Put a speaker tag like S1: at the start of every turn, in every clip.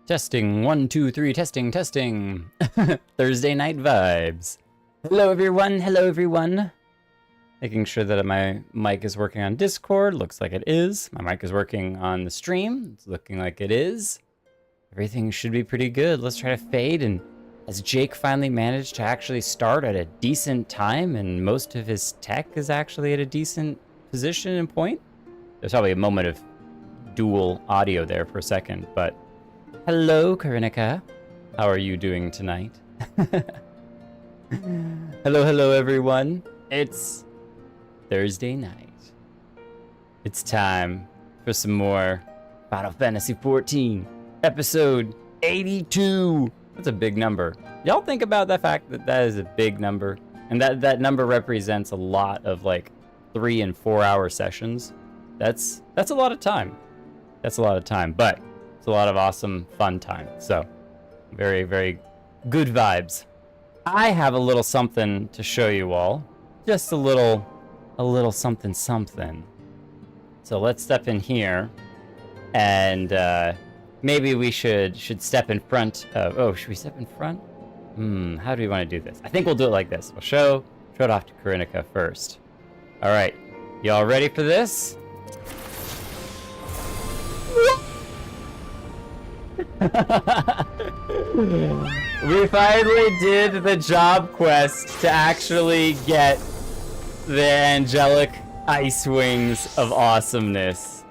S1: Testing, 1, 2, 3, testing, testing. Thursday night vibes. Hello everyone. Making sure that my mic is working on Discord. Looks like it is. My mic is working on the stream. It's looking like it is. Everything should be pretty good. Let's try to fade. And as Jake finally managed to actually start at a decent time, and most of his tech is actually at a decent position and point. There's probably a moment of dual audio there for a second, but hello, Karinika. How are you doing tonight? Hello, everyone. It's Thursday night. It's time for some more Final Fantasy XIV, episode 82. That's a big number. Y'all think about the fact that that is a big number, and that number represents a lot of like 3 and 4 hour sessions. That's a lot of time. That's a lot of time, but it's a lot of awesome fun time. So very, very good vibes. I have a little something to show you all. Just a little something. So let's step in here, and maybe we should step in front of. Oh, should we step in front? How do we want to do this? I think we'll do it like this. We'll show it off to Karinika first. All right, y'all ready for this? We finally did the job quest to actually get the angelic ice wings of awesomeness.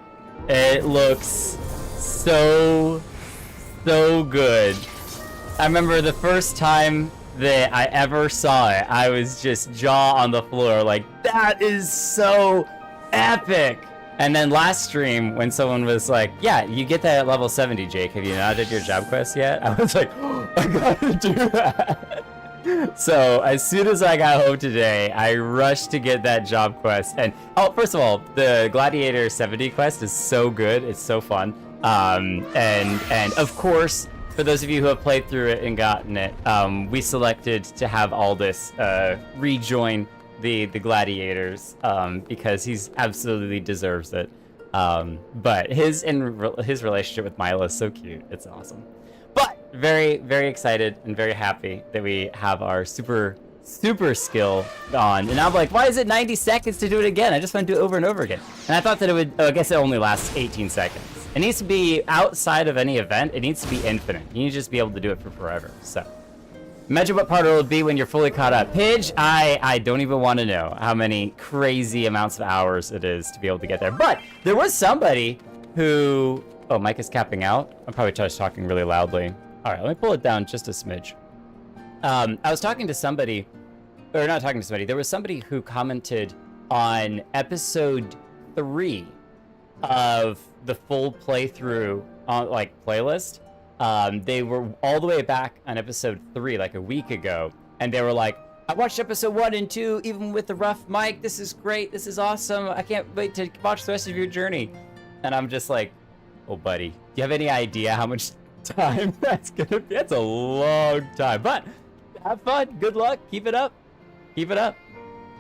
S1: It looks so good. I remember the first time that I ever saw it, I was just jaw on the floor like, that is so epic. And then last stream, when someone was like, yeah, you get that at level 70, Jake. Have you not did your job quest yet? I was like, oh, I gotta do that. So as soon as I got home today, I rushed to get that job quest. And first of all, the Gladiator 70 quest is so good. It's so fun. And of course, for those of you who have played through it and gotten it, we selected to have Aldous rejoin the gladiators because he's absolutely deserves it. But his relationship with Mila is so cute. It's awesome. But very, very excited and very happy that we have our super skill on. And I'm like, why is it 90 seconds to do it again? I just want to do it over and over again. And I thought that it would, I guess it only lasts 18 seconds. It needs to be outside of any event. It needs to be infinite. You need to just be able to do it for forever. So imagine what part it'll be when you're fully caught up. Pidge, I don't even want to know how many crazy amounts of hours it is to be able to get there. But there was somebody who... Oh, mic is capping out. I'm probably just talking really loudly. All right, let me pull it down just a smidge. I was talking to somebody, or not talking to somebody. There was somebody who commented on episode 3 of the full playthrough on playlist. They were all the way back on episode 3, like a week ago, and they were like, I watched episode 1 and 2, even with the rough mic. This is great. This is awesome. I can't wait to watch the rest of your journey. And I'm just like, oh, buddy, do you have any idea how much time that's gonna be? That's a long time, but have fun. Good luck. Keep it up. Keep it up.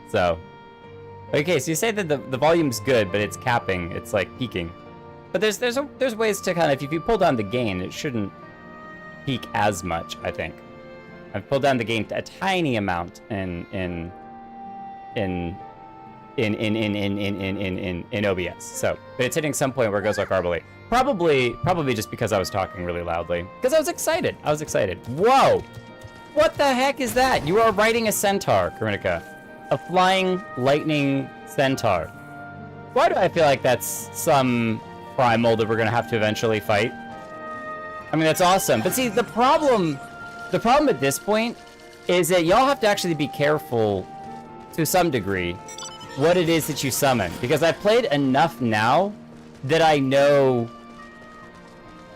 S1: So, okay, so you say that the volume's good, but it's capping. It's like peaking. But there's ways to kind of, if you pull down the gain, it shouldn't peak as much, I think. I've pulled down the gain a tiny amount in OBS. So, but it's hitting some point where it goes like garbly. Probably just because I was talking really loudly. Because I was excited. Whoa! What the heck is that? You are riding a centaur, Karinika. A flying lightning centaur. Why do I feel like that's some primal that we're gonna have to eventually fight? I mean, that's awesome. But see, the problem at this point is that y'all have to actually be careful to some degree what it is that you summon. Because I've played enough now that I know,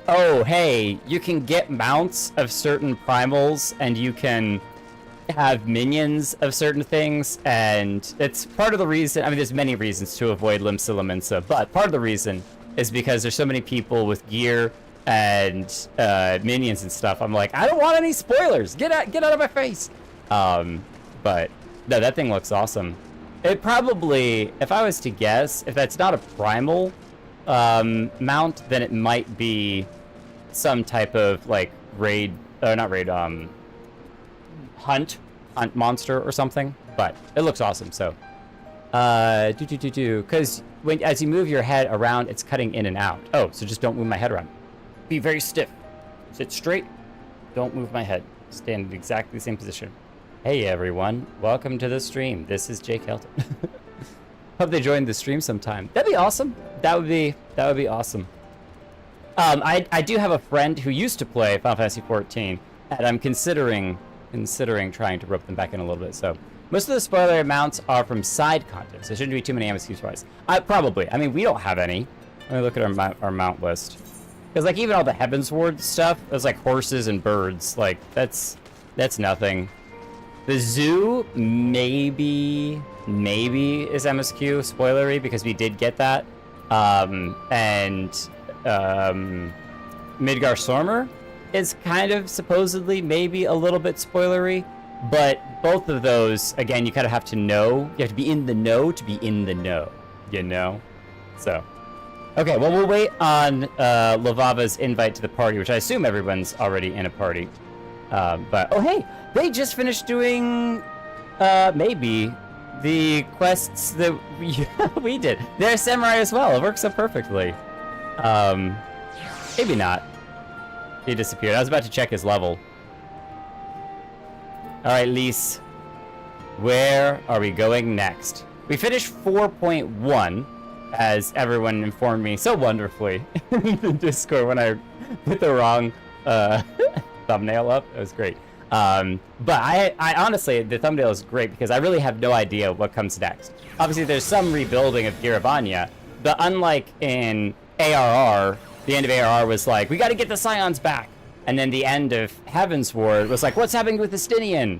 S1: oh, hey, you can get mounts of certain primals and you can have minions of certain things, and it's part of the reason. I mean, there's many reasons to avoid Limsa Laminsa, but part of the reason is because there's so many people with gear and minions and stuff. I'm like, I don't want any spoilers. Get out of my face. But no, that thing looks awesome. It probably, if I was to guess, if that's not a primal mount, then it might be some type of like raid, not raid, hunt monster or something. But it looks awesome. So, because as you move your head around, it's cutting in and out. Oh, so just don't move my head around. Be very stiff. Sit straight. Don't move my head. Stand in exactly the same position. Hey everyone, welcome to the stream. This is Jake Helton. Hope they joined the stream sometime. That'd be awesome. That would be awesome. I do have a friend who used to play Final Fantasy XIV, and I'm considering trying to rope them back in a little bit. So most of the spoiler amounts are from side content. So there shouldn't be too many MSQs twice. Probably. I mean, we don't have any. Let me look at our mount list. Because like even all the Heavensward stuff, there's like horses and birds. Like that's nothing. The zoo maybe is MSQ spoilery because we did get that. And Midgar Stormer is kind of supposedly maybe a little bit spoilery, but both of those, again, you kind of have to know. You have to be in the know to be in the know, you know? So, okay, well, we'll wait on Lavava's invite to the party, which I assume everyone's already in a party. But, oh, hey, they just finished doing, maybe, the quests that we did. They're samurai as well. It works so perfectly. Maybe not. He disappeared. I was about to check his level. Alright, Lise. Where are we going next? We finished 4.1, as everyone informed me so wonderfully in the Discord when I put the wrong thumbnail up. It was great. But I honestly, the thumbnail is great because I really have no idea what comes next. Obviously, there's some rebuilding of Giravanya, but unlike in ARR, the end of ARR was like, we got to get the Scions back. And then the end of Heavensward was like, what's happening with Estinian?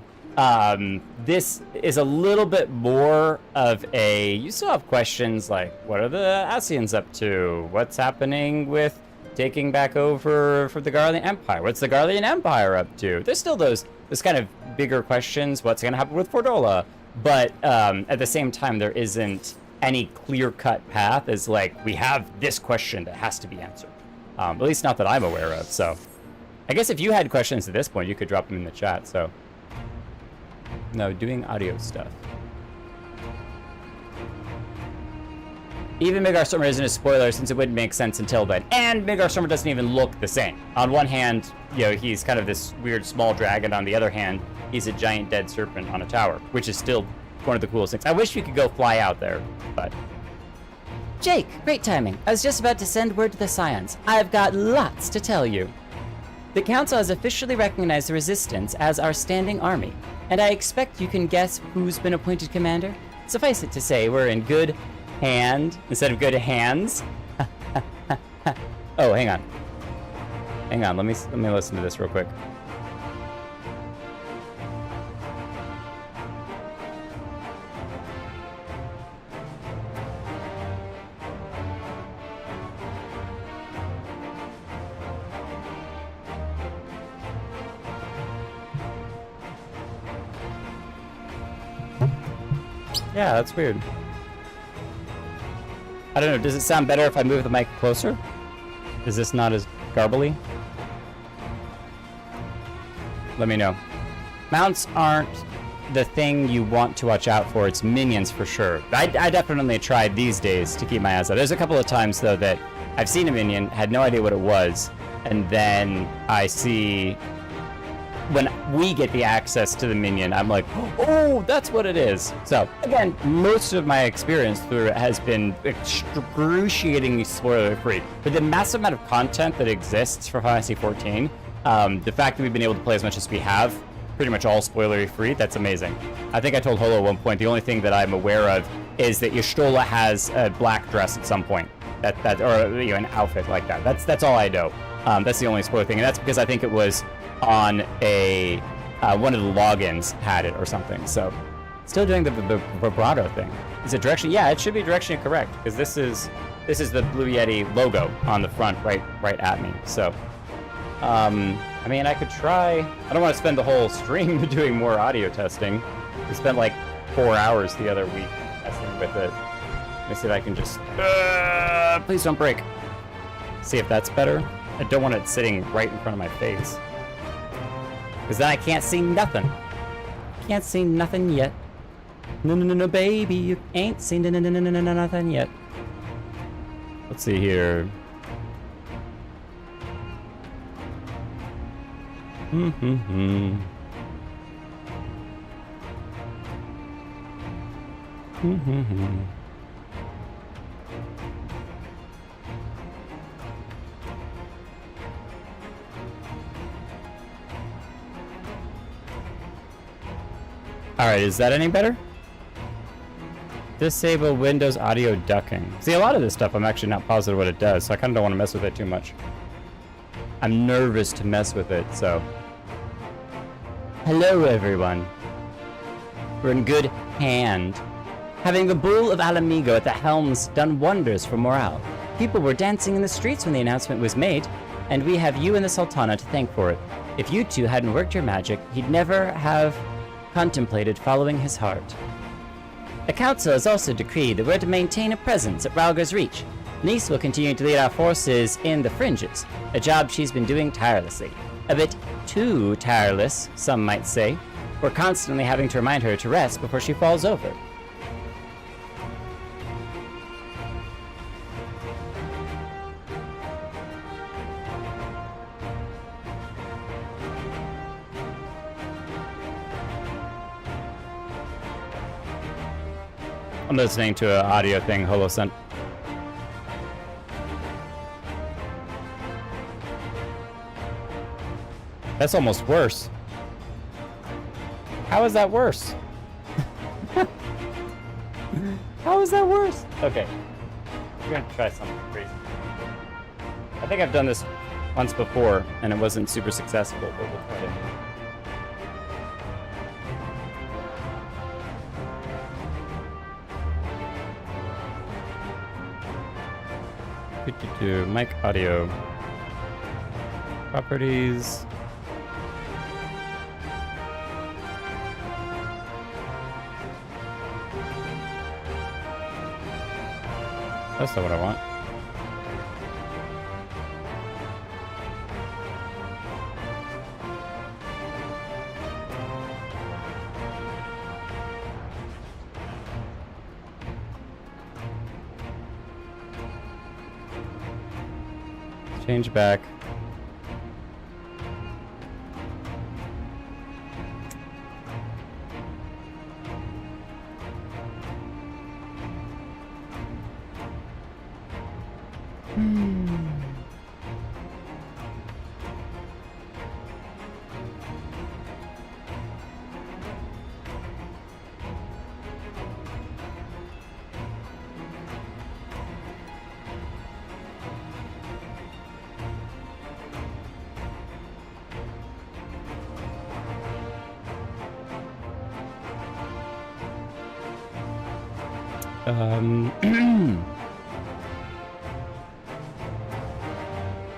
S1: This is a little bit more of a, you still have questions like, what are the Asians up to? What's happening with taking back over for the Garlean Empire? What's the Garlean Empire up to? There's still those kind of bigger questions. What's going to happen with Fordola? But at the same time, there isn't any clear-cut path as like, we have this question that has to be answered. At least not that I'm aware of, so. I guess if you had questions at this point, you could drop them in the chat, so. No, doing audio stuff. Even Midgar Stormer isn't a spoiler since it wouldn't make sense until then. And Midgar Stormer doesn't even look the same. On one hand, you know, he's kind of this weird small dragon. On the other hand, he's a giant dead serpent on a tower, which is still one of the coolest things. I wish we could go fly out there, but.
S2: Jake, great timing. I was just about to send word to the Scions. I've got lots to tell you. The Council has officially recognized the Resistance as our standing army, and I expect you can guess who's been appointed commander? Suffice it to say, we're in good hand instead of good hands. Oh, hang on. Hang on, let me listen to this real quick. Yeah, that's weird. I don't know, does it sound better if I move the mic closer? Is this not as garbly? Let me know. Mounts aren't the thing you want to watch out for. It's minions for sure. I definitely tried these days to keep my eyes out. There's a couple of times, though, that I've seen a minion, had no idea what it was, and then I see... when we get the access to the minion, I'm like, oh, that's what it is. So, again, most of my experience through it has been excruciatingly spoiler-free. For the massive amount of content that exists for Final Fantasy XIV, the fact that we've been able to play as much as we have, pretty much all spoilery-free, that's amazing. I think I told Holo at one point, the only thing that I'm aware of is that Y'shtola has a black dress at some point, or you know, an outfit like that. That's all I know. That's the only spoiler thing, and that's because I think it was on a one of the logins had it or something. So still doing the vibrato thing. Is it direction? Yeah, it should be directionally correct because this is the Blue Yeti logo on the front right at me. So I mean, I could try. I don't want to spend the whole stream doing more audio testing. We spent like 4 hours the other week testing with it. Let me see if I can just please don't break. See if that's better. I don't want it sitting right in front of my face. Because then I can't see nothing. Can't see nothing yet. No, no, no, no, baby, you ain't seen nothing yet. Let's see here. Alright, is that any better? Disable Windows audio ducking. See, a lot of this stuff I'm actually not positive what it does, so I kind of don't want to mess with it too much. I'm nervous to mess with it, so... Hello, everyone. We're in good hand. Having the Bull of Alamigo at the helm's done wonders for morale. People were dancing in the streets when the announcement was made, and we have you and the Sultana to thank for it. If you two hadn't worked your magic, he'd never have contemplated following his heart. The council has also decreed that we're to maintain a presence at Ralgar's Reach. Nice will continue to lead our forces in the fringes, a job she's been doing tirelessly. A bit too tireless, some might say. We're constantly having to remind her to rest before she falls over. I'm listening to an audio thing Holo sent. That's almost worse. How is that worse? How is that worse? Okay. We're gonna try something crazy. I think I've done this once before and it wasn't super successful, but we'll try it. Mic audio properties. That's not what I want. Change back.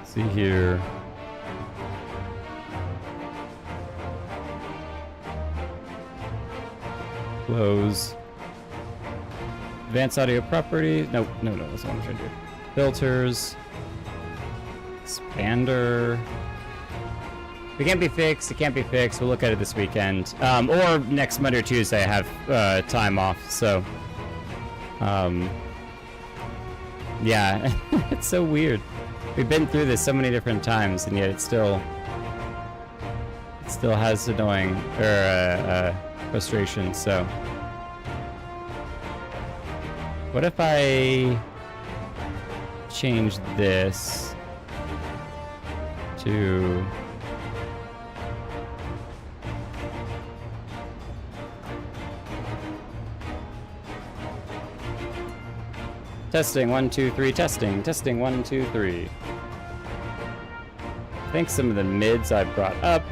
S2: See here. Close. Advanced audio property. No, that's what I'm trying to do. Filters. Expander. It can't be fixed. It can't be fixed. We'll look at it this weekend. Or next Monday or Tuesday I have time off, so. Yeah, it's so weird. We've been through this so many different times, and yet it still has annoying or frustration. So, what if I change this to testing 1 2 3 testing 1 2 3. I think some of the mids I brought up,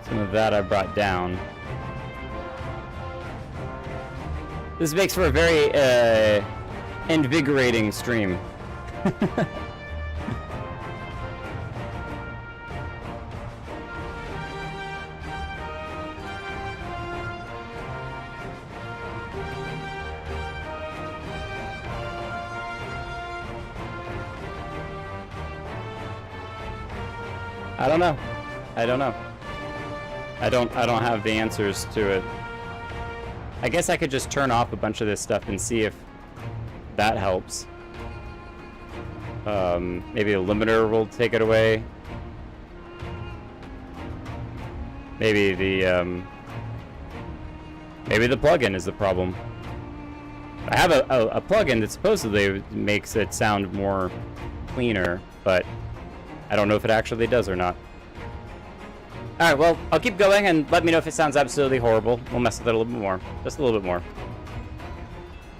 S2: some of that I brought down. This makes for a very invigorating stream. I don't know. I don't know. I don't have the answers to it. I guess I could just turn off a bunch of this stuff and see if that helps. Maybe the limiter will take it away. Maybe the plugin is the problem. I have a plugin that supposedly makes it sound more cleaner, but I don't know if it actually does or not. Alright, well, I'll keep going and let me know if it sounds absolutely horrible. We'll mess with it a little bit more. Just a little bit more.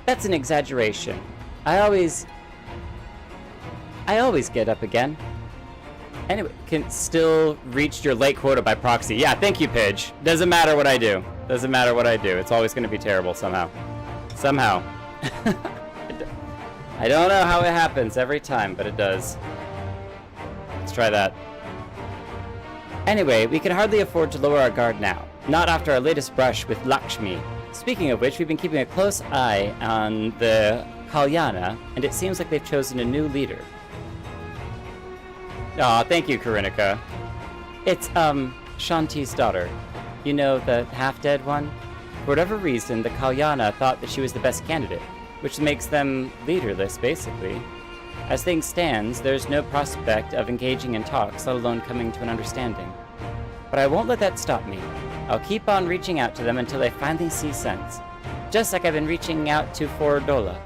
S2: That's an exaggeration. I always get up again. Anyway, can still reach your late quota by proxy. Yeah, thank you, Pidge. Doesn't matter what I do. Doesn't matter what I do. It's always going to be terrible somehow. Somehow. I don't know how it happens every time, but it does. Let's try that. Anyway, we can hardly afford to lower our guard now. Not after our latest brush with Lakshmi. Speaking of which, we've been keeping a close eye on the Kalyana, and it seems like they've chosen a new leader. Aw, thank you, Karinika. It's, Shanti's daughter. You know, the half-dead one? For whatever reason, the Kalyana thought that she was the best candidate, which makes them leaderless, basically. As things stand, there's no prospect of engaging in talks, let alone coming to an understanding. But I won't let that stop me. I'll keep on reaching out to them until I finally see sense. Just like I've been reaching out to Forodola.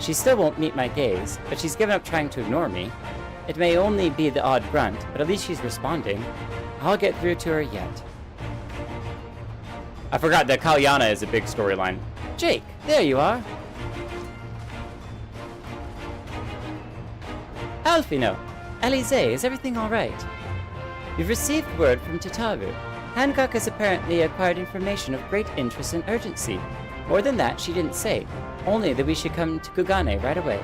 S2: She still won't meet my gaze, but she's given up trying to ignore me. It may only be the odd grunt, but at least she's responding. I'll get through to her yet. I forgot that Kalyana is a big storyline. Jake, there you are. Alfino, Alize, is everything alright? We've received word from Tataru. Hancock has apparently acquired information of great interest and urgency. More than that, she didn't say, only that we should come to Kugane right away.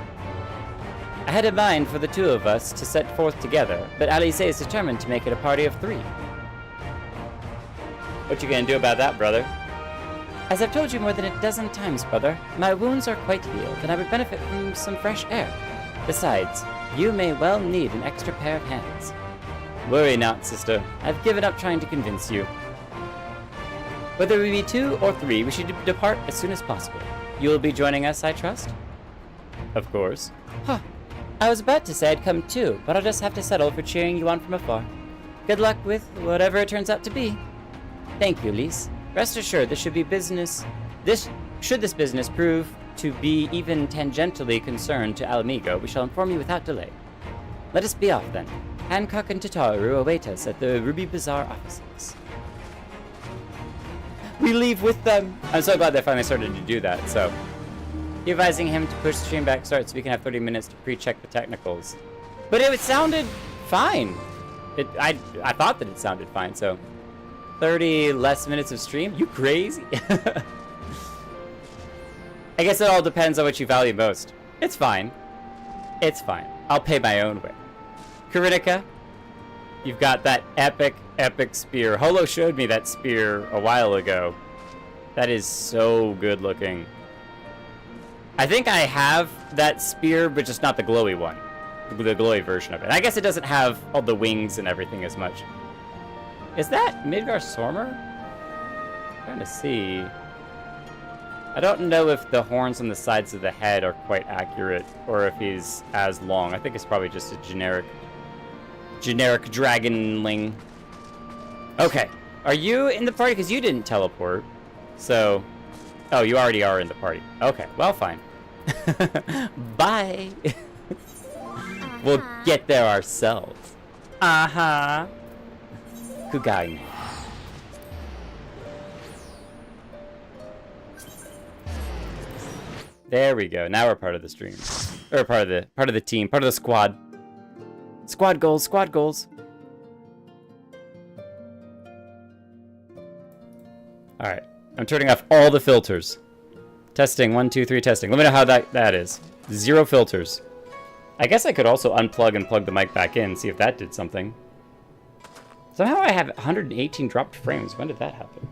S2: I had in mind for the two of us to set forth together, but Alize is determined to make it a party of 3. What you gonna do about that, brother? As I've told you more than a dozen times, brother, my wounds are quite healed, and I would benefit from some fresh air. Besides, you may well need an extra pair of hands. Worry not, sister. I've given up trying to convince you. Whether we be 2 or 3, we should depart as soon as possible. You will be joining us, I trust? Of course. Huh. I was about to say I'd come too, but I'll just have to settle for cheering you on from afar. Good luck with whatever it turns out to be. Thank you, Lise. Rest assured this should be business. Should this business prove to be even tangentially concerned to Alamigo, we shall inform you without delay. Let us be off then. Hancock and Tataru await us at the Ruby Bazaar offices. We leave with them! I'm so glad they finally started to do that, so. Advising him to push the stream back start so we can have 30 minutes to pre-check the technicals. But it sounded fine. I thought that it sounded fine, so. 30 less minutes of stream? You crazy? I guess it all depends on what you value most. It's fine. It's fine. I'll pay my own way. Karinika, you've got that epic spear. Holo showed me that spear a while ago. That is so good looking. I think I have that spear, but just not the glowy one. The glowy version of it. I guess it doesn't have all the wings and everything as much. Is that Midgar Sormer? I'm trying to see. I don't know if the horns on the sides of the head are quite accurate, or if he's as long. I think it's probably just a generic dragonling. Okay, are you in the party? Because you didn't teleport. So, oh, you already are in the party. Okay, well, fine. Bye. We'll get there ourselves. Uh-huh. Kugane. There we go. Now we're part of the stream. Or part of the team, part of the squad. Squad goals, squad goals. Alright. I'm turning off all the filters. Testing, 1, 2, 3, testing. Let me know how that is. 0 filters. I guess I could also unplug and plug the mic back in, see if that did something. Somehow I have 118 dropped frames. When did that happen?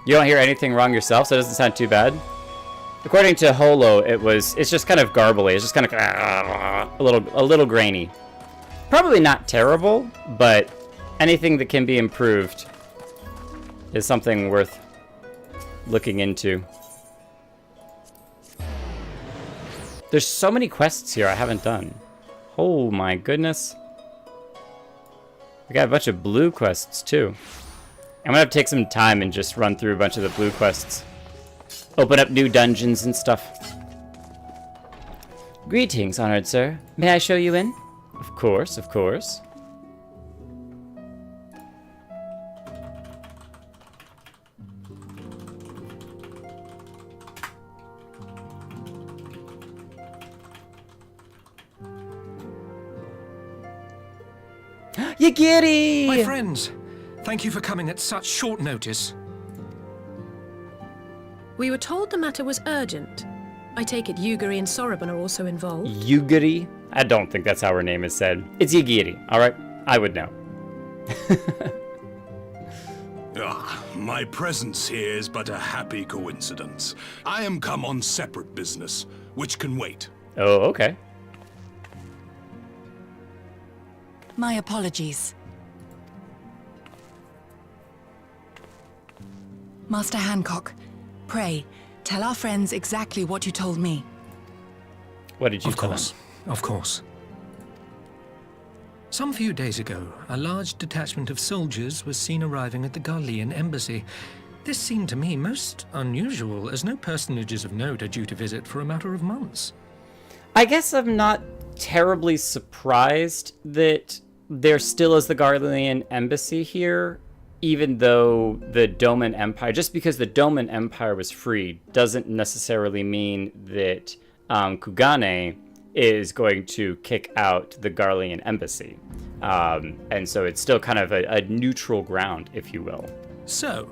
S2: You don't hear anything wrong yourself, so it doesn't sound too bad? According to Holo, it's just kind of garbly. It's just kind of a little grainy. Probably not terrible, but anything that can be improved is something worth looking into. There's so many quests here I haven't done. Oh my goodness. We got a bunch of blue quests too. I'm gonna have to take some time and just run through a bunch of the blue quests. Open up new dungeons and stuff. Greetings, honored sir. May I show you in? Of course, of course. Yagiri!
S3: My friends, thank you for coming at such short notice.
S4: We were told the matter was urgent. I take it Yugiri and Soroban are also involved.
S2: Yugiri? I don't think that's how her name is said. It's Yagiri, alright? I would know.
S5: My presence here is but a happy coincidence. I am come on separate business, which can wait.
S2: Oh, okay.
S6: My apologies. Master Hancock, pray, tell our friends exactly what you told me.
S2: What did you
S3: Of
S2: tell
S3: course,
S2: them?
S3: of course. Some few days ago, a large detachment of soldiers was seen arriving at the Garlean embassy. This seemed to me most unusual, as no personages of note are due to visit for a matter of months.
S2: I guess I'm not terribly surprised that there still is the Garlean embassy here, even though the Doman Empire, just because the Doman Empire was freed, doesn't necessarily mean that Kugane is going to kick out the Garlean embassy. And so it's still kind of a neutral ground, if you will.
S3: So,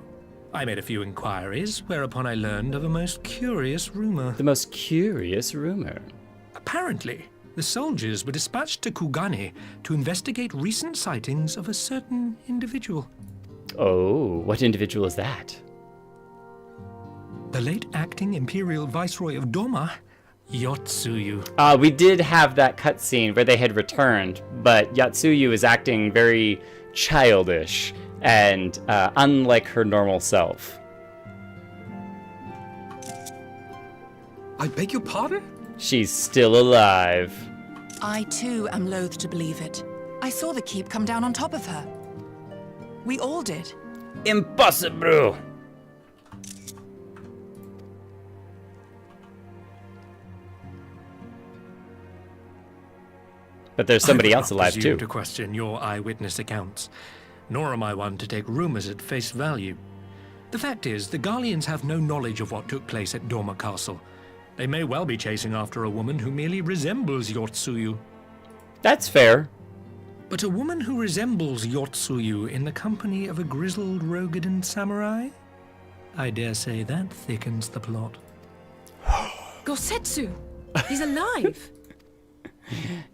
S3: I made a few inquiries, whereupon I learned of a most curious rumor.
S2: The most curious rumor.
S3: Apparently, the soldiers were dispatched to Kugane to investigate recent sightings of a certain individual.
S2: Oh, what individual is that?
S3: The late acting Imperial Viceroy of Doma, Yotsuyu.
S2: We did have that cutscene where they had returned, but Yotsuyu is acting very childish and unlike her normal self.
S7: I beg your pardon?
S2: She's still alive.
S6: I too am loath to believe it. I saw the keep come down on top of her. We all did.
S2: Impossible! But there's somebody else alive too.
S3: I would not presume to question your eyewitness accounts, nor am I one to take rumors at face value. The fact is, the Garleans have no knowledge of what took place at Doma Castle. They may well be chasing after a woman who merely resembles Yotsuyu.
S2: That's fair.
S3: But a woman who resembles Yotsuyu in the company of a grizzled Rogadan samurai? I dare say that thickens the plot.
S4: Gosetsu! He's alive!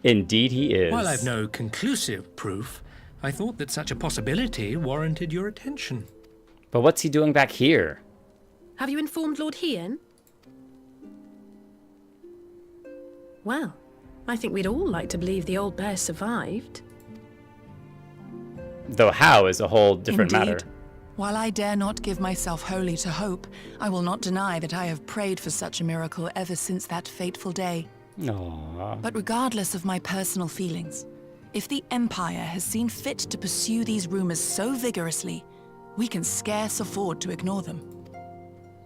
S2: Indeed he is.
S3: While I've no conclusive proof, I thought that such a possibility warranted your attention.
S2: But what's he doing back here?
S4: Have you informed Lord Hien? Well, I think we'd all like to believe the old bear survived.
S2: Though how is a whole different
S6: Indeed.
S2: matter.
S6: While I dare not give myself wholly to hope, I will not deny that I have prayed for such a miracle ever since that fateful day.
S2: Aww.
S6: But regardless of my personal feelings, if the Empire has seen fit to pursue these rumors so vigorously, we can scarce afford to ignore them.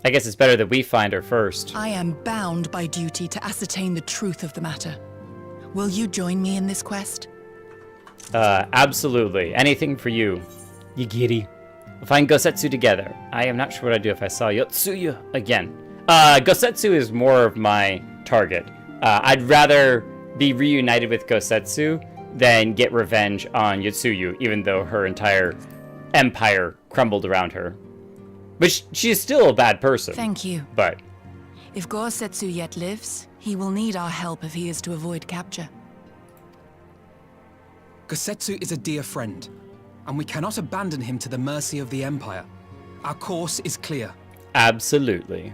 S2: I guess it's better that we find her first.
S6: I am bound by duty to ascertain the truth of the matter. Will you join me in this quest?
S2: Absolutely. Anything for you. Yagiri. We'll find Gosetsu together. I am not sure what I'd do if I saw Yotsuyu again. Gosetsu is more of my target. I'd rather be reunited with Gosetsu than get revenge on Yotsuyu, even though her entire empire crumbled around her. But she's still a bad person.
S6: Thank you.
S2: But
S6: If Gosetsu yet lives, he will need our help if he is to avoid capture.
S7: Gosetsu is a dear friend, and we cannot abandon him to the mercy of the Empire. Our course is clear.
S2: absolutely.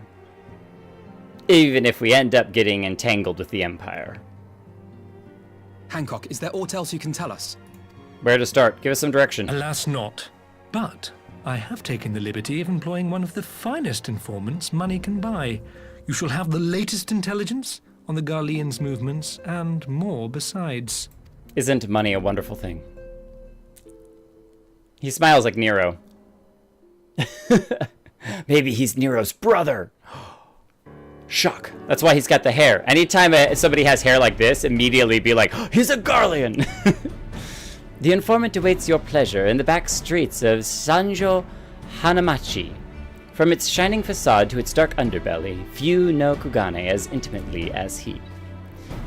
S2: even if we end up getting entangled with the Empire.
S7: Hancock, is there aught else you can tell us?
S2: Where to start? Give us some direction.
S3: Alas not. But I have taken the liberty of employing one of the finest informants money can buy. You shall have the latest intelligence on the Garleans' movements, and more besides.
S2: Isn't money a wonderful thing? He smiles like Nero. Maybe he's Nero's brother. Shock. That's why he's got the hair. Anytime somebody has hair like this, immediately be like, oh, he's a Garlean! The informant awaits your pleasure in the back streets of Sanjo Hanamachi. From its shining facade to its dark underbelly, few know Kugane as intimately as he.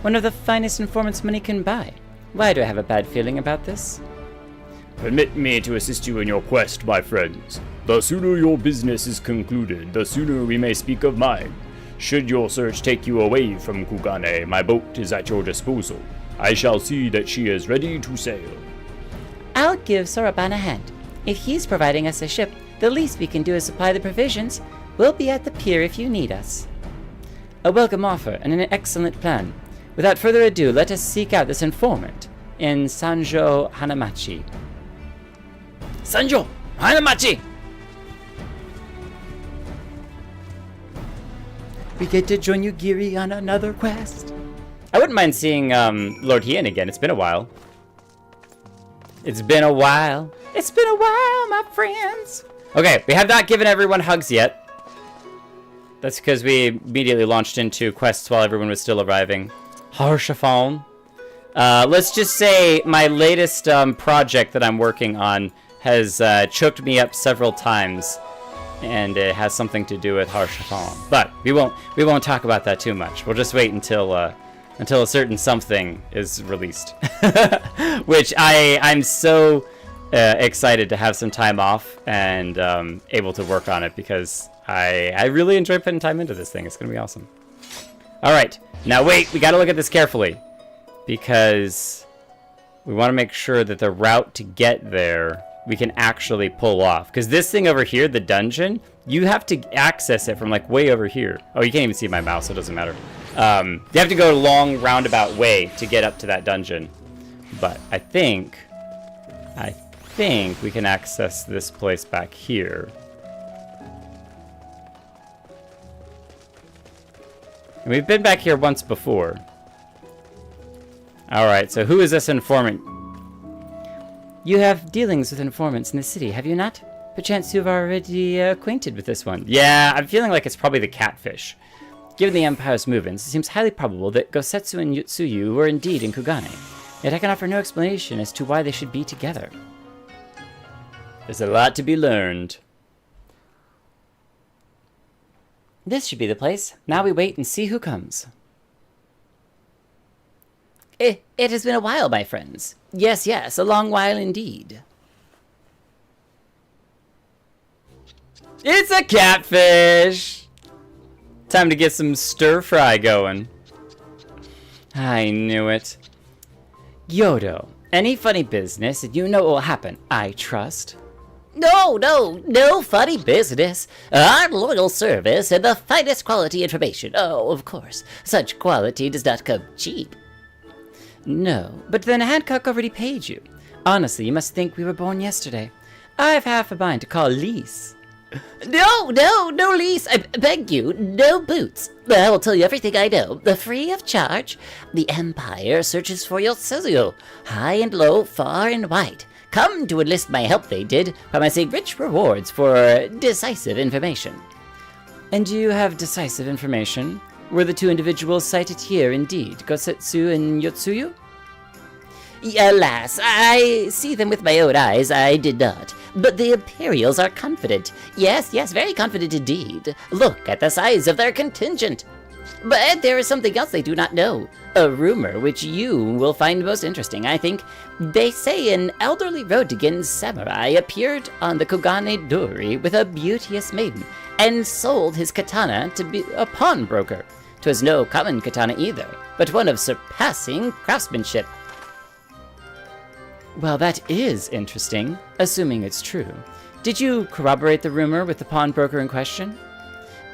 S2: One of the finest informants money can buy. Why do I have a bad feeling about this?
S8: Permit me to assist you in your quest, my friends. The sooner your business is concluded, the sooner we may speak of mine. Should your search take you away from Kugane, my boat is at your disposal. I shall see that she is ready to sail.
S2: I'll give Soraban a hand. If he's providing us a ship, the least we can do is supply the provisions. We'll be at the pier if you need us. A welcome offer and an excellent plan. Without further ado, let us seek out this informant in Sanjo Hanamachi. Sanjo Hanamachi! We get to join you, Giri, on another quest. I wouldn't mind seeing Lord Hien again. It's been a while. It's been a while. It's been a while, my friends. Okay, we have not given everyone hugs yet. That's because we immediately launched into quests while everyone was still arriving. Harshafon. Let's just say my latest project that I'm working on has choked me up several times, and it has something to do with Harshafon. But we won't talk about that too much. We'll just wait until a certain something is released, which I'm so excited to have some time off and able to work on it, because I really enjoy putting time into this thing. It's gonna be awesome. All right, now wait, we gotta look at this carefully, because we want to make sure that the route to get there we can actually pull off. Because this thing over here, the dungeon, you have to access it from like way over here. Oh, you can't even see my mouse, so it doesn't matter. You have to go a long roundabout way to get up to that dungeon. But I think we can access this place back here. And we've been back here once before. Alright, so who is this informant? You have dealings with informants in the city, have you not? Perchance you've already acquainted with this one. Yeah, I'm feeling like it's probably the catfish. Given the Empire's movements, it seems highly probable that Gosetsu and Yutsuyu were indeed in Kugane. Yet I can offer no explanation as to why they should be together. There's a lot to be learned. This should be the place. Now we wait and see who comes. It has been a while, my friends. Yes, yes, a long while indeed. It's a catfish! Time to get some stir-fry going. I knew it. Yodo, any funny business, and you know what will happen, I trust. No funny business. Our loyal service and the finest quality information. Oh, of course, such quality does not come cheap. No, but then Hancock already paid you. Honestly, you must think we were born yesterday. I've half a mind to call Lise. No, Lise, I beg you, no boots. I will tell you everything I know, free of charge. The Empire searches for Yotsuyu, high and low, far and wide. Come to enlist my help, they did, promising rich rewards for decisive information. And do you have decisive information? Were the two individuals cited here indeed, Gosetsu and Yotsuyu? Alas, I see them with my own eyes, I did not. But the Imperials are confident. Yes, very confident indeed. Look at the size of their contingent. But there is something else they do not know. A rumor which you will find most interesting, I think. They say an elderly Rodigan samurai appeared on the Kugane Dori with a beauteous maiden, and sold his katana to be a pawnbroker. 'Twas no common katana either, but one of surpassing craftsmanship. Well, that is interesting, assuming it's true. Did you corroborate the rumor with the pawnbroker in question?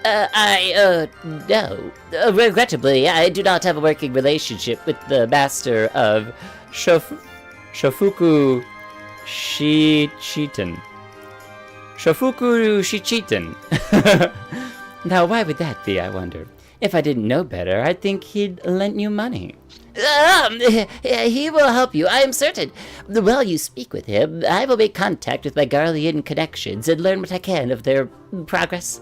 S9: No. Regrettably, I do not have a working relationship with the master of
S2: Shofuku Shichitan. Shofuku Shichitan. Now, why would that be, I wonder? If I didn't know better, I'd think he'd lent you money.
S9: He will help you, I am certain. While you speak with him, I will make contact with my Garlean connections and learn what I can of their progress.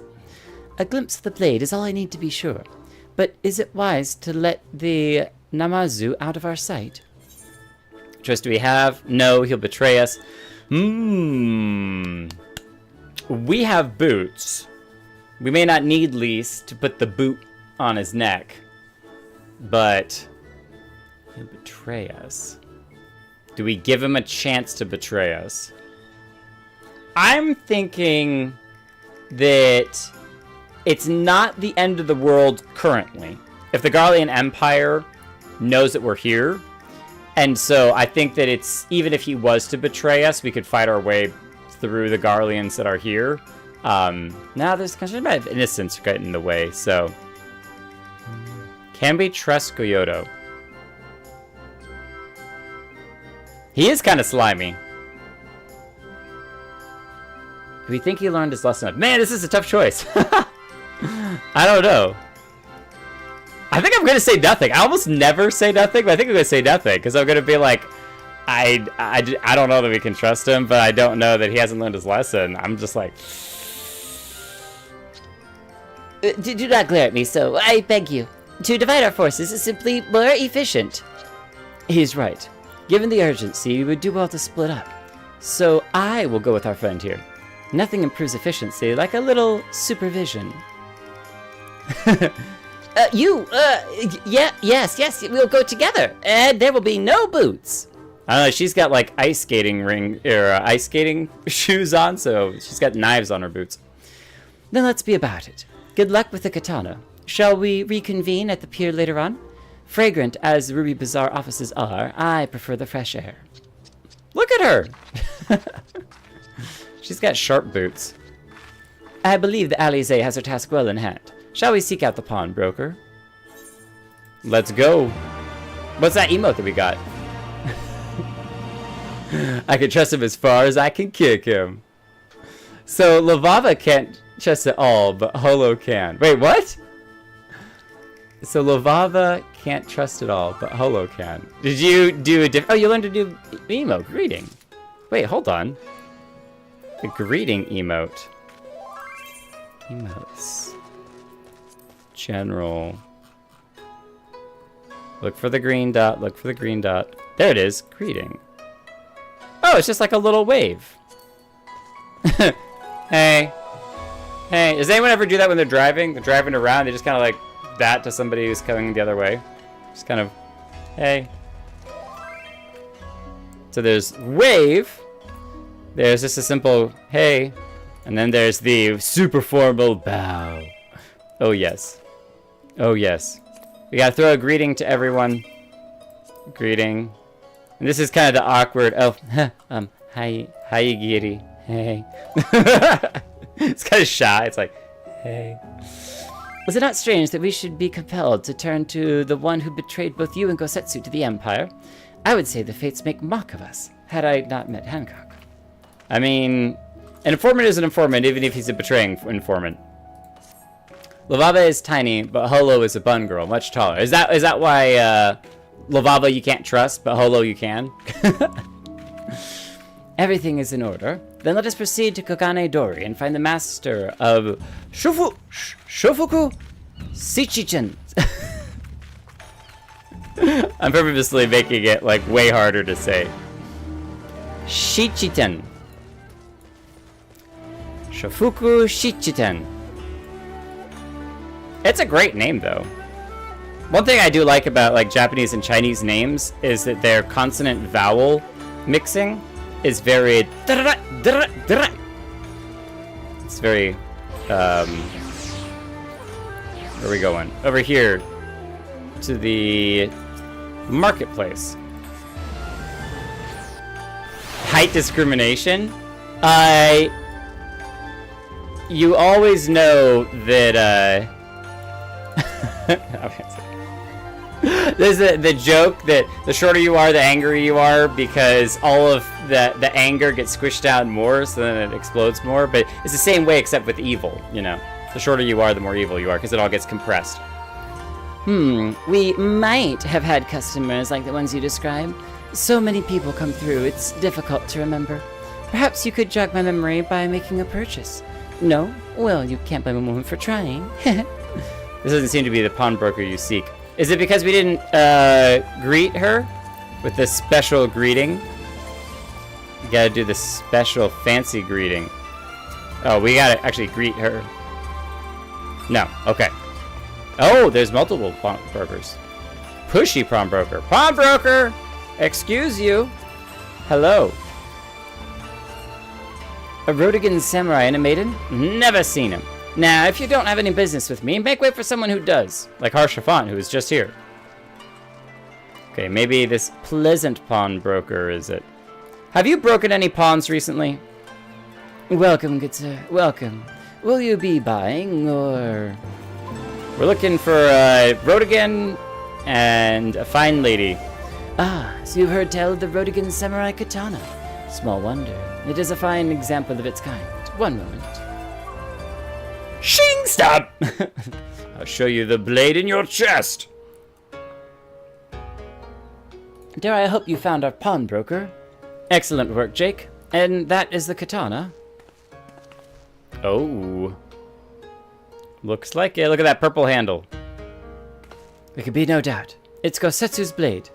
S2: A glimpse of the blade is all I need to be sure. But is it wise to let the Namazu out of our sight? Choice do we have? No, he'll betray us. We have boots. We may not need Lise to put the boot on his neck, but he'll betray us. Do we give him a chance to betray us? I'm thinking that it's not the end of the world currently. If the Garlean Empire knows that we're here, and so I think that it's, even if he was to betray us, we could fight our way through the Garleans that are here. Now there's kind of a bit of innocence getting in the way, so. Can we trust Goyoto? He is kind of slimy. Do we think he learned his lesson? Man, this is a tough choice. I don't know. I think I'm going to say nothing. I almost never say nothing, but I think I'm going to say nothing, because I'm going to be like, I don't know that we can trust him, but I don't know that he hasn't learned his lesson. I'm just like...
S9: Do not glare at me so, I beg you. To divide our forces is simply more efficient.
S2: He's right. Given the urgency, we would do well to split up. So I will go with our friend here. Nothing improves efficiency like a little supervision.
S9: Yes, we'll go together, and there will be no boots.
S2: I don't know, she's got like ice skating shoes on, so she's got knives on her boots. Then let's be about it. Good luck with the katana. Shall we reconvene at the pier later on? Fragrant as the Ruby Bazaar offices are, I prefer the fresh air. Look at her! She's got sharp boots. I believe the Alizé has her task well in hand. Shall we seek out the pawnbroker? Let's go. What's that emote that we got? I can trust him as far as I can kick him. So Lavava can't trust at all, but Holo can. Wait, what? So Lavava can't trust at all, but Holo can. Did you do a different... Oh, you learned to do emote. Greeting. Wait, hold on. The greeting emote. Emotes. General. Look for the green dot. Look for the green dot. There it is. Greeting. Oh, it's just like a little wave. Hey. Hey. Does anyone ever do that when they're driving? They're driving around. They just kind of like that to somebody who's coming the other way. Just kind of, hey. So there's wave. There's just a simple hey. And then there's the super formal bow. Oh, yes. Oh, yes. We gotta throw a greeting to everyone. Greeting. And this is kind of the awkward, hi Giri. Hey. It's kind of shy. It's like, hey. Was it not strange that we should be compelled to turn to the one who betrayed both you and Gosetsu to the Empire? I would say the fates make mock of us, had I not met Hancock. I mean, an informant is an informant, even if he's a betraying informant. Lavava is tiny, but Holo is a bun girl, much taller. Is that why Lavava you can't trust, but Holo you can? Everything is in order. Then let us proceed to Kokane Dori and find the master of Shofuku Shichitan. I'm purposely making it like way harder to say. Shichitan. Shofuku Shichitan. It's a great name though. One thing I do like about like Japanese and Chinese names is that their consonant vowel mixing is very it's very where are we going? Over here to the marketplace. Height discrimination? you always know that, there's the joke that the shorter you are, the angrier you are, because all of the anger gets squished down more, so then it explodes more. But it's the same way, except with evil, you know. The shorter you are, the more evil you are, because it all gets compressed.
S9: We might have had customers like the ones you described. So many people come through, it's difficult to remember. Perhaps you could jog my memory by making a purchase. No? Well, you can't blame a woman for trying.
S2: This doesn't seem to be the pawnbroker you seek. Is it because we didn't greet her with this special greeting? You gotta do the special fancy greeting. Oh, we gotta actually greet her. No, okay. Oh, there's multiple pawnbrokers. Pushy pawnbroker. Pawnbroker! Excuse you. Hello. A Rodigan samurai and a maiden? Never seen him. Now, if you don't have any business with me, make way for someone who does. Like Harshafan, who was just here. Okay, maybe this pleasant pawnbroker is it. Have you broken any pawns recently?
S9: Welcome, good sir. Welcome. Will you be buying, or...?
S2: We're looking for a Rodigan and a fine lady.
S9: Ah, so you've heard tell of the Rodigan Samurai Katana. Small wonder. It is a fine example of its kind. One moment.
S2: Shing! Stop! I'll show you the blade in your chest.
S9: Dare I hope you found our pawnbroker?
S2: Excellent work, Jake.
S9: And that is the katana?
S2: Oh. Looks like it. Look at that purple handle.
S9: There could be no doubt. It's Gosetsu's blade.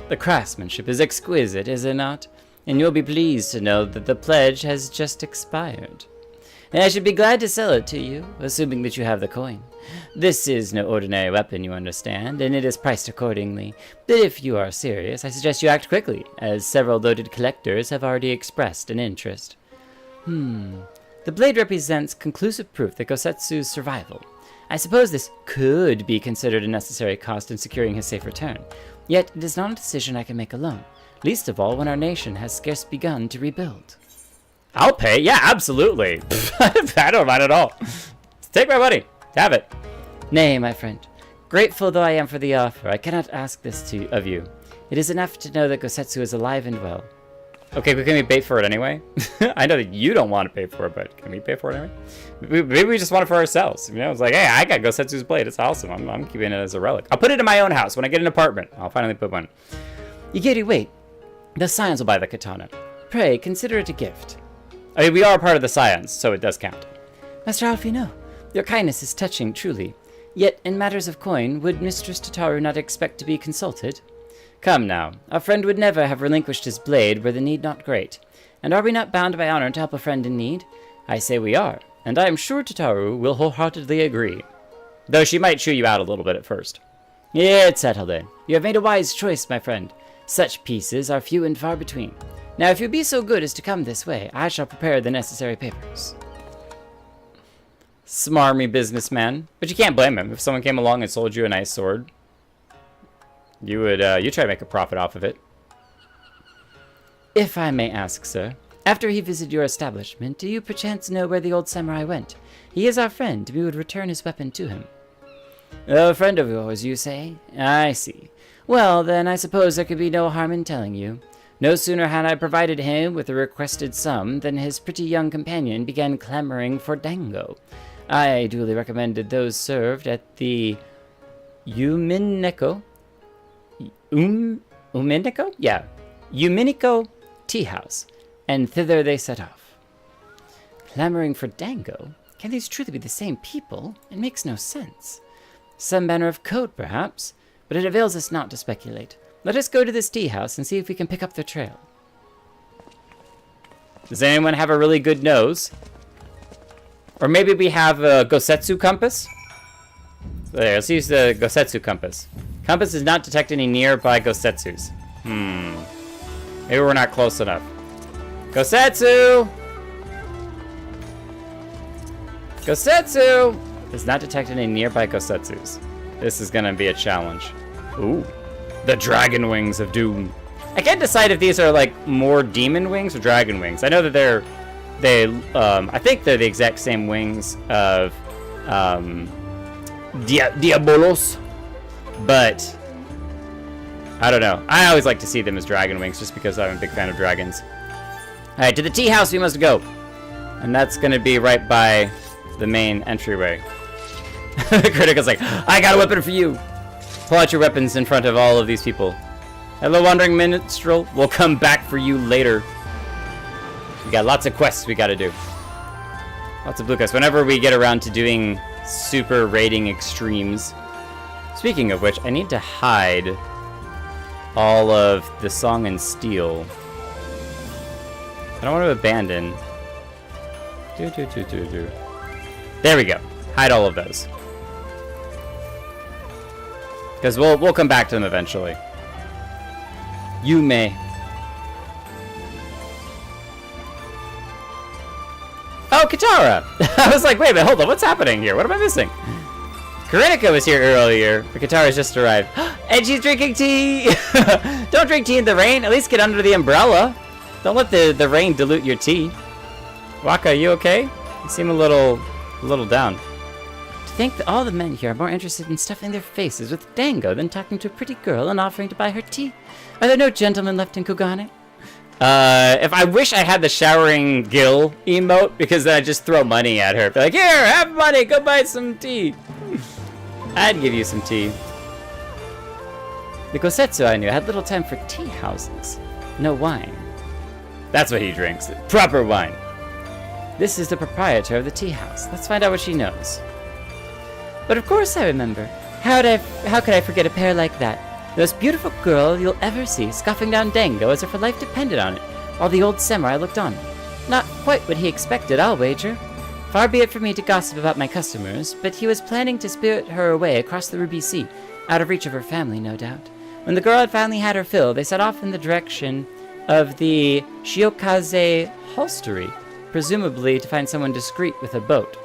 S9: The craftsmanship is exquisite, is it not? And you'll be pleased to know that the pledge has just expired. And I should be glad to sell it to you, assuming that you have the coin. This is no ordinary weapon, you understand, and it is priced accordingly. But if you are serious, I suggest you act quickly, as several loaded collectors have already expressed an interest. The blade represents conclusive proof that Gosetsu's survival. I suppose this could be considered a necessary cost in securing his safe return. Yet it is not a decision I can make alone, least of all when our nation has scarce begun to rebuild.
S2: I'll pay. Yeah, absolutely. I don't mind at all. Take my money. Have it.
S9: Nay, my friend. Grateful though I am for the offer, I cannot ask this of you. It is enough to know that Gosetsu is alive and well.
S2: Okay, but can we pay for it anyway? I know that you don't want to pay for it, but can we pay for it anyway? Maybe we just want it for ourselves. You know, it's like, hey, I got Gosetsu's blade. It's awesome. I'm keeping it as a relic. I'll put it in my own house. When I get an apartment, I'll finally put one.
S9: Yigiri, wait. The Scions will buy the katana. Pray, consider it a gift.
S2: I mean, we are part of the Scions, so it does count.
S9: Master Alfino, your kindness is touching, truly. Yet, in matters of coin, would Mistress Tataru not expect to be consulted?
S2: Come now.
S9: Our friend would never have relinquished his blade were the need not great. And are we not bound by honor to help a friend in need? I say we are, and I am sure Tataru will wholeheartedly agree.
S2: Though she might chew you out a little bit at first.
S9: Yeah, it's settled then. You have made a wise choice, my friend. Such pieces are few and far between. Now, if you be so good as to come this way, I shall prepare the necessary papers.
S2: Smarmy businessman. But you can't blame him. If someone came along and sold you a nice sword, you would you try to make a profit off of it.
S9: If I may ask, sir, after he visited your establishment, do you perchance know where the old samurai went? He is our friend. We would return his weapon to him. A friend of yours, you say? I see. Well, then, I suppose there could be no harm in telling you. No sooner had I provided him with the requested sum than his pretty young companion began clamoring for dango. I duly recommended those served at the Umineko? Umineko? Yeah. Umineko tea house, and thither they set off. Clamoring for dango? Can these truly be the same people? It makes no sense. Some manner of code, perhaps, but it avails us not to speculate. Let us go to this tea house and see if we can pick up their trail.
S2: Does anyone have a really good nose? Or maybe we have a Gosetsu compass? There, let's use the Gosetsu compass. Compass does not detect any nearby Gosetsus. Maybe we're not close enough. Gosetsu! Gosetsu! Does not detect any nearby Gosetsus. This is gonna be a challenge. Ooh. The dragon wings of doom. I can't decide if these are like more demon wings or dragon wings. I know that they're They, I think they're the exact same wings of Diabolos, but I don't know. I always like to see them as dragon wings just because I'm a big fan of dragons. Alright, to the tea house we must go. And that's gonna be right by the main entryway. Critical's like, I got a weapon for you. Pull out your weapons in front of all of these people. Hello, wandering minstrel. We'll come back for you later. We got lots of quests we gotta do. Lots of blue quests. Whenever we get around to doing super raiding extremes. Speaking of which, I need to hide all of the Song and Steel. I don't want to abandon. There we go. Hide all of those. Because we'll come back to them eventually. You may. Oh, Katara! I was like, wait a minute, hold on, what's happening here? What am I missing? Karinika was here earlier, but Katara's just arrived. And she's drinking tea! Don't drink tea in the rain, at least get under the umbrella. Don't let the rain dilute your tea. Waka, you okay? You seem a little down. To think that all the men here are more interested in stuffing their faces with dango than talking to a pretty girl and offering to buy her tea. Are there no gentlemen left in Kugane? If I wish I had the showering Gil emote, because then I'd just throw money at her. Be like, here, have money, go buy some tea. I'd give you some tea. The Gosetsu I knew had little time for tea houses. No wine. That's what he drinks. Proper wine. This is the proprietor of the tea house. Let's find out what she knows. But of course I remember. How could I forget a pair like that? The most beautiful girl you'll ever see, scoffing down dango as if her life depended on it, while the old samurai looked on. Not quite what he expected, I'll wager. Far be it from me to gossip about my customers, but he was planning to spirit her away across the Ruby Sea, out of reach of her family, no doubt. When the girl had finally had her fill, they set off in the direction of the Shiokaze Hostelry, presumably to find someone discreet with a boat.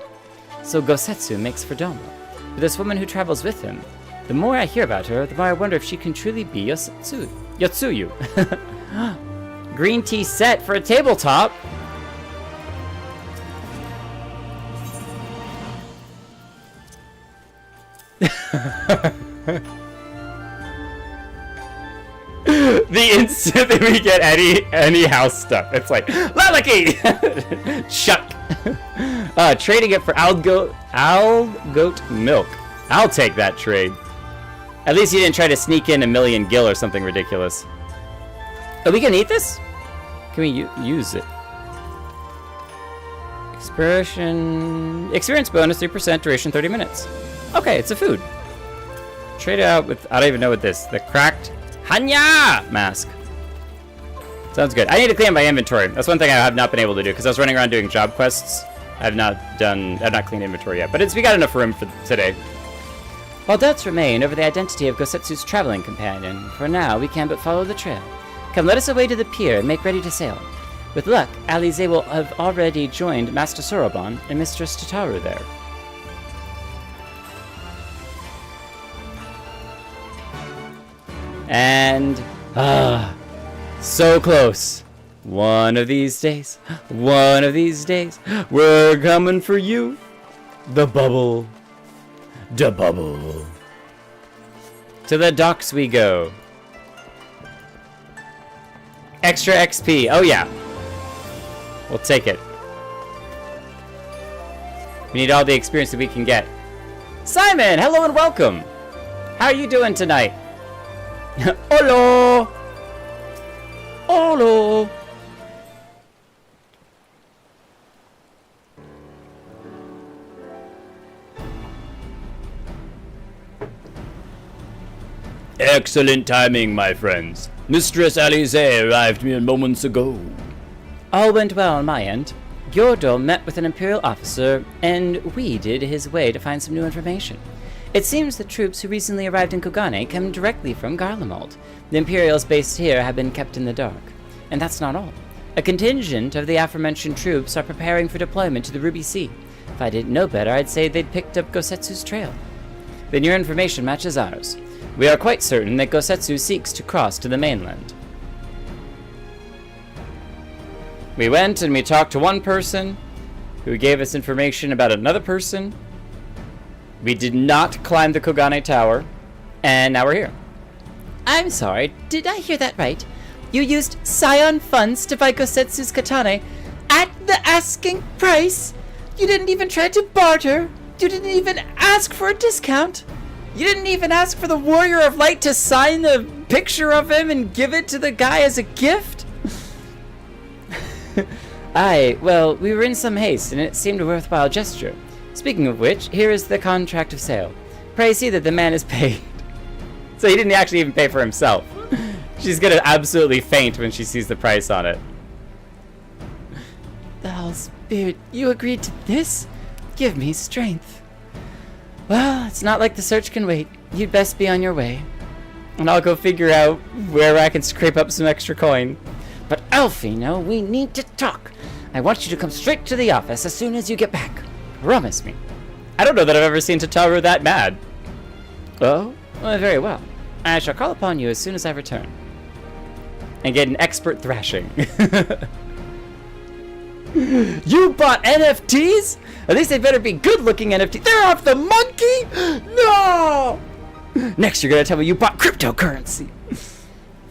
S2: So Gosetsu makes for Doma, with this woman who travels with him. The more I hear about her, the more I wonder if she can truly be Yotsuyu. Green tea set for a tabletop. The instant that we get any house stuff, it's like Lalaki, Chuck. Trading it for Algoat milk. I'll take that trade. At least you didn't try to sneak in a million gil or something ridiculous. Oh, we can eat this? Can we use it? Experience bonus 3%, duration 30 minutes. Okay, it's a food. Trade it out with, I don't even know what this, the cracked Hanya mask. Sounds good. I need to clean up my inventory. That's one thing I have not been able to do because I was running around doing job quests. I've not cleaned inventory yet, but we got enough room for today. While doubts remain over the identity of Gosetsu's traveling companion, for now we can but follow the trail. Come, let us away to the pier and make ready to sail. With luck, Alize will have already joined Master Soroban and Mistress Tataru there. And, so close. One of these days, we're coming for you. The bubble. Da bubble. To the docks we go. Extra XP. Oh yeah. We'll take it. We need all the experience that we can get. Simon, hello and welcome. How are you doing tonight? Hello. Hello.
S8: Excellent timing, my friends. Mistress Alize arrived mere moments ago.
S9: All went well on my end. Gyodol met with an Imperial officer and weeded his way to find some new information. It seems the troops who recently arrived in Kugane come directly from Garlemald. The Imperials based here have been kept in the dark. And that's not all. A contingent of the aforementioned troops are preparing for deployment to the Ruby Sea. If I didn't know better, I'd say they'd picked up Gosetsu's trail. Then your information matches ours. We are quite certain that Gosetsu seeks to cross to the mainland.
S2: We went and we talked to one person who gave us information about another person. We did not climb the Kogane Tower, and now we're here.
S9: I'm sorry, did I hear that right? You used Scion funds to buy Gosetsu's katana at the asking price? You didn't even try to barter? You didn't even ask for a discount? You didn't even ask for the Warrior of Light to sign a picture of him and give it to the guy as a gift? Well, we were in some haste, and it seemed a worthwhile gesture. Speaking of which, here is the contract of sale. Pray see that the man is paid.
S2: So he didn't actually even pay for himself. She's gonna absolutely faint when she sees the price on it.
S9: Thou Spirit, you agreed to this? Give me strength. Well, it's not like the search can wait. You'd best be on your way.
S2: And I'll go figure out where I can scrape up some extra coin.
S9: But Alfino, we need to talk. I want you to come straight to the office as soon as you get back. Promise me.
S2: I don't know that I've ever seen Tataru that mad.
S9: Oh? Well, very well. I shall call upon you as soon as I return.
S2: And get an expert thrashing. You bought NFTs? At least they better be good-looking NFTs. They're off the monkey? No! Next, you're gonna tell me you bought cryptocurrency.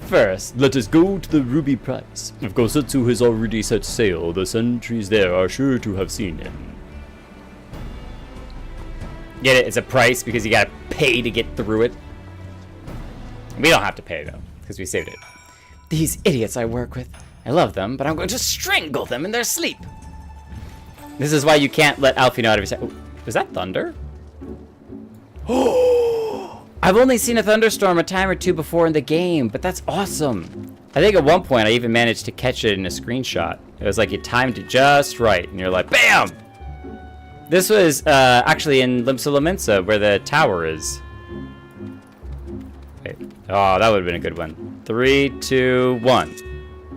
S8: First, let us go to the ruby price. If Gosetsu has already set sail, the sentries there are sure to have seen him.
S2: Get it? It's a price because you gotta pay to get through it. We don't have to pay, though, because we saved it.
S9: These idiots I work with. I love them, but I'm going to strangle them in their sleep.
S2: This is why you can't let Alfie know out of his head. Oh, was that thunder?
S9: I've only seen a thunderstorm a time or two before in the game, but that's awesome.
S2: I think at one point I even managed to catch it in a screenshot. It was like you timed it just right, and you're like, BAM! This was actually in Limsa Lominsa, where the tower is. Wait. Oh, that would have been a good one. 3, 2, 1.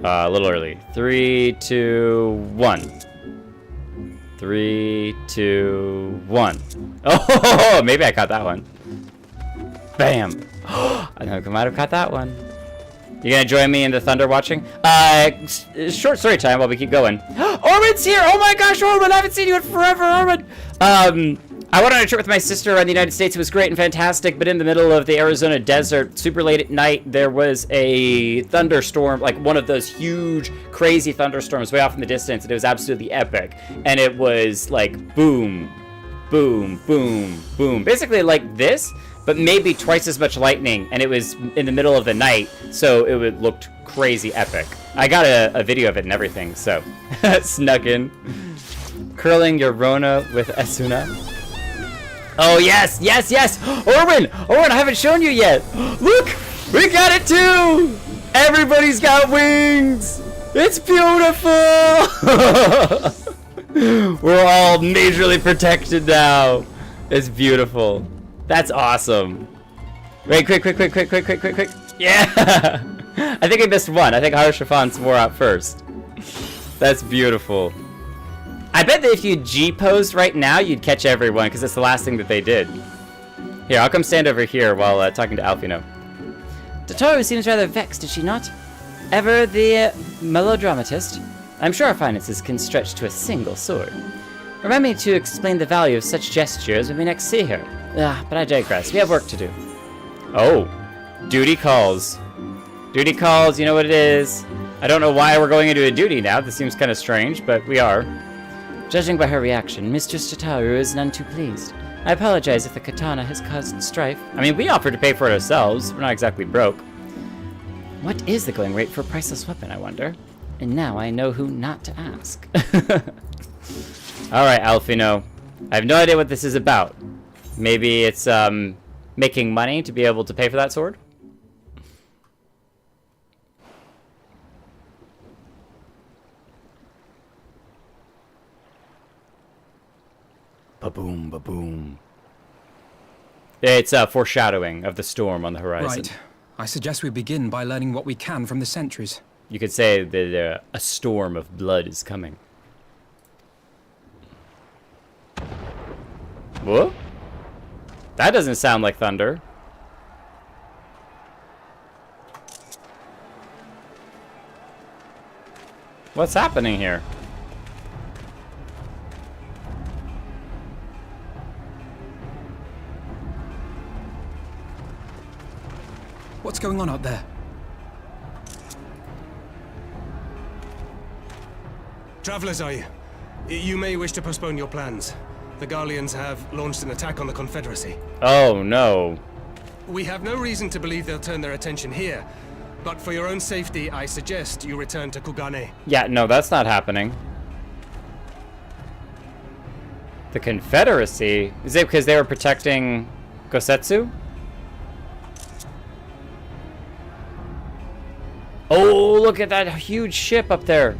S2: A little early. 3, 2, 1. 3, 2, 1. Oh, maybe I caught that one. Bam. I think I might have caught that one. You gonna join me in the thunder watching? Short story time while we keep going. Orman's here! Oh my gosh, Orman! I haven't seen you in forever, Orman! I went on a trip with my sister around the United States. It was great and fantastic, but in the middle of the Arizona desert, super late at night, there was a thunderstorm, like one of those huge, crazy thunderstorms way off in the distance, and it was absolutely epic. And it was like boom, boom, boom, boom. Basically like this, but maybe twice as much lightning, and it was in the middle of the night, so it looked crazy epic. I got a video of it and everything, so snuck in. Curling your Rona with Asuna. Oh, yes, yes, yes! Orwin! Orwin, I haven't shown you yet! Look! We got it too! Everybody's got wings! It's beautiful! We're all majorly protected now. It's beautiful. That's awesome. Wait, quick. Yeah! I think I missed one. I think Harshafan's wore out first. That's beautiful. I bet that if you G-posed right now, you'd catch everyone, because it's the last thing that they did. Here, I'll come stand over here while talking to Alfino.
S9: Tataru seems rather vexed, is she not? Ever the melodramatist? I'm sure our finances can stretch to a single sword. Remind me to explain the value of such gestures when we next see her. But I digress. We have work to do.
S2: Oh. Duty calls. Duty calls, you know what it is. I don't know why we're going into a duty now. This seems kind of strange, but we are.
S9: Judging by her reaction, Mistress Tataru is none too pleased. I apologize if the katana has caused strife.
S2: I mean, we offered to pay for it ourselves. We're not exactly broke.
S9: What is the going rate for a priceless weapon, I wonder? And now I know who not to ask.
S2: Alright, Alfino. I have no idea what this is about. Maybe it's, making money to be able to pay for that sword?
S8: Ba-boom, ba-boom.
S2: It's foreshadowing of the storm on the horizon.
S7: Right. I suggest we begin by learning what we can from the sentries.
S2: You could say that a storm of blood is coming. What? That doesn't sound like thunder. What's happening here?
S7: What's going on out there?
S10: Travelers, are you? You may wish to postpone your plans. The Garleans have launched an attack on the Confederacy.
S2: Oh, no.
S10: We have no reason to believe they'll turn their attention here, but for your own safety, I suggest you return to Kugane.
S2: Yeah, no, that's not happening. The Confederacy? Is it because they were protecting Gosetsu? Oh, look at that huge ship up there.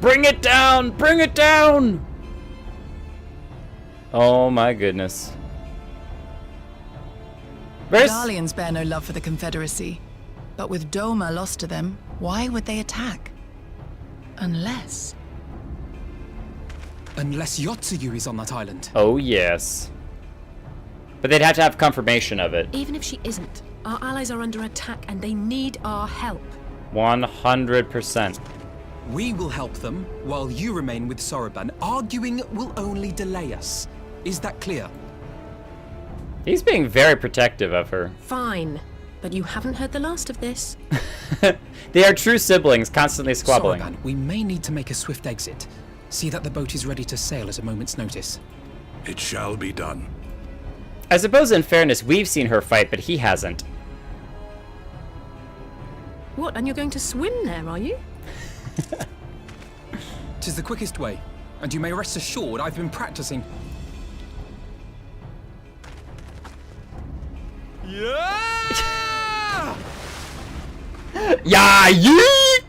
S2: Bring it down! Bring it down! Oh my goodness.
S6: The Garleans bear no love for the Confederacy. But with Doma lost to them, why would they attack? Unless...
S7: Unless Yotsuyu is on that island.
S2: Oh yes. But they'd have to have confirmation of it.
S4: Even if she isn't, our allies are under attack and they need our help.
S2: 100%.
S7: We will help them, while you remain with Soroban. Arguing will only delay us. Is that clear?
S2: He's being very protective of her.
S4: Fine. But you haven't heard the last of this.
S2: They are true siblings, constantly squabbling.
S7: Soroban, we may need to make a swift exit. See that the boat is ready to sail at a moment's notice.
S5: It shall be done.
S2: I suppose in fairness, we've seen her fight, but he hasn't.
S4: What, and you're going to swim there, are you?
S7: 'Tis the quickest way, and you may rest assured I've been practicing. Yeah!
S2: Yeah, yeet!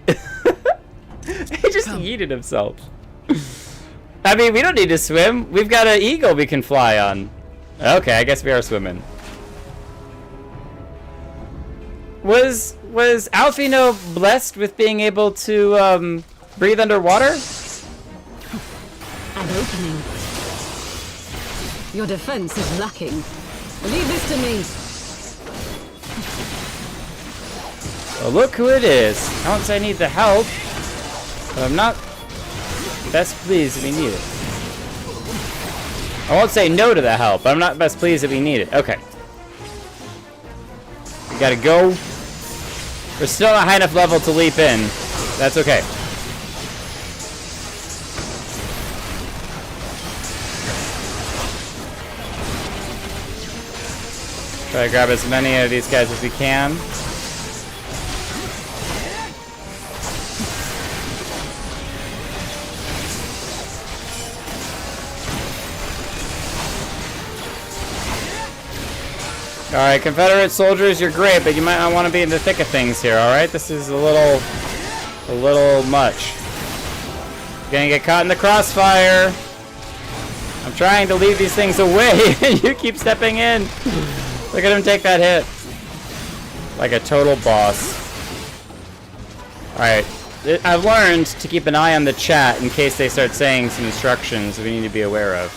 S2: He just yeeted himself. I mean, we don't need to swim. We've got an eagle we can fly on. Okay, I guess we are swimming. Was Alfino blessed with being able to breathe underwater?
S11: An opening. Your defense is lacking. Leave this to me.
S2: Well, look who it is. I won't say I need the help, but I'm not best pleased if we need it. I won't say no to the help, but I'm not best pleased if we need it. Okay. We gotta go. We're still not high enough level to leap in. That's okay. Try to grab as many of these guys as we can. Alright, Confederate soldiers, you're great, but you might not want to be in the thick of things here, alright? This is a little much. You're gonna get caught in the crossfire. I'm trying to leave these things away, and you keep stepping in. Look at him take that hit. Like a total boss. Alright, I've learned to keep an eye on the chat in case they start saying some instructions we need to be aware of.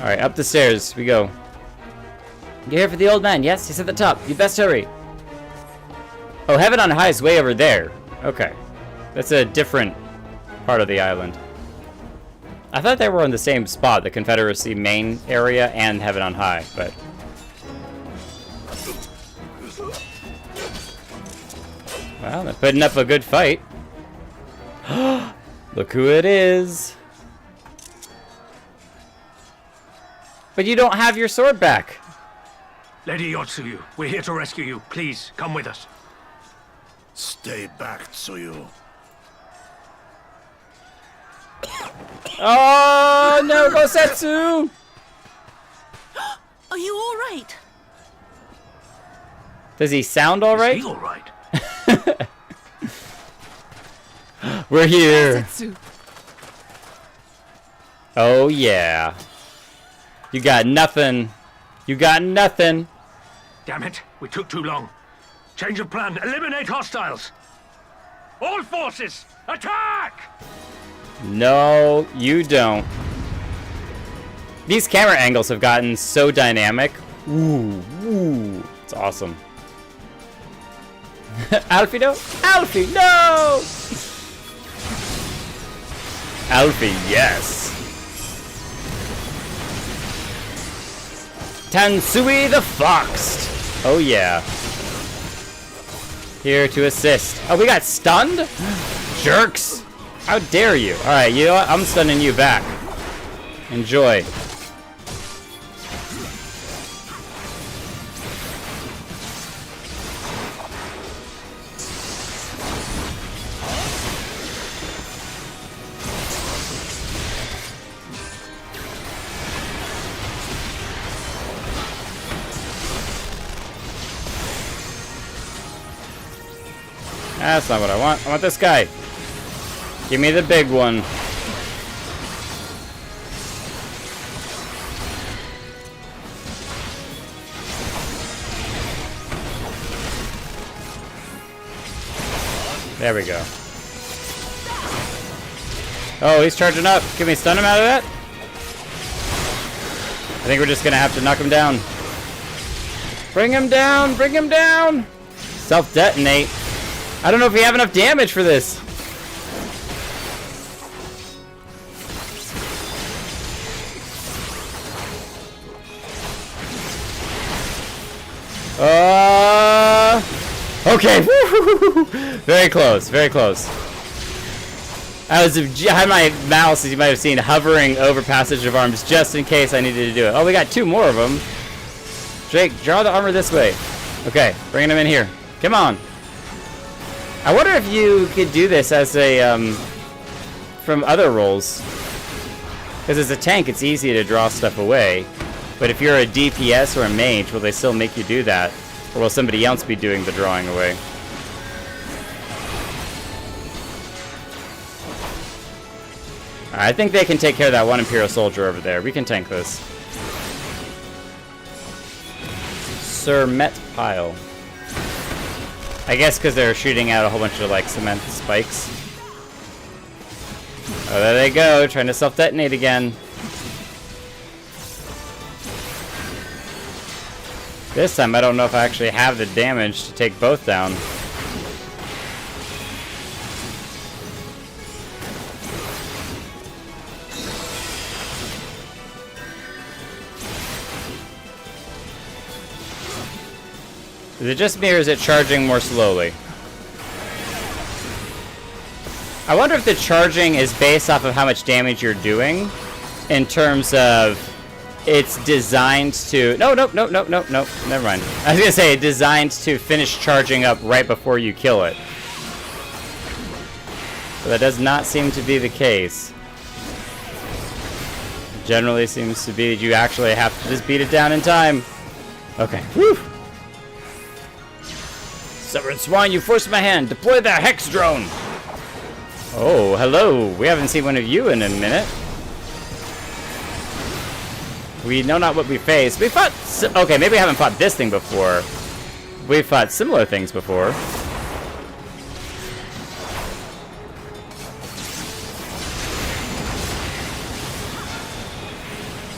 S2: Alright, up the stairs we go. You're here for the old man, yes? He's at the top. You best hurry. Oh, Heaven on High is way over there. Okay. That's a different part of the island. I thought they were in the same spot, the Confederacy main area and Heaven on High, but... Well, they're putting up a good fight. Look who it is. But you don't have your sword back.
S3: Lady Yotsuyu, we're here to rescue you. Please, come with us.
S5: Stay back, Tsuyu.
S2: Oh, no, Gosetsu!
S6: Are you all right?
S2: Does he sound all right?
S3: Is he all right?
S2: We're here.
S6: Gosetsu.
S2: Oh, yeah. You got nothing. You got nothing.
S3: Damn it, we took too long. Change of plan. Eliminate hostiles. All forces, attack!
S2: No, you don't. These camera angles have gotten so dynamic. Ooh, ooh. It's awesome. Alfie, no! Alfie, no!
S8: Alfie, yes.
S2: Tansui the Foxed. Oh yeah. Here to assist. Oh, we got stunned? Jerks. How dare you? Alright, you know what? I'm stunning you back. Enjoy. That's not what I want. I want this guy. Give me the big one. There we go. Oh, he's charging up. Can we stun him out of that? I think we're just gonna have to knock him down. Bring him down! Bring him down! Self-detonate. I don't know if we have enough damage for this. Okay. Very close. Very close. I had my mouse, as you might have seen, hovering over Passage of Arms just in case I needed to do it. Oh, we got 2 more of them. Jake, draw the armor this way. Okay, bringing them in here. Come on. I wonder if you could do this as a, from other roles. Because as a tank, it's easy to draw stuff away. But if you're a DPS or a mage, will they still make you do that? Or will somebody else be doing the drawing away? I think they can take care of that one Imperial soldier over there. We can tank this. Sir Met Pile. I guess because they're shooting out a whole bunch of, like, cement spikes. Oh, there they go, trying to self-detonate again. This time, I don't know if I actually have the damage to take both down. Is it just me, or is it charging more slowly? I wonder if the charging is based off of how much damage you're doing, in terms of it's designed to... No, never mind. I was gonna say, designed to finish charging up right before you kill it. But that does not seem to be the case. It generally seems to be that you actually have to just beat it down in time. Okay. Whew. Severed Swine, you forced my hand. Deploy the Hex Drone. Oh, hello. We haven't seen one of you in a minute. We know not what we face. We fought... Okay, maybe we haven't fought this thing before. We've fought similar things before.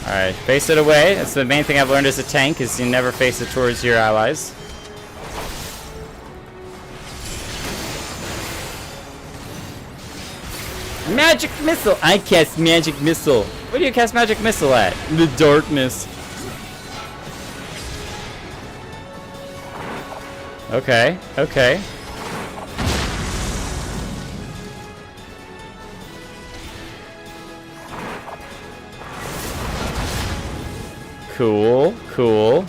S2: Alright, face it away. That's the main thing I've learned as a tank, is you never face it towards your allies. Magic Missile! I cast Magic Missile. Where do you cast Magic Missile at? The darkness. Okay, okay. Cool, cool.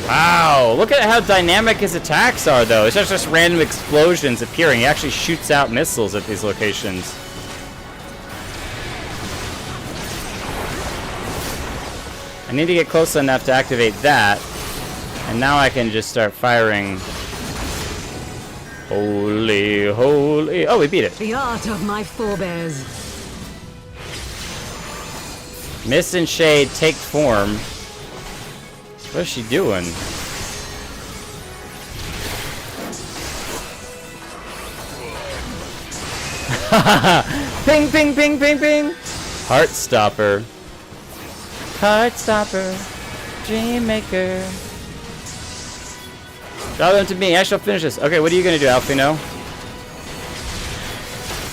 S2: Wow, look at how dynamic his attacks are, though. It's just random explosions appearing. He actually shoots out missiles at these locations. I need to get close enough to activate that. And now I can just start firing. Holy, holy. Oh, we beat it.
S11: The art of my forebears.
S2: Mist and Shade take form. What is she doing? Ping, ping, ping, ping, ping. Heartstopper. Heartstopper. Dreammaker. Draw them to me. I shall finish this. Okay, what are you gonna do, Alfino?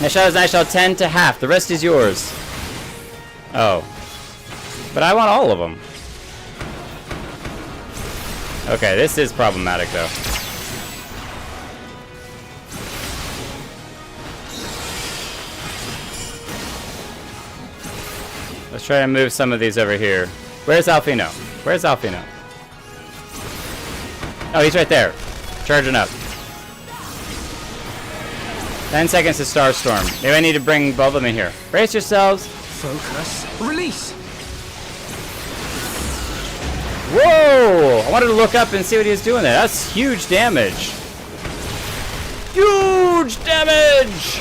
S2: My shadows and I shall tend to half. The rest is yours. Oh. But I want all of them. Okay, this is problematic, though. Let's try to move some of these over here. Where's Alfino? Where's Alfino? Oh, he's right there. Charging up. 10 seconds to Starstorm. Maybe I need to bring both of them in here. Brace yourselves.
S7: Focus. Release.
S2: Whoa! I wanted to look up and see what he was doing there. That's huge damage. Huge damage!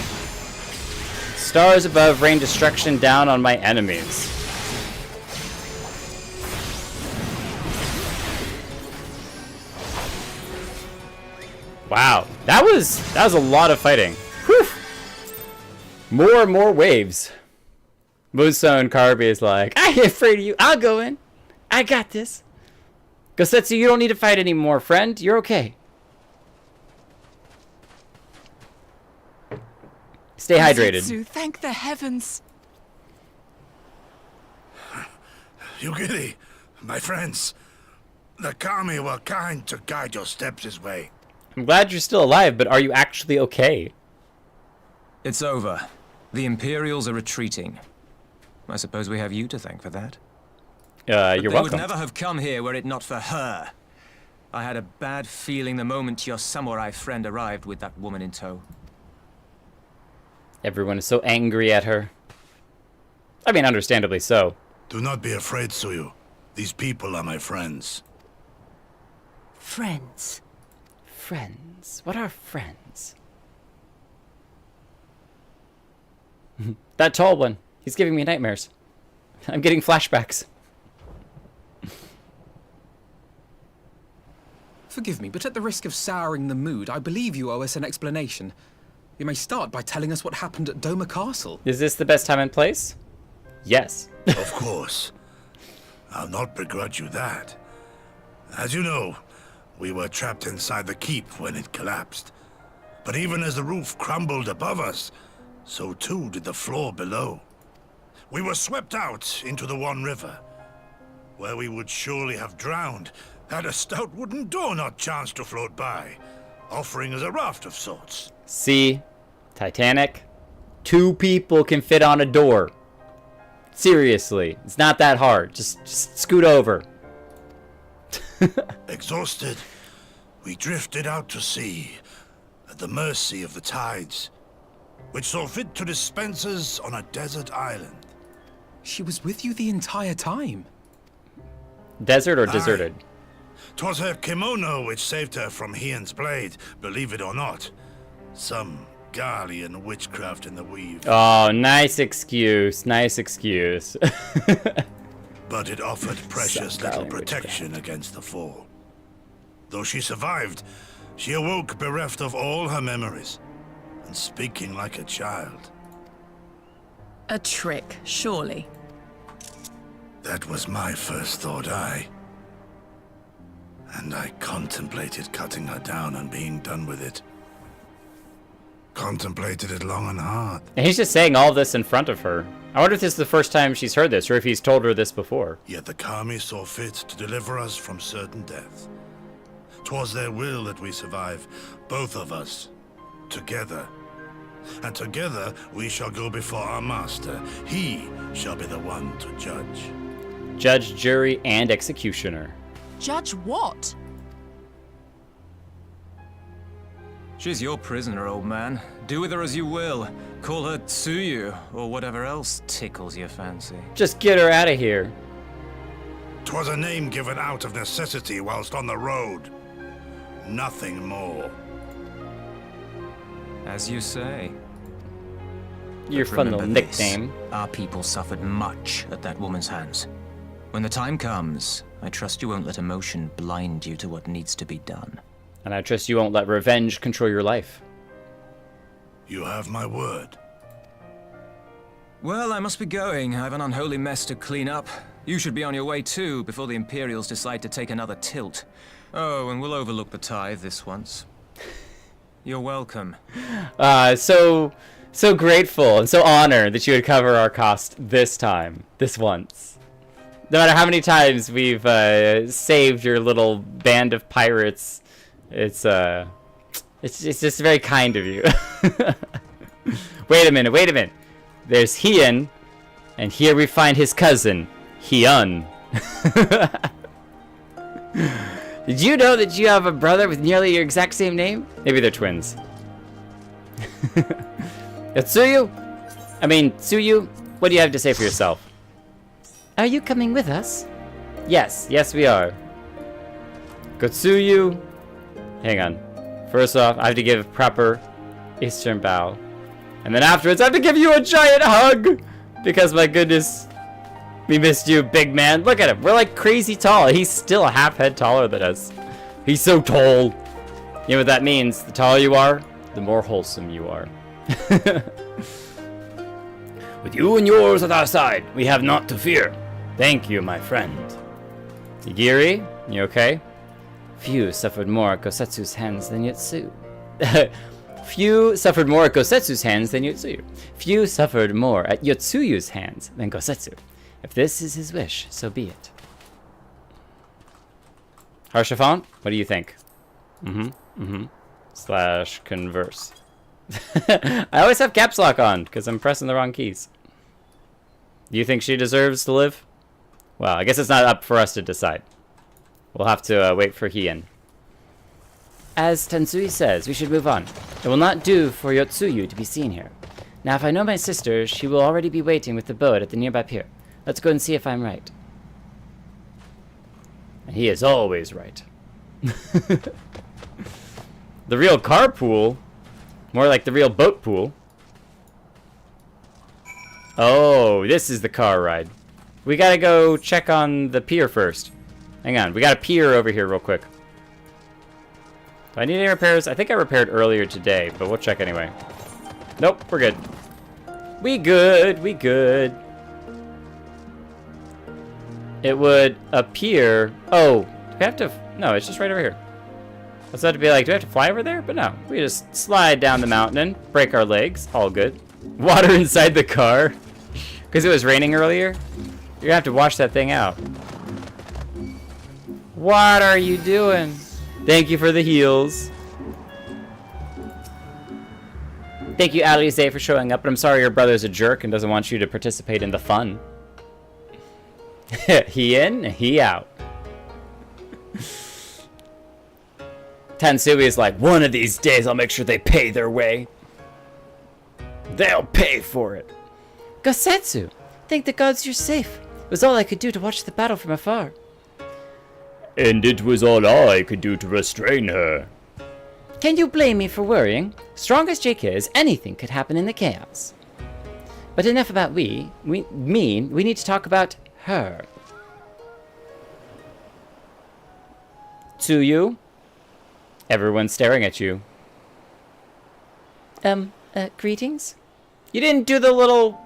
S2: Stars above rain destruction down on my enemies. Wow, that was a lot of fighting. Whew. More and more waves. Moonstone Carby is like, I ain't afraid of you. I'll go in. I got this. Gosetsu, you don't need to fight anymore, friend. You're okay. Stay hydrated.
S6: Gosetsu, thank the heavens.
S5: Yugiri, my friends, the Kami were kind to guide your steps this way.
S2: I'm glad you're still alive, but are you actually okay?
S7: It's over. The Imperials are retreating. I suppose we have you to thank for that.
S2: You're
S7: They
S2: welcome.
S7: would never have come here were it not for her. I had a bad feeling the moment your samurai friend arrived with that woman in tow.
S2: Everyone is so angry at her. I mean, understandably so.
S5: Do not be afraid, Suyu. These people are my friends.
S4: Friends.
S2: Friends? What are friends? That tall one. He's giving me nightmares. I'm getting flashbacks.
S7: Forgive me, but at the risk of souring the mood, I believe you owe us an explanation. You may start by telling us what happened at Doma Castle.
S2: Is this the best time and place? Yes.
S5: Of course. I'll not begrudge you that. As you know, we were trapped inside the keep when it collapsed. But even as the roof crumbled above us, so too did the floor below. We were swept out into the One River, where we would surely have drowned had a stout wooden door not chanced to float by, offering us a raft of sorts.
S2: See? Titanic? 2 people can fit on a door. Seriously, it's not that hard. Just scoot over.
S5: Exhausted, we drifted out to sea, at the mercy of the tides, which saw fit to dispense us on a desert island.
S7: She was with you the entire time.
S2: Desert or deserted?
S5: 'Twas her kimono which saved her from Hien's blade, believe it or not. Some Garlean witchcraft in the weave.
S2: Oh, nice excuse. Nice excuse.
S5: But it offered precious little protection against the fall. Though she survived, she awoke bereft of all her memories, and speaking like a child.
S6: A trick, surely.
S5: That was my first thought, and I contemplated cutting her down and being done with it. Contemplated it long and hard.
S2: And he's just saying all this in front of her. I wonder if this is the first time she's heard this, or if he's told her this before.
S5: Yet the Kami saw fit to deliver us from certain death. 'Twas their will that we survive, both of us, together. And together we shall go before our master. He shall be the one to judge.
S2: Judge, jury, and executioner.
S6: Judge what?
S7: She's your prisoner, old man. Do with her as you will. Call her Tsuyu, or whatever else tickles your fancy.
S2: Just get her out of here.
S5: 'Twas a name given out of necessity whilst on the road. Nothing more.
S7: As you say.
S2: Your
S7: But
S2: fun little
S7: remember this,
S2: nickname.
S7: Our people suffered much at that woman's hands. When the time comes, I trust you won't let emotion blind you to what needs to be done.
S2: And I trust you won't let revenge control your life.
S5: You have my word.
S7: Well, I must be going. I have an unholy mess to clean up. You should be on your way too, before the Imperials decide to take another tilt. Oh, and we'll overlook the tithe this once. You're welcome.
S2: So
S1: so grateful and so honored that you would cover our cost this time, this once. No matter how many times we've saved your little band of pirates, it's just very kind of you. Wait a minute. There's Hien, and here we find his cousin, Hyun. Did you know that you have a brother with nearly your exact same name? Maybe they're twins. Tsuyu, what do you have to say for yourself?
S9: Are you coming with us?
S1: Yes, we are. Gotsuyu. Hang on. First off, I have to give proper Eastern bow. And then afterwards, I have to give you a giant hug! Because, my goodness, we missed you, big man. Look at him. We're like crazy tall. He's still a half head taller than us. He's so tall. You know what that means? The taller you are, the more wholesome you are.
S8: With you and yours at our side, we have naught to fear.
S1: Thank you, my friend. Yagiri, you okay?
S9: Few suffered more at Gosetsu's hands than Yotsu.
S1: Few suffered more at Gosetsu's hands than Yotsuyu.
S9: Few suffered more at Yotsuyu's hands than Gosetsu. If this is his wish, so be it.
S1: Harshafon, what do you think? / converse. I always have caps lock on because I'm pressing the wrong keys. Do you think she deserves to live? Well, I guess it's not up for us to decide. We'll have to wait for Hien.
S9: As Tensui says, we should move on. It will not do for Yotsuyu to be seen here. Now, if I know my sister, she will already be waiting with the boat at the nearby pier. Let's go and see if I'm right.
S1: And he is always right. The real carpool? More like the real boat pool. Oh, this is the car ride. We gotta go check on the pier first. Hang on, we got a pier over here real quick. Do I need any repairs? I think I repaired earlier today, but we'll check anyway. Nope, we're good. We good. It would appear... Oh, do we have to... No, it's just right over here. I was about to be like, do we have to fly over there? But no, we just slide down the mountain and break our legs. All good. Water inside the car. Because it was raining earlier. You're gonna have to wash that thing out. What are you doing? Thank you for the heals. Thank you, Alize, for showing up, but I'm sorry your brother's a jerk and doesn't want you to participate in the fun. He in, he out. Tansui is like, one of these days I'll make sure they pay their way. They'll pay for it.
S9: Gosetsu, thank the gods you're safe. It was all I could do to watch the battle from afar.
S8: And it was all I could do to restrain her.
S9: Can you blame me for worrying? Strong as Jake is, anything could happen in the chaos. But enough about we need to talk about her.
S1: Tsuyu? Everyone's staring at you.
S9: Greetings?
S1: You didn't do the little,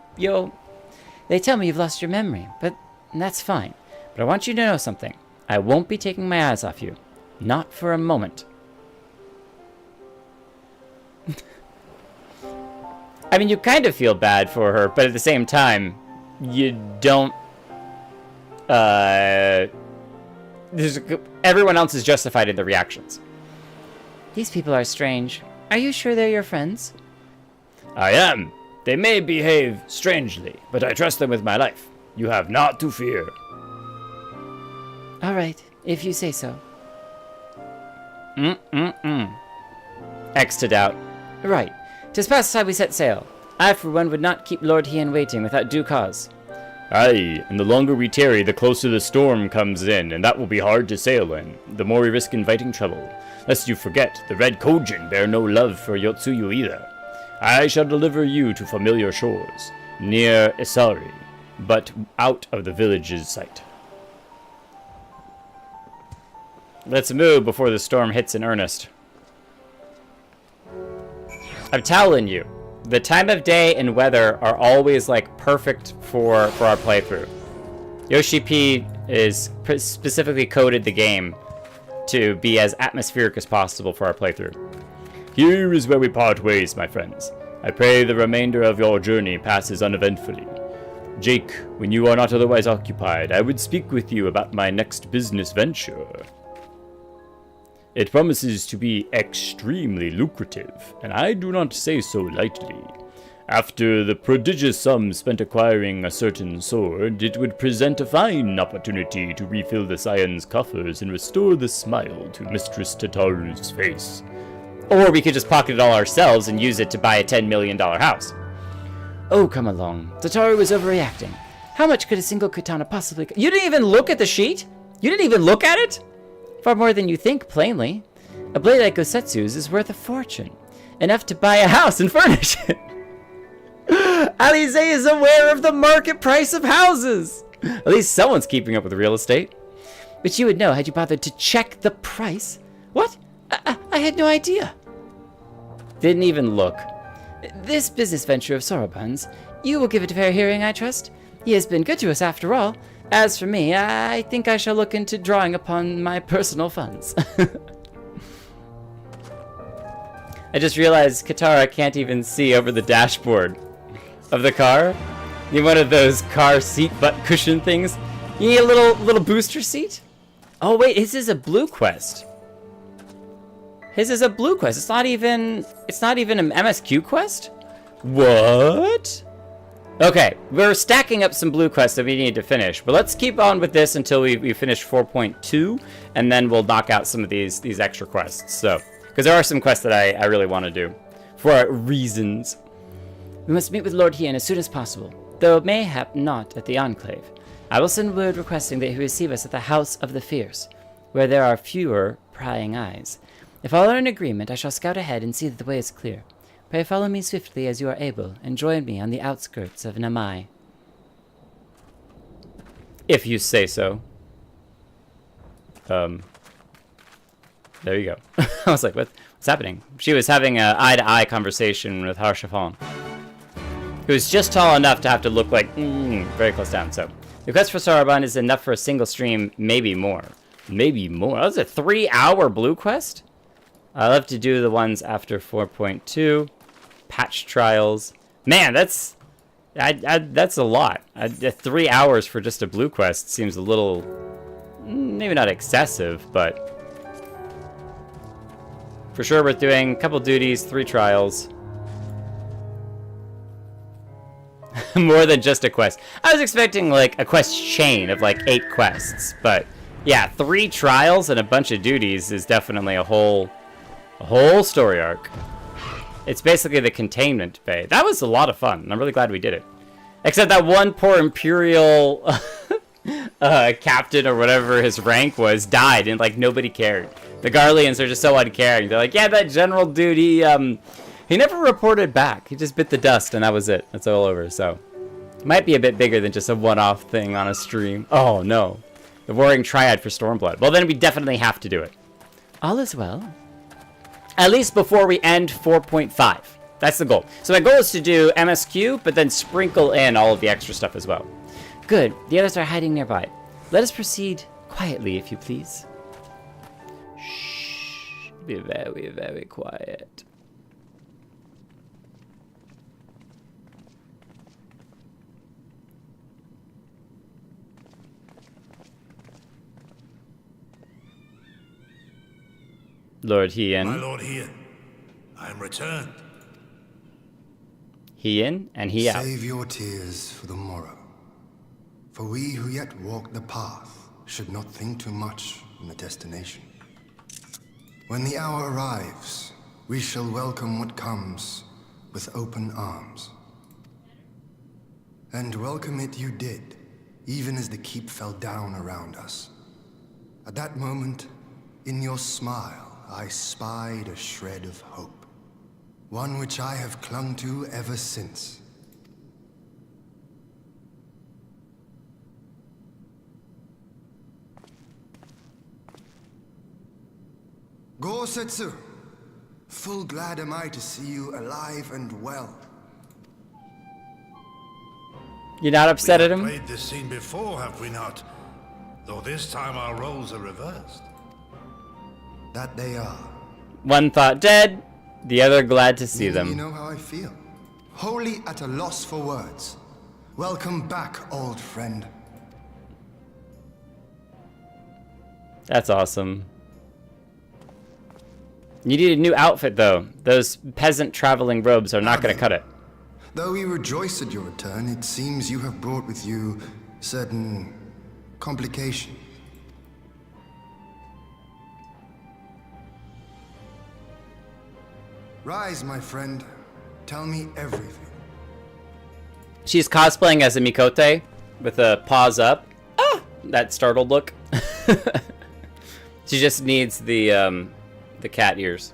S9: They tell me you've lost your memory, but that's fine. But I want you to know something. I won't be taking my eyes off you. Not for a moment.
S1: I mean, you kind of feel bad for her, but at the same time, you don't... everyone else is justified in the reactions.
S9: These people are strange. Are you sure they're your friends?
S8: I am. They may behave strangely, but I trust them with my life. You have naught to fear.
S9: All right, if you say so.
S1: X to doubt.
S9: Right. 'Tis past time we set sail. I, for one, would not keep Lord Hien waiting without due cause.
S8: Aye, and the longer we tarry, the closer the storm comes in, and that will be hard to sail in. The more we risk inviting trouble. Lest you forget, the Red Kojin bear no love for Yotsuyu either. I shall deliver you to familiar shores, near Isari, but out of the village's sight.
S1: Let's move before the storm hits in earnest. I'm telling you, the time of day and weather are always like perfect for our playthrough. Yoshi P is specifically coded the game to be as atmospheric as possible for our playthrough.
S8: Here is where we part ways, my friends. I pray the remainder of your journey passes uneventfully. Jake, when you are not otherwise occupied, I would speak with you about my next business venture. It promises to be extremely lucrative, and I do not say so lightly. After the prodigious sum spent acquiring a certain sword, it would present a fine opportunity to refill the Scion's coffers and restore the smile to Mistress Tataru's face.
S2: Or we could just pocket it all ourselves and use it to buy a $10 million house.
S9: Oh, come along. Tataru was overreacting. How much could a single katana possibly...
S2: You didn't even look at the sheet? You didn't even look at it?
S9: Far more than you think, plainly. A blade like Gosetsu's is worth a fortune. Enough to buy a house and furnish it.
S2: Alize is aware of the market price of houses. At least someone's keeping up with real estate.
S9: But you would know had you bothered to check the price. What? I had no idea.
S2: Didn't even look.
S9: This business venture of Soroban's, you will give it a fair hearing, I trust. He has been good to us after all. As for me, I think I shall look into drawing upon my personal funds.
S2: I just realized Katara can't even see over the dashboard of the car. You need one of those car seat butt cushion things. You need a little booster seat? Oh wait, his is a blue quest. His is a blue quest. It's not even an MSQ quest? What? Okay, we're stacking up some blue quests that we need to finish, but let's keep on with this until we finish 4.2, and then we'll knock out some of these extra quests. So, because there are some quests that I really want to do for reasons.
S9: We must meet with Lord Hien as soon as possible, though mayhap not at the Enclave. I will send word requesting that he receive us at the House of the Fierce, where there are fewer prying eyes. If all are in agreement, I shall scout ahead and see that the way is clear. Pray follow me swiftly as you are able, and join me on the outskirts of Namai.
S2: If you say so. There you go. I was like, what's happening? She was having an eye-to-eye conversation with Harshafon, who is just tall enough to have to look like very close down. So the quest for Soroban is enough for a single stream, maybe more. Maybe more. That was a 3-hour blue quest? I love to do the ones after 4.2. Patch trials. Man, that's a lot. 3 hours for just a blue quest seems a little, maybe not excessive, but for sure we're doing a couple duties, 3 trials. More than just a quest. I was expecting like a quest chain of like 8 quests, but yeah, 3 trials and a bunch of duties is definitely a whole story arc. It's basically the containment bay. That was a lot of fun. I'm really glad we did it. Except that one poor Imperial captain or whatever his rank was died and like nobody cared. The Garleans are just so uncaring. They're like, yeah, that general dude, he never reported back. He just bit the dust and that was it. That's all over. So it might be a bit bigger than just a one-off thing on a stream. Oh no. The Warring Triad for Stormblood. Well, then we definitely have to do it.
S9: All is well.
S2: At least before we end 4.5. That's the goal. So my goal is to do MSQ, but then sprinkle in all of the extra stuff as well.
S9: Good. The others are hiding nearby. Let us proceed quietly, if you please.
S2: Shh. Be very, very quiet. Lord Hien.
S5: My Lord Hien, I am returned.
S2: Hien and he out.
S12: Save your tears for the morrow. For we who yet walk the path should not think too much on the destination. When the hour arrives, we shall welcome what comes with open arms. And welcome it you did, even as the keep fell down around us. At that moment, in your smile, I spied a shred of hope. One which I have clung to ever since. Gosetsu, full glad am I to see you alive and well.
S2: You're not upset at him?
S5: We have played this scene before, have we not? Though this time our roles are reversed.
S12: That they are.
S2: One thought dead, the other glad to see them.
S12: You know how I feel. wholly at a loss for words. Welcome back, old friend.
S2: That's awesome. You need a new outfit, though. Those peasant traveling robes are not going to cut it.
S12: Though we rejoice at your return, it seems you have brought with you certain complications. Rise, my friend. Tell me everything.
S2: She's cosplaying as a Mikote with a paws up. Ah! That startled look. She just needs the cat ears.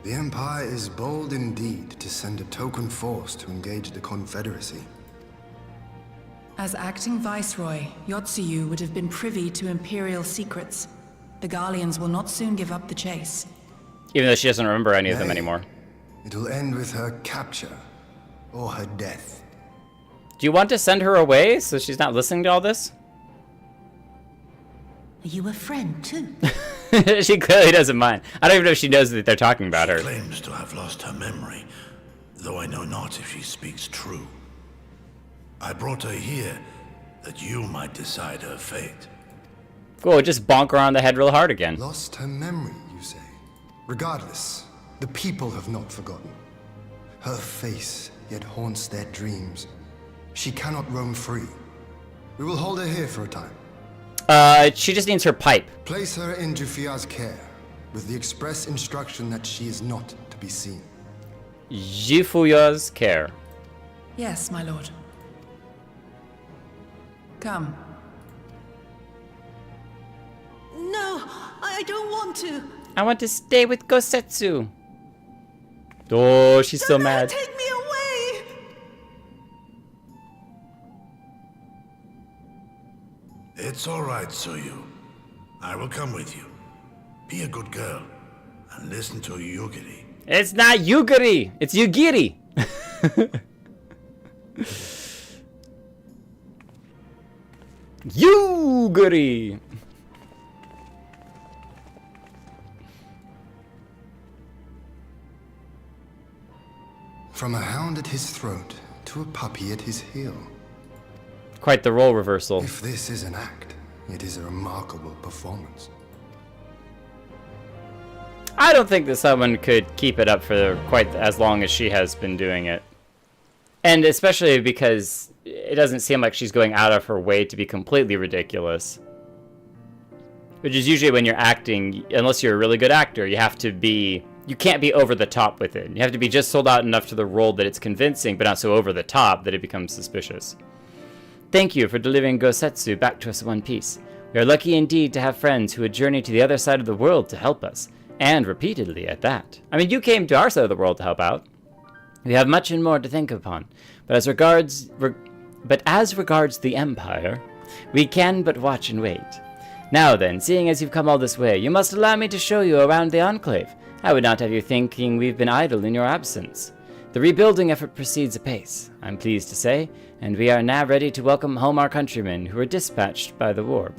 S12: The Empire is bold indeed to send a token force to engage the Confederacy.
S6: As acting Viceroy, Yotsuyu would have been privy to Imperial secrets. The Garleans will not soon give up the chase.
S2: Even though she doesn't remember any of them anymore.
S12: It'll end with her capture, or her death.
S2: Do you want to send her away so she's not listening to all this?
S13: Are you a friend, too?
S2: She clearly doesn't mind. I don't even know if she knows that they're talking about her.
S5: She claims to have lost her memory, though I know not if she speaks true. I brought her here that you might decide her fate.
S2: Cool, just bonk her on the head real hard again.
S12: Lost her memory, you say? Regardless, the people have not forgotten. Her face yet haunts their dreams. She cannot roam free. We will hold her here for a time.
S2: She just needs her pipe.
S12: Place her in Jufia's care, with the express instruction that she is not to be seen.
S2: Jifuya's care.
S6: Yes, my lord. Come.
S13: No, I don't want to.
S2: I want to stay with Gosetsu. Oh, she's so mad.
S13: Take me away.
S5: It's all right, Soyu. I will come with you. Be a good girl and listen to Yugiri.
S2: It's not Yugiri. It's Yugiri. Yugiri.
S12: From a hound at his throat to a puppy at his heel.
S2: Quite the role reversal.
S12: If this is an act, it is a remarkable performance.
S2: I don't think that someone could keep it up for quite as long as she has been doing it. And especially because it doesn't seem like she's going out of her way to be completely ridiculous. Which is usually when you're acting, unless you're a really good actor, you have to be... You can't be over the top with it. You have to be just sold out enough to the role that it's convincing, but not so over the top that it becomes suspicious. Thank you for delivering Gosetsu back to us in one piece. We are lucky indeed to have friends who would journey to the other side of the world to help us, and repeatedly at that. I mean, you came to our side of the world to help out. We have much and more to think upon, but as regards the Empire, we can but watch and wait. Now then, seeing as you've come all this way, you must allow me to show you around the Enclave. I would not have you thinking we've been idle in your absence. The rebuilding effort proceeds apace, I'm pleased to say, and we are now ready to welcome home our countrymen who were displaced by the war.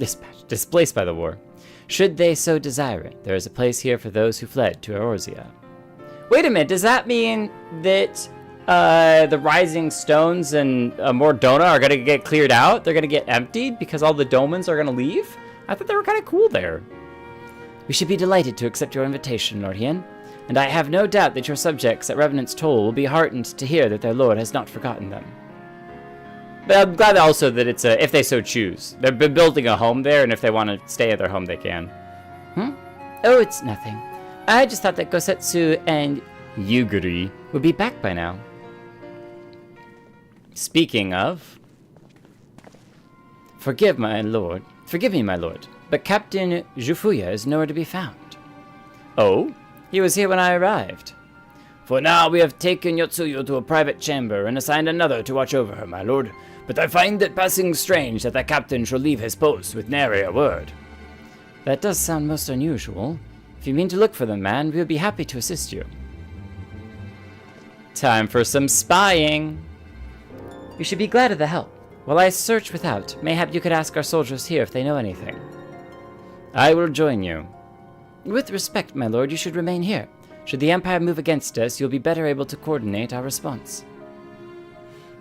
S2: Should they so desire it, there is a place here for those who fled to Eorzea. Wait a minute, does that mean that the Rising Stones and Mordona are going to get cleared out? They're going to get emptied because all the Domans are going to leave? I thought they were kind of cool there. We should be delighted to accept your invitation, Lord Hien, and I have no doubt that your subjects at Revenant's Toll will be heartened to hear that their lord has not forgotten them. But I'm glad also that it's if they so choose. They've been building a home there, and if they want to stay at their home, they can. Oh, it's nothing. I just thought that Gosetsu and Yugiri would be back by now. Speaking of... Forgive me, my lord, but Captain Jufuya is nowhere to be found. Oh? He was here when I arrived. For now, we have taken Yotsuyu to a private chamber and assigned another to watch over her, my lord. But I find it passing strange that the captain should leave his post with nary a word. That does sound most unusual. If you mean to look for them, man, we'll be happy to assist you. Time for some spying. You should be glad of the help. While I search without, mayhap you could ask our soldiers here if they know anything. I will join you. With respect, my lord, you should remain here.
S9: Should the Empire move against us, you'll be better able to coordinate our response.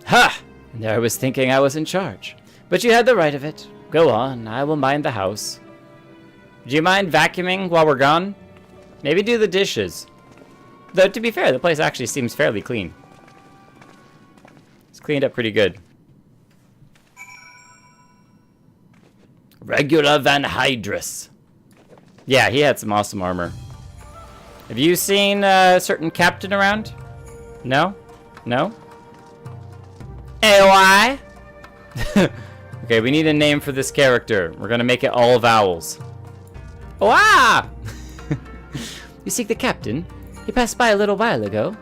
S9: Ha! There I was thinking I was in charge. But you had the right of it. Go on, I will mind the house. Do you mind vacuuming while we're gone? Maybe do the dishes. Though, to be fair, the place actually seems fairly clean. It's cleaned up pretty good. Regular Van Hydrus. Yeah, he had some awesome armor. Have you seen a certain captain around? No? No? AOI? Okay, we need a name for this character. We're gonna make it all vowels. Oh, ah! You seek the captain? He passed by a little while ago.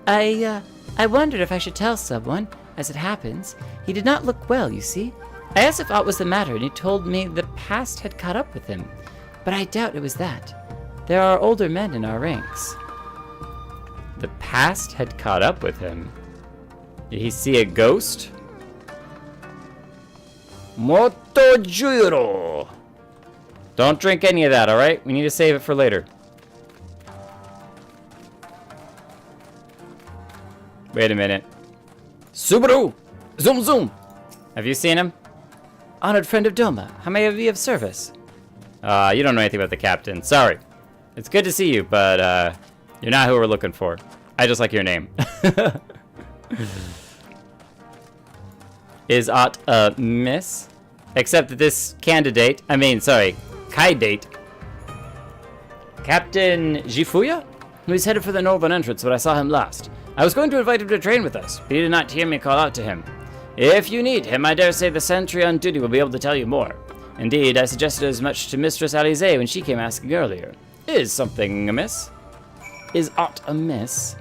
S9: I wondered if I should tell someone. As it happens, he did not look well, you see. I asked if aught was the matter, and he told me the past had caught up with him. But I doubt it was that. There are older men in our ranks. The past had caught up with him? Did he see a ghost? Moto Juro! Don't drink any of that, alright? We need to save it for later. Wait a minute. Subaru! Zoom zoom! Have you seen him? Honored friend of Doma, how may I be of service? You don't know anything about the captain. Sorry. It's good to see you, but you're not who we're looking for. I just like your name. Is aught a miss? Except that this candidate, Kaidate, Captain Jifuya? He's headed for the northern entrance when I saw him last. I was going to invite him to train with us, but he did not hear me call out to him. If you need him, I dare say the sentry on duty will be able to tell you more. Indeed, I suggested as much to Mistress Alize when she came asking earlier. Is something amiss? Is aught amiss?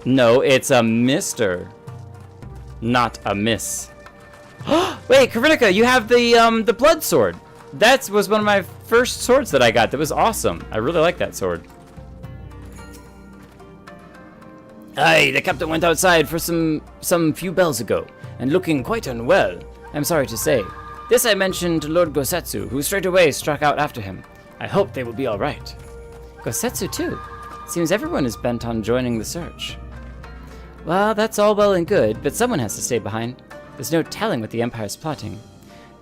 S9: No, it's a mister. Not a miss. Wait, Karinika, you have the blood sword. That was one of my first swords that I got. That was awesome. I really like that sword. Aye, the captain went outside for some few bells ago, and looking quite unwell, I'm sorry to say. This I mentioned to Lord Gosetsu, who straight away struck out after him. I hope they will be all right. Gosetsu too? Seems everyone is bent on joining the search. Well, that's all well and good, but someone has to stay behind. There's no telling what the Empire's plotting.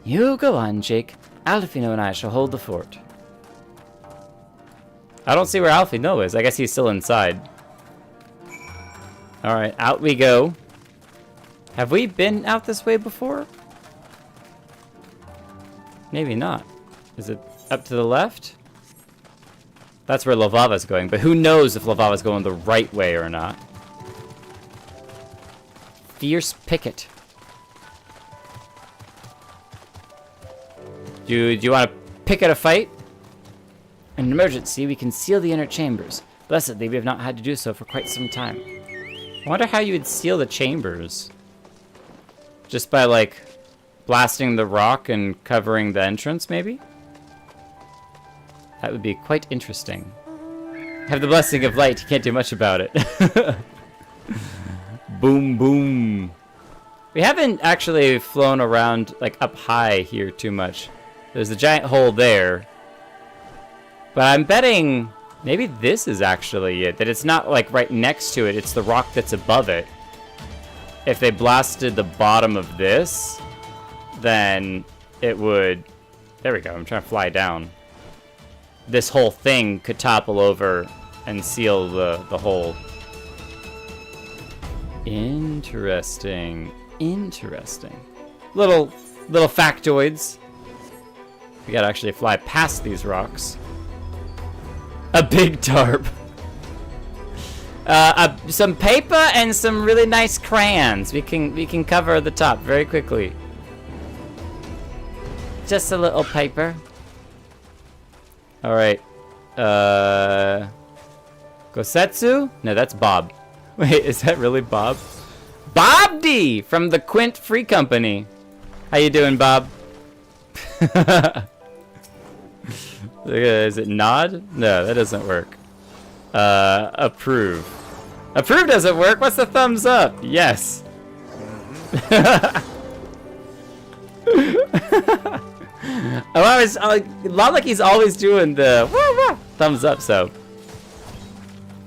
S9: You go on, Jake. Alfino and I shall hold the fort. I don't see where Alfino is. I guess he's still inside. Alright, out we go. Have we been out this way before? Maybe not. Is it up to the left? That's where Lavava's going, but who knows if Lavava's going the right way or not. Fierce Picket. Do you want to picket a fight? In an emergency, we can seal the inner chambers. Blessedly, we have not had to do so for quite some time. I wonder how you would seal the chambers. Just by, like, blasting the rock and covering the entrance, maybe? That would be quite interesting. Have the blessing of light, you can't do much about it. Boom, boom. We haven't actually flown around, like, up high here too much. There's a giant hole there. But I'm betting maybe this is actually it. That it's not, like, right next to it. It's the rock that's above it. If they blasted the bottom of this, then it would... There we go. I'm trying to fly down. This whole thing could topple over and seal the hole. Interesting. Interesting. Little factoids. We gotta actually fly past these rocks. A big tarp. Some paper and some really nice crayons. We can cover the top very quickly. Just a little paper. All right. Gosetsu? No, that's Bob. Wait, is that really Bob? Bob D from the Quint Free Company. How you doing, Bob? Is it nod? No, that doesn't work. Approve. Approve doesn't work. What's the thumbs up? Yes. Not like he's always doing the thumbs up, so.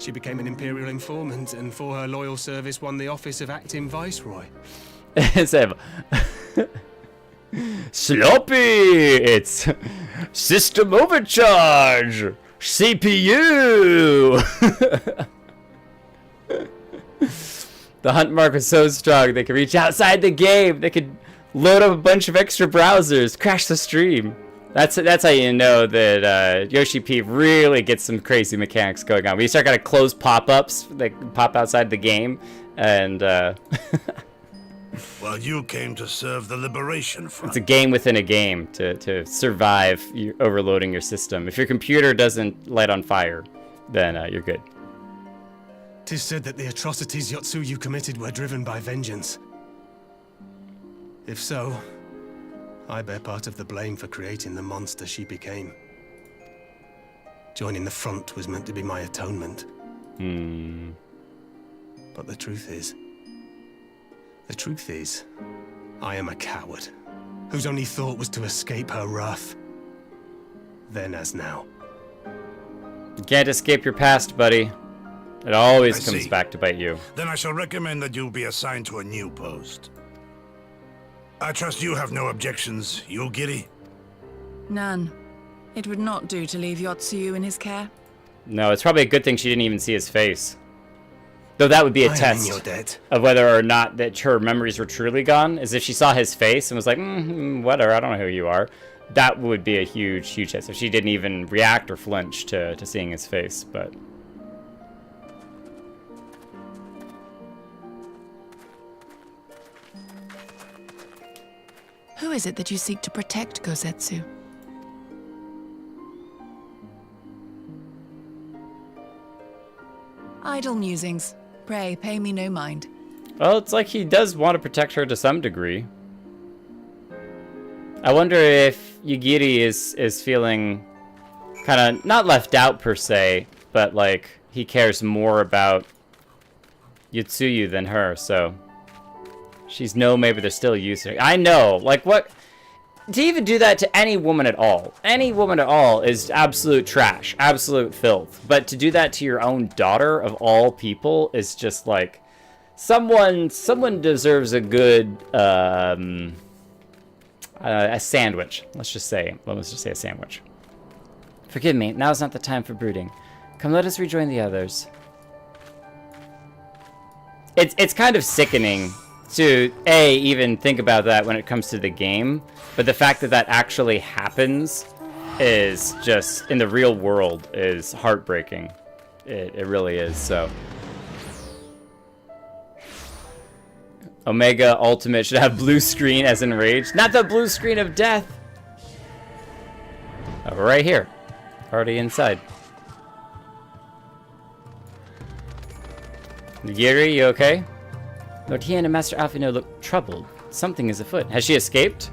S10: She became an Imperial informant, and for her loyal service won the office of acting Viceroy.
S8: Sloppy! It's system overcharge! CPU!
S2: The hunt mark was so strong they could reach outside the game. They could load up a bunch of extra browsers, crash the stream. That's how you know that Yoshi P really gets some crazy mechanics going on. When you start kind of close pop-ups that pop outside the game, and
S5: Well, you came to serve the Liberation Front.
S2: it's a game within a game to survive overloading your system. If your computer doesn't light on fire, then you're good.
S10: 'Tis said that the atrocities Yotsuyu committed were driven by vengeance. If so, I bear part of the blame for creating the monster she became. Joining the front was meant to be my atonement. But the truth is, I am a coward, whose only thought was to escape her wrath. Then as now.
S2: You can't escape your past, buddy. It always
S5: I
S2: comes
S5: see.
S2: back to bite you.
S5: Then I shall recommend that you be assigned to a new post. I trust you have no objections, Yulgiri?
S6: None. It would not do to leave Yotsuyu in his care.
S2: No, it's probably a good thing she didn't even see his face. Though that would be a
S10: I am in
S2: test
S10: your debt.
S2: of whether or not that her memories were truly gone. As if she saw his face and was like, whatever, I don't know who you are. That would be a huge, huge test. If she didn't even react or flinch to seeing his face, but...
S6: Who is it that you seek to protect, Gosetsu? Idle musings. Pray, pay me no mind.
S2: Well, it's like he does want to protect her to some degree. I wonder if Yugiri is feeling kind of not left out per se, but like he cares more about Yotsuyu than her, so she's maybe they're still using it. I know, like what to even do that to any woman at all. Any woman at all is absolute trash, absolute filth. But to do that to your own daughter of all people is just like someone deserves a good a sandwich. Let's just say a sandwich. Forgive me, now is not the time for brooding. Come, let us rejoin the others. It's kind of sickening to even think about that when it comes to the game, but the fact that actually happens is just in the real world is heartbreaking. It really is. So Omega Ultimate should have blue screen as enraged, not the blue screen of death. Oh, we're right here, already inside. Yuri, you okay? Lord Hien and Master Alphino look troubled. Something is afoot. Has she escaped?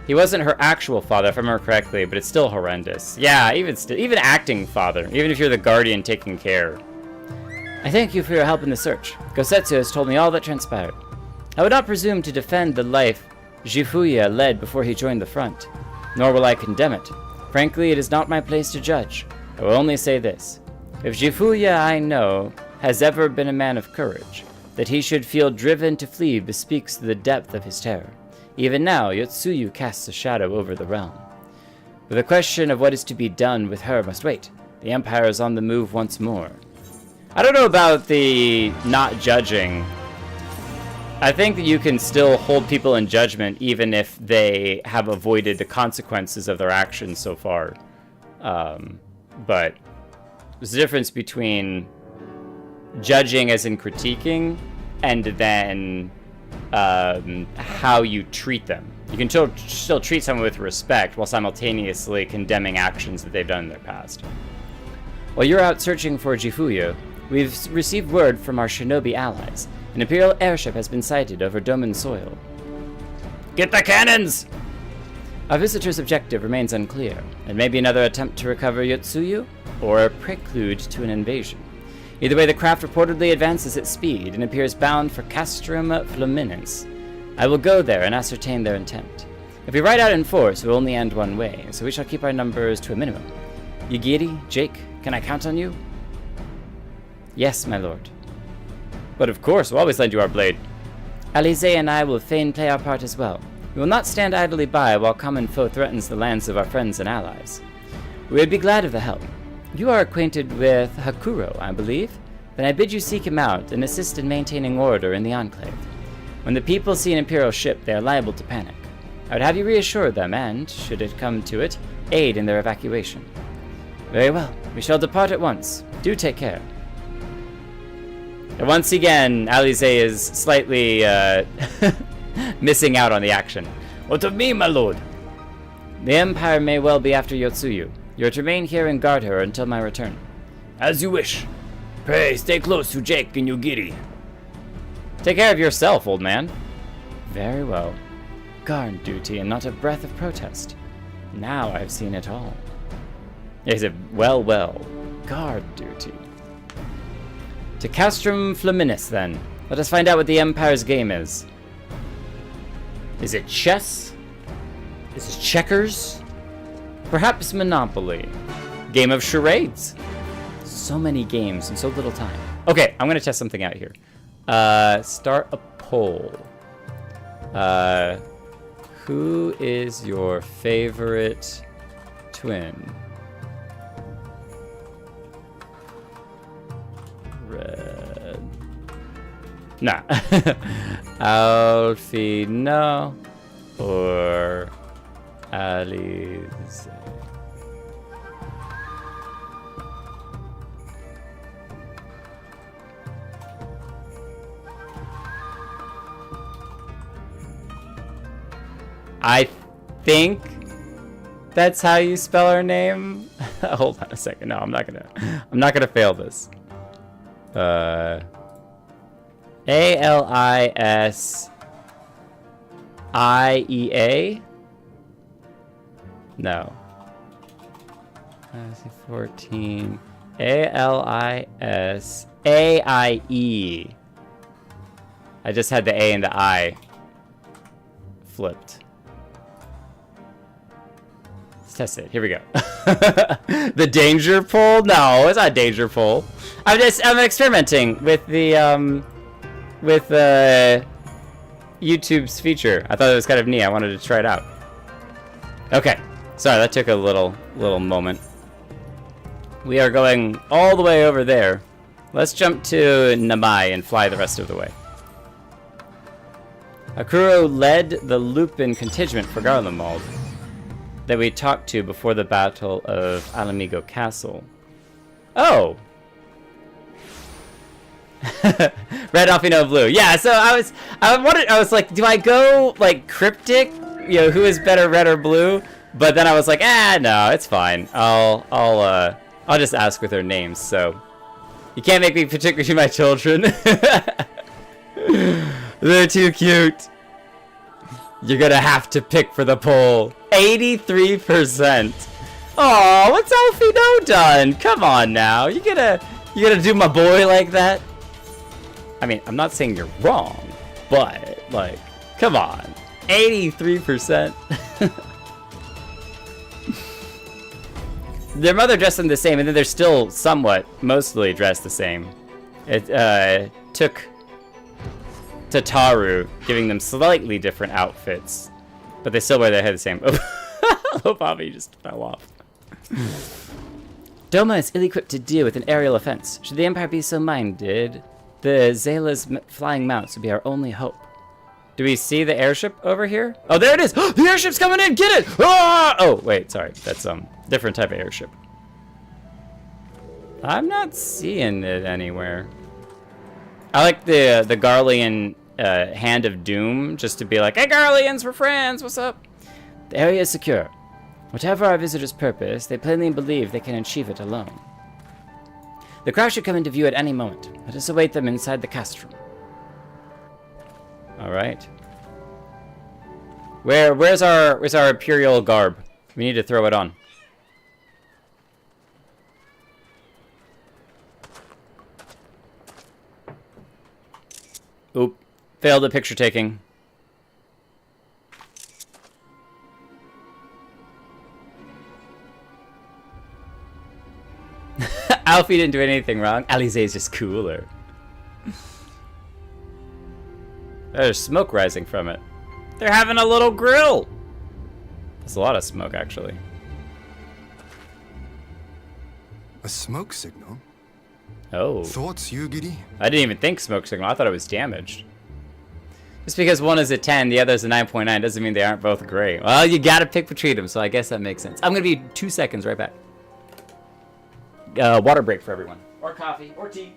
S2: He wasn't her actual father, if I remember correctly, but it's still horrendous. Yeah, even acting father, even if you're the guardian taking care. I thank you for your help in the search. Gosetsu has told me all that transpired. I would not presume to defend the life Jifuya led before he joined the front, nor will I condemn it. Frankly, it is not my place to judge. I will only say this. If Jifuya I know has ever been a man of courage, that he should feel driven to flee bespeaks the depth of his terror. Even now, Yotsuyu casts a shadow over the realm. But the question of what is to be done with her must wait. The Empire is on the move once more. I don't know about the not judging. I think that you can still hold people in judgment even if they have avoided the consequences of their actions so far. But there's a difference between judging as in critiquing and then how you treat them. You can still treat someone with respect while simultaneously condemning actions that they've done in their past. While you're out searching for Jifuya, we've received word from our shinobi allies. An Imperial airship has been sighted over Doman soil. Get the cannons! Our visitor's objective remains unclear. It may be another attempt to recover Yotsuyu, or a prelude to an invasion. Either way, the craft reportedly advances at speed and appears bound for Castrum Fluminense. I will go there and ascertain their intent. If we ride out in force, it will only end one way, so we shall keep our numbers to a minimum. Yugiri, Jake, can I count on you?
S9: Yes, my lord.
S2: But of course, we'll always lend you our blade.
S9: Alize and I will fain play our part as well. We will not stand idly by while common foe threatens the lands of our friends and allies. We would be glad of the help. You are acquainted with Hakuro, I believe? Then I bid you seek him out and assist in maintaining order in the Enclave. When the people see an Imperial ship, they are liable to panic. I would have you reassure them and, should it come to it, aid in their evacuation. Very well. We shall depart at once. Do take care.
S2: And once again, Alize is slightly missing out on the action.
S8: What of me, my lord?
S9: The Empire may well be after Yotsuyu. You are to remain here and guard her until my return.
S8: As you wish. Pray, stay close to Jake and Yugiri.
S2: Take care of yourself, old man.
S9: Very well. Guard duty and not a breath of protest. Now I've seen it all.
S2: He said, well.
S9: Guard duty.
S2: To Castrum Flaminis, then. Let us find out what the Empire's game is. Is it chess? Is it checkers? Perhaps Monopoly. Game of charades.
S9: So many games in so little time.
S2: Okay, I'm going to test something out here. Start a poll. Who is your favorite twin? Red. Nah. Alfie, no. Or Alize. I think that's how you spell her name. Hold on a second. No, I'm not gonna fail this. Aliseia? No. 14. Alisaie. I just had the A and the I flipped. Let's test it. Here we go. The danger pool? No, it's not a danger pool. I'm experimenting with the YouTube's feature. I thought it was kind of neat. I wanted to try it out. Okay. Sorry, that took a little moment. We are going all the way over there. Let's jump to Namai and fly the rest of the way. Hakuro led the Lupin contingent for Garlemald that we talked to before the Battle of Alamigo Castle. Oh! Red, Alfino, blue. Yeah, so I was like, do I go like cryptic? You know, who is better, red or blue? But then I was like, no, it's fine. I'll just ask with their names. So you can't make me particularly my children. They're too cute. You're gonna have to pick for the poll. 83%. Oh, what's Alfino done? Come on now. You gonna do my boy like that? I mean, I'm not saying you're wrong, but like, come on. 83%. Their mother dressed them the same, and then they're still mostly dressed the same. It took Tataru giving them slightly different outfits, but they still wear their hair the same. Oh, Bobby just fell off.
S9: Doma is ill-equipped to deal with an aerial offense. Should the Empire be so minded, the Zayla's flying mounts would be our only hope.
S2: Do we see the airship over here? Oh, there it is! The airship's coming in! Get it! Ah! Oh, wait, sorry. That's different type of airship. I'm not seeing it anywhere. I like the Garlean Hand of Doom, just to be like, hey, Garleans, we're friends, what's up?
S9: The area is secure. Whatever our visitors' purpose, they plainly believe they can achieve it alone. The crowd should come into view at any moment. Let us await them inside the castrum.
S2: All right. Where's our Imperial garb? We need to throw it on. Oop. Failed at picture taking. Alfie didn't do anything wrong. Alize is just cooler. There's smoke rising from it. They're having a little grill. There's a lot of smoke, actually.
S12: A smoke signal?
S2: Oh.
S12: Thoughts, Yugiri?
S2: I didn't even think smoke signal. I thought it was damaged. Just because one is a 10, the other is a 9.9 doesn't mean they aren't both great. Well, you gotta pick between them, so I guess that makes sense. I'm gonna be 2 seconds, right back. Water break for everyone. Or coffee, or tea.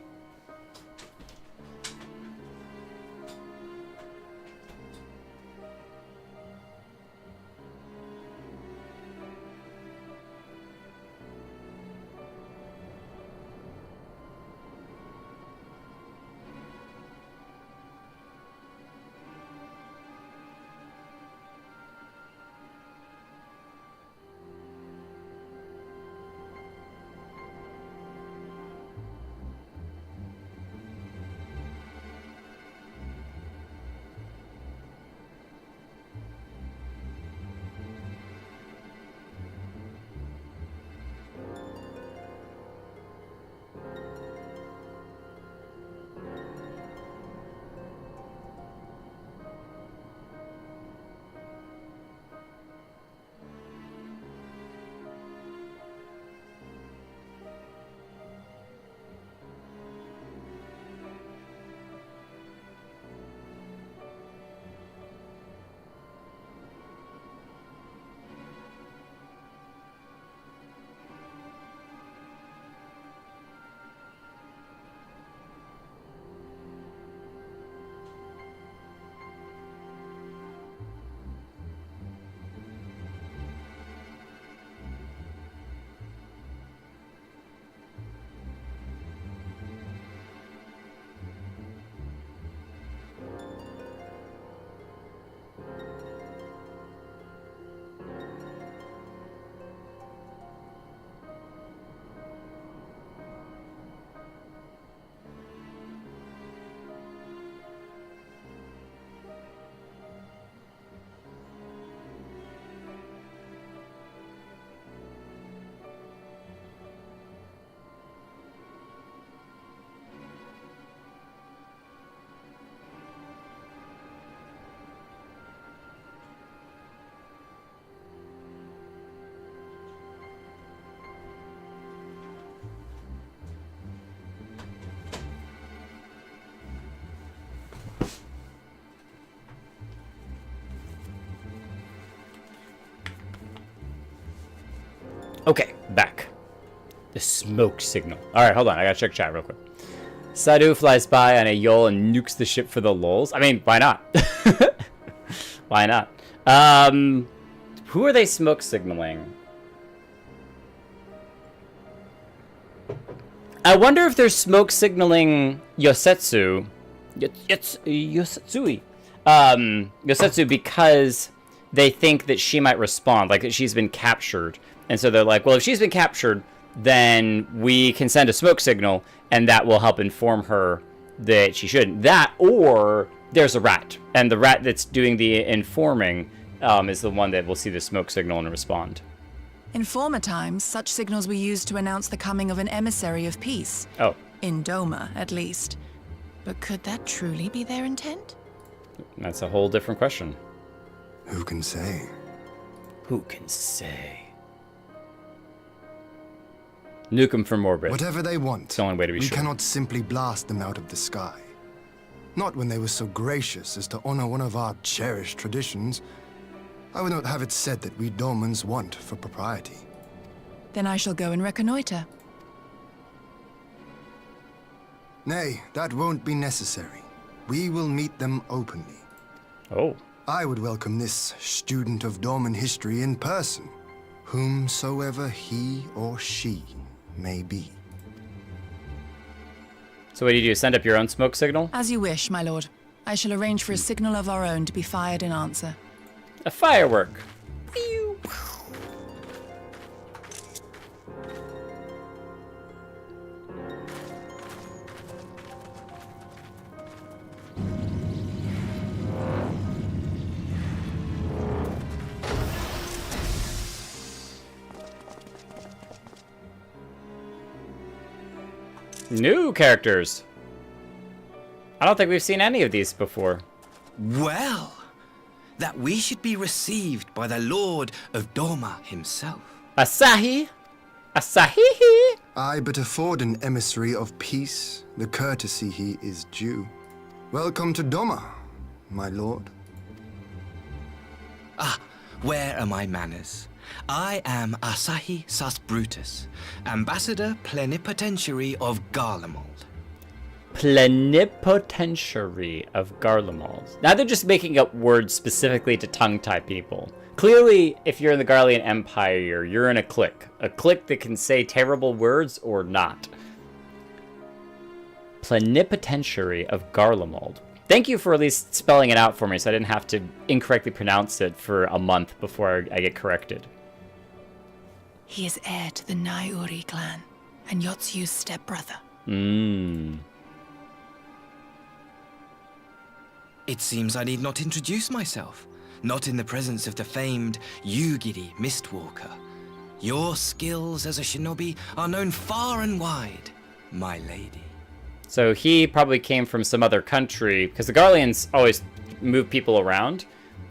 S2: Okay, back. The smoke signal. Alright, hold on. I gotta check chat real quick. Sadu flies by on a Yol and nukes the ship for the lulz. I mean, why not? Why not? Who are they smoke signaling? I wonder if they're smoke signaling Yosetsu. Yosetsu because they think that she might respond, like that she's been captured. And so they're like, well, if she's been captured, then we can send a smoke signal, and that will help inform her that she shouldn't. That, or there's a rat, and the rat that's doing the informing is the one that will see the smoke signal and respond.
S6: In former times, such signals were used to announce the coming of an emissary of peace.
S2: Oh.
S6: In Doma, at least. But could that truly be their intent?
S2: That's a whole different question.
S12: Who can say?
S2: Who can say? Nuke them from orbit.
S12: Whatever they want,
S2: it's the only way to be
S12: we
S2: sure.
S12: Cannot simply blast them out of the sky. Not when they were so gracious as to honor one of our cherished traditions. I would not have it said that we Domans want for propriety.
S6: Then I shall go and reconnoiter.
S12: Nay, that won't be necessary. We will meet them openly.
S2: Oh.
S12: I would welcome this student of Dorman history in person, whomsoever he or she may be.
S2: So what do you do? Send up your own smoke signal?
S6: As you wish, my lord. I shall arrange for a signal of our own to be fired in answer.
S2: A firework. New characters. I don't think we've seen any of these before.
S14: Well, that we should be received by the Lord of Doma himself.
S2: Asahi? Asahi?
S12: I but afford an emissary of peace the courtesy he is due. Welcome to Doma, my lord.
S14: Ah, where are my manners? I am Asahi Sus Brutus, Ambassador Plenipotentiary of Garlemald.
S2: Plenipotentiary of Garlemald. Now they're just making up words specifically to tongue-tie people. Clearly, if you're in the Garlean Empire, you're in a clique. A clique that can say terrible words or not. Plenipotentiary of Garlemald. Thank you for at least spelling it out for me so I didn't have to incorrectly pronounce it for a month before I get corrected.
S6: He is heir to the Naiuri clan and Yotsu's stepbrother.
S14: It seems I need not introduce myself. Not in the presence of the famed Yugiri Mistwalker. Your skills as a shinobi are known far and wide, my lady.
S2: So he probably came from some other country, because the Garleans always move people around.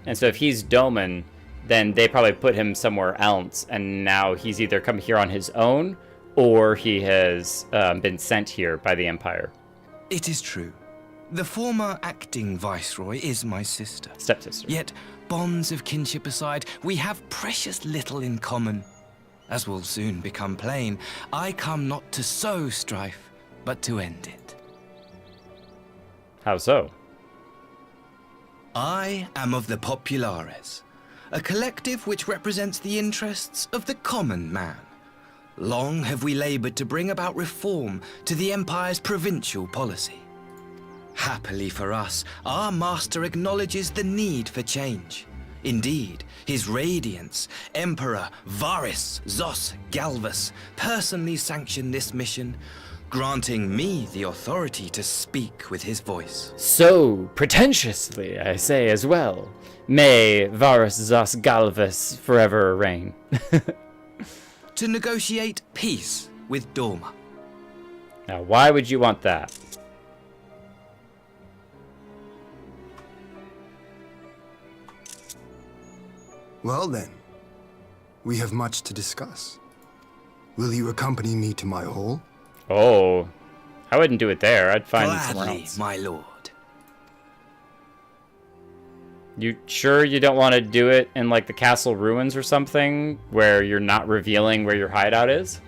S2: And so if he's Doman, then they probably put him somewhere else, and now he's either come here on his own, or he has been sent here by the Empire.
S14: It is true. The former acting viceroy is my sister.
S2: Stepsister.
S14: Yet, bonds of kinship aside, we have precious little in common. As will soon become plain, I come not to sow strife, but to end it.
S2: How so?
S14: I am of the Populares, a collective which represents the interests of the common man. Long have we labored to bring about reform to the Empire's provincial policy. Happily for us, our master acknowledges the need for change. Indeed, His Radiance, Emperor Varys Zos Galvus, personally sanctioned this mission, granting me the authority to speak with his voice.
S2: So pretentiously, I say as well. May Varys Zos Galvus forever reign.
S14: To negotiate peace with Doma.
S2: Now, why would you want that?
S12: Well then, we have much to discuss. Will you accompany me to my hall?
S2: Oh, I wouldn't do it there. I'd find somewhere
S14: Gladly,
S2: else.
S14: my lord.
S2: You sure you don't want to do it in like the castle ruins or something, where you're not revealing where your hideout is?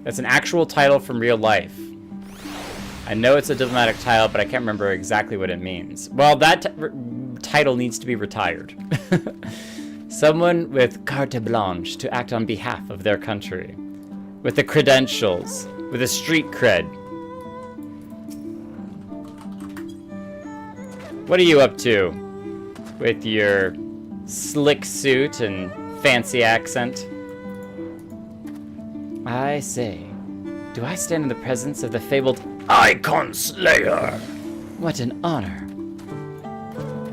S2: That's an actual title from real life. I know it's a diplomatic title, but I can't remember exactly what it means. Well, that title needs to be retired. Someone with carte blanche to act on behalf of their country. With the credentials. With a street cred. What are you up to? With your slick suit and fancy accent? I say, do I stand in the presence of the fabled Icon Slayer? What an honor.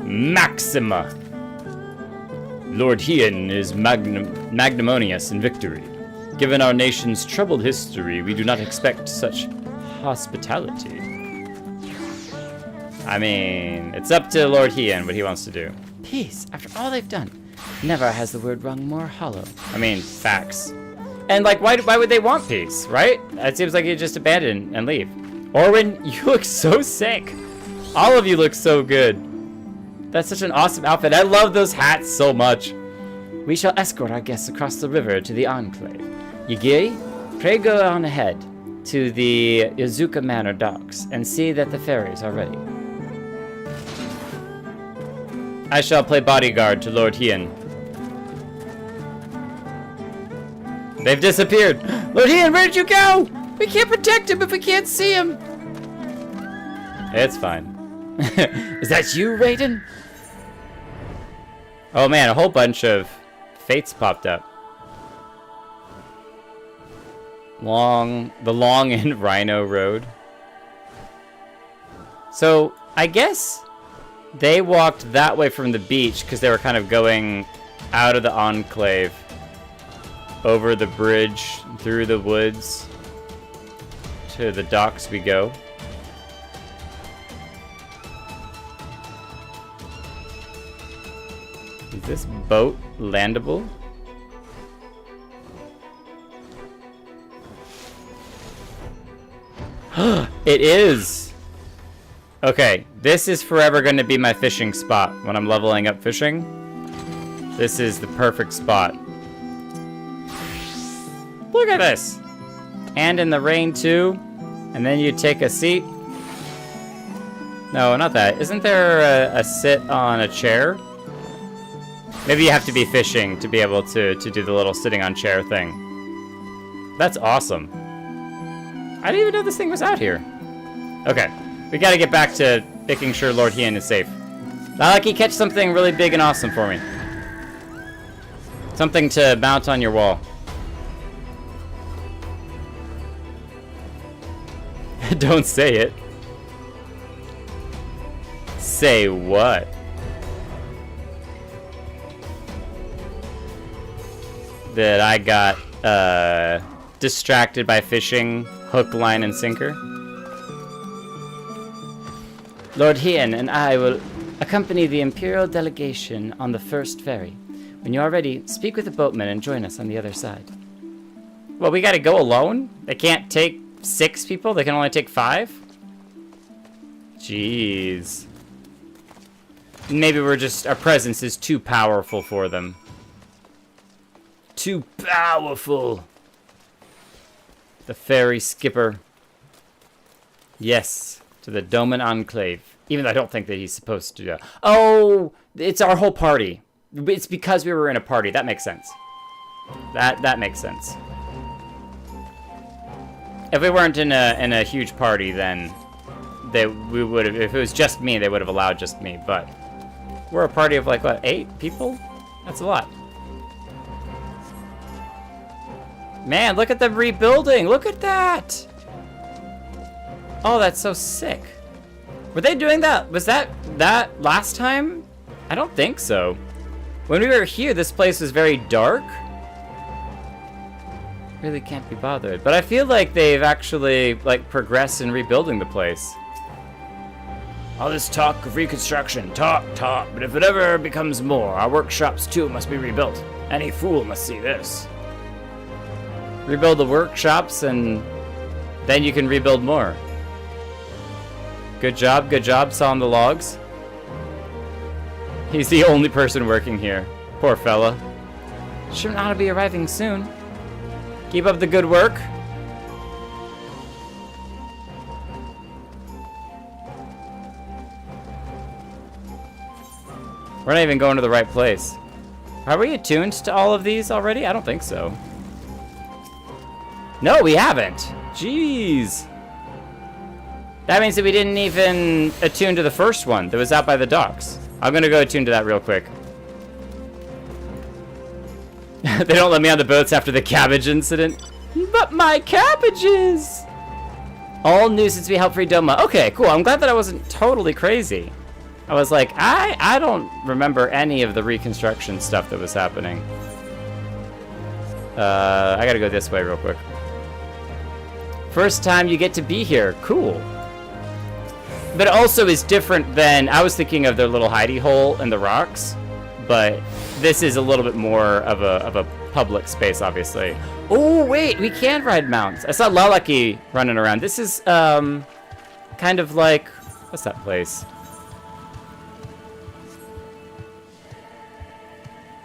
S2: Maxima.
S8: Lord Hien is magnanimous in victory. Given our nation's troubled history, we do not expect such hospitality.
S2: I mean, it's up to Lord Hien what he wants to do.
S9: Peace, after all they've done. Never has the word rung more hollow.
S2: I mean, facts. And like, why would they want peace, right? It seems like you just abandon and leave. Orwin, you look so sick. All of you look so good. That's such an awesome outfit. I love those hats so much.
S9: We shall escort our guests across the river to the Enclave. Yagiri, pray go on ahead to the Yazuka Manor docks and see that the ferries are ready.
S2: I shall play bodyguard to Lord Hien. They've disappeared. Lord Hien, where did you go? We can't protect him if we can't see him. It's fine.
S9: Is that you, Raiden?
S2: Oh man, a whole bunch of fates popped up. The long and Rhino Road. So, I guess they walked that way from the beach because they were kind of going out of the Enclave. over the bridge, through the woods, to the docks we go. Is this boat landable? It is! Okay, this is forever going to be my fishing spot when I'm leveling up fishing. This is the perfect spot. Look at this! And in the rain too. And then you take a seat. No, not that. Isn't there a sit on a chair? Maybe you have to be fishing to be able to do the little sitting on chair thing. That's awesome. I didn't even know this thing was out here. Okay, we gotta get back to making sure Lord Hien is safe. Malaki, catch something really big and awesome for me. Something to mount on your wall. Don't say it. Say what? That I got distracted by fishing, hook, line, and sinker.
S9: Lord Hien and I will accompany the Imperial delegation on the first ferry. When you are ready, speak with the boatman and join us on the other side.
S2: Well, we gotta go alone? They can't take 6 people? They can only take 5? Jeez. Maybe we're just, our presence is too powerful for them. Too powerful. The ferry skipper. Yes, to the Doman Enclave. Even though I don't think that he's supposed to do that. Oh, it's our whole party. It's because we were in a party. That makes sense. That makes sense. If we weren't in a huge party, then we would have. If it was just me, they would have allowed just me. But we're a party of like what, 8 people? That's a lot. Man, look at them rebuilding. Look at that. Oh, that's so sick. Were they doing that? Was that last time? I don't think so. When we were here, this place was very dark. Really can't be bothered. But I feel like they've actually like progressed in rebuilding the place.
S8: All this talk of reconstruction, talk, but if it ever becomes more, our workshops too must be rebuilt. Any fool must see this.
S2: Rebuild the workshops and then you can rebuild more. Good job sawing the logs. He's the only person working here. Poor fella.
S9: Shouldn't ought to be arriving soon.
S2: Keep up the good work. We're not even going to the right place. Are we attuned to all of these already? I don't think so. No, we haven't. Jeez. That means that we didn't even attune to the first one that was out by the docks. I'm gonna go attune to that real quick. They don't let me on the boats after the cabbage incident. But my cabbages! All new since we helped free Doma. Okay, cool. I'm glad that I wasn't totally crazy. I was like, I don't remember any of the reconstruction stuff that was happening. I gotta go this way real quick. First time you get to be here. Cool. But it also is different than, I was thinking of their little hidey hole in the rocks, but this is a little bit more of a public space, obviously. Oh, wait, we can ride mounts. I saw Lalaki running around. This is, kind of like, what's that place?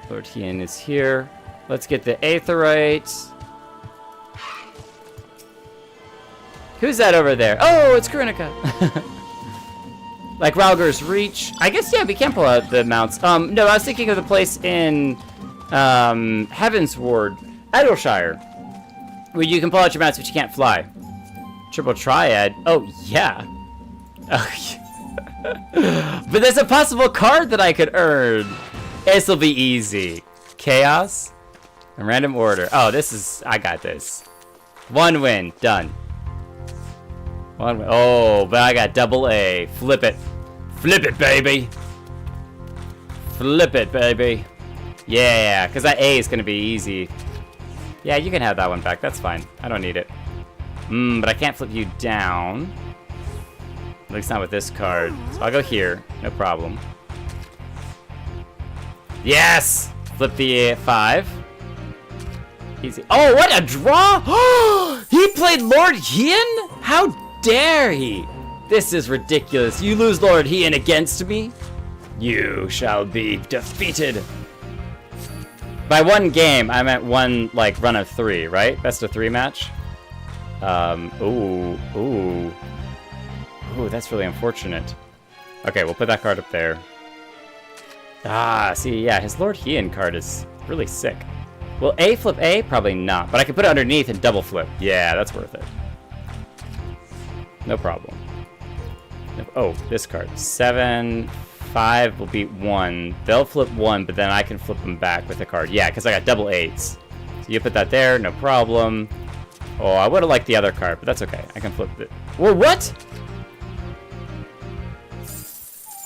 S2: Lord Hien is here. Let's get the Aetheryte. Who's that over there? Oh, it's Krunika. Like Ralger's Reach. I guess, yeah, we can pull out the mounts. No, I was thinking of the place in Heaven's Ward, Edelshire, where you can pull out your mounts, but you can't fly. Triple Triad. Oh, yeah. But there's a possible card that I could earn. This'll be easy. Chaos and random order. Oh, this is, I got this. 1 win, done. 1 win. Oh, but I got double A. Flip it. Flip it, baby. Flip it, baby. Yeah, because that A is going to be easy. Yeah, you can have that one back. That's fine. I don't need it. But I can't flip you down. At least not with this card. So I'll go here. No problem. Yes! Flip the 5. Easy. Oh, what a draw! He played Lord Hien? How dare he? This is ridiculous. You lose Lord Hien against me? You shall be defeated. By one game, I meant one, like, run of 3, right? Best of 3 match? Ooh, that's really unfortunate. Okay, we'll put that card up there. Ah, see, yeah, his Lord Hien card is really sick. Will A flip A? Probably not, but I can put it underneath and double flip. Yeah, that's worth it. No problem. Oh, this card. 7, 5 will beat 1. They'll flip 1, but then I can flip them back with the card. Yeah, because I got double 8s. So you put that there, no problem. Oh, I would have liked the other card, but that's okay. I can flip it. Whoa, what?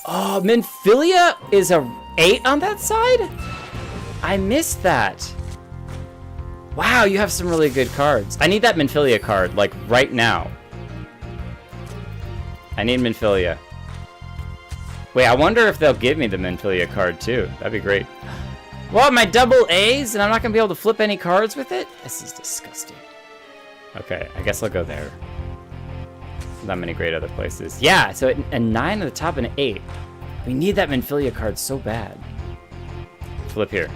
S2: Oh, Minfilia is a 8 on that side? I missed that. Wow, you have some really good cards. I need that Minfilia card, like, right now. I need Minfilia. Wait, I wonder if they'll give me the Minfilia card, too. That'd be great. What, my double A's, and I'm not going to be able to flip any cards with it? This is disgusting. Okay, I guess I'll go there. Not many great other places. Yeah, so a 9 at the top and an 8. We need that Minfilia card so bad. Flip here.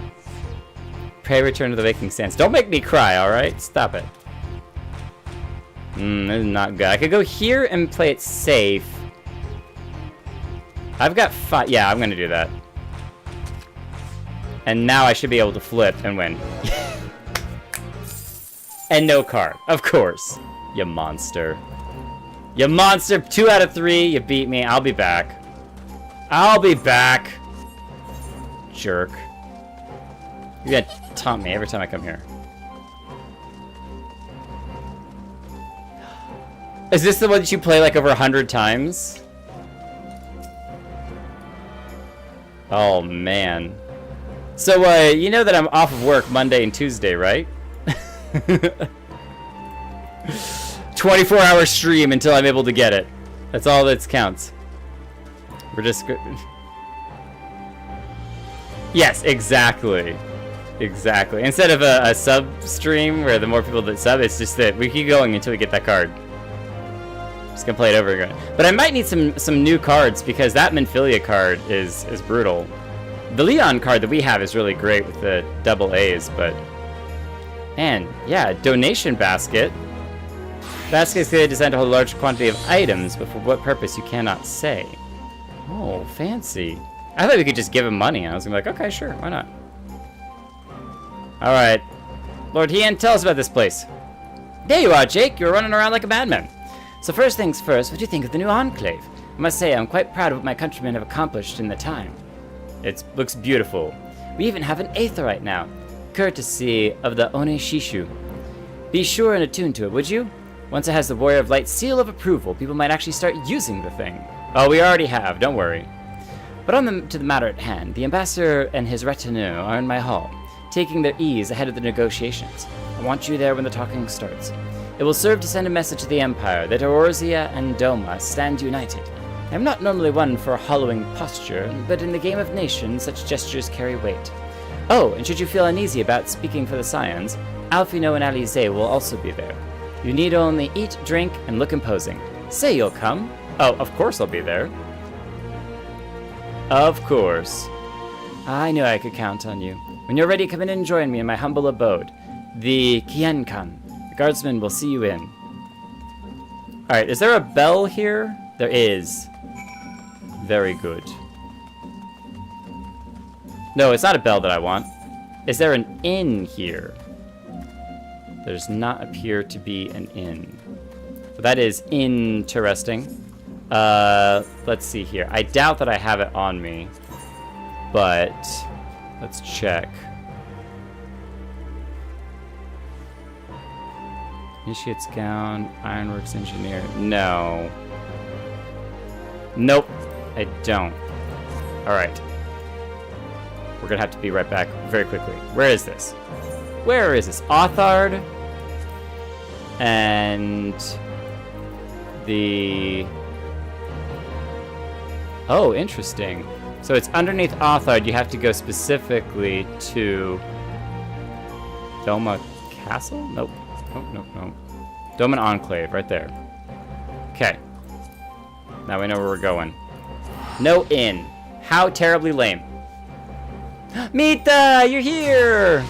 S2: Pray return to the Waking Sands. Don't make me cry, alright? Stop it. This is not good. I could go here and play it safe. I've got 5. Yeah, I'm gonna do that. And now I should be able to flip and win. And no card, of course. You monster. You monster. 2 out of 3. You beat me. I'll be back. I'll be back. Jerk. You're gonna taunt me every time I come here. Is this the one that you play like over 100 times? Oh, man. So, you know that I'm off of work Monday and Tuesday, right? 24-hour stream until I'm able to get it. That's all that counts. We're just... Yes, exactly. Exactly. Instead of a sub stream where the more people that sub, it's just that we keep going until we get that card. Just gonna play it over again. But I might need some new cards because that Minfilia card is brutal. The Leon card that we have is really great with the double A's, but... And, yeah, donation basket. Basket is designed to hold a large quantity of items, but for what purpose you cannot say. Oh, fancy. I thought we could just give him money. I was gonna be like, okay, sure, why not? Alright. Lord Hien, tell us about this place. There you are, Jake. You're running around like a madman. So first things first, what do you think of the new Enclave? I must say, I'm quite proud of what my countrymen have accomplished in the time. It looks beautiful. We even have an Aetherite now, courtesy of the One Shishu. Be sure and attune to it, would you? Once it has the Warrior of Light seal of approval, people might actually start using the thing. Oh, we already have, don't worry. But to the matter at hand, the ambassador and his retinue are in my hall, taking their ease ahead of the negotiations. I want you there when the talking starts. It will serve to send a message to the Empire that Eorzea and Doma stand united. I am not normally one for hollowing posture, but in the game of nations, such gestures carry weight. Oh, and should you feel uneasy about speaking for the Scions, Alfino and Alize will also be there. You need only eat, drink, and look imposing. Say you'll come. Oh, of course I'll be there. Of course. I knew I could count on you. When you're ready, come in and join me in my humble abode, the Kienkan. The guardsman will see you in. Alright, is there a bell here? There is. Very good. No, it's not a bell that I want. Is there an inn here? There does not appear to be an inn. So that is interesting. Let's see here. I doubt that I have it on me, but let's check. Initiate's gown, ironworks engineer. No. Nope, I don't. All right. We're gonna have to be right back very quickly. Where is this? Where is this? Othard. And the... Oh, interesting. So it's underneath Othard. You have to go specifically to Doma Castle? Nope. Nope. Doman Enclave, right there. Okay. Now we know where we're going. No inn. How terribly lame. Mita, you're here!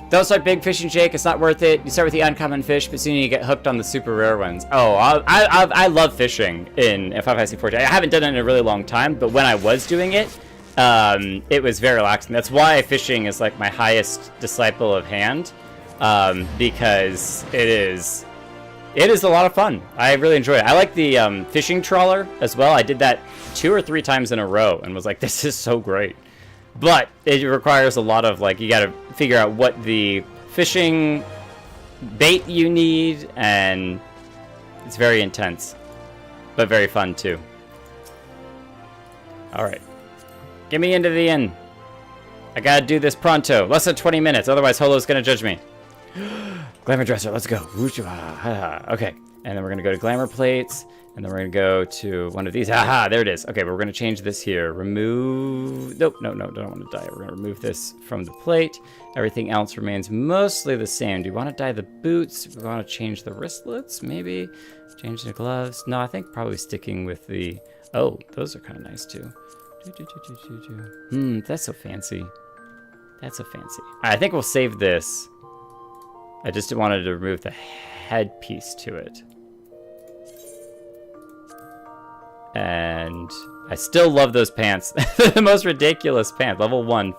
S2: Don't start big fishing, Jake. It's not worth it. You start with the uncommon fish, but soon you get hooked on the super rare ones. Oh, I love fishing in FFXIV. I haven't done it in a really long time, but when I was doing it, it was very relaxing. That's why fishing is like my highest disciple of hand, because it is a lot of fun. I really enjoy it. I like the fishing trawler as well. I did that 2 or 3 times in a row and was like, this is so great. But it requires a lot of, like, you gotta figure out what the fishing bait you need, and it's very intense, but very fun too. Alright. Get me into the inn. I gotta do this pronto. Less than 20 minutes, otherwise Holo's gonna judge me. Glamour dresser, let's go. Okay, and then we're gonna go to glamour plates, and then we're gonna go to one of these. Aha, there it is. Okay, but we're gonna change this here. Remove, nope, no, don't want to dye it. We're gonna remove this from the plate. Everything else remains mostly the same. Do you want to dye the boots? Do we want to change the wristlets? Maybe change the gloves. No, I think probably sticking with the, oh, those are kind of nice too. That's so fancy. That's so fancy. I think we'll save this. I just wanted to remove the headpiece to it. And I still love those pants. They're the most ridiculous pants. Level 1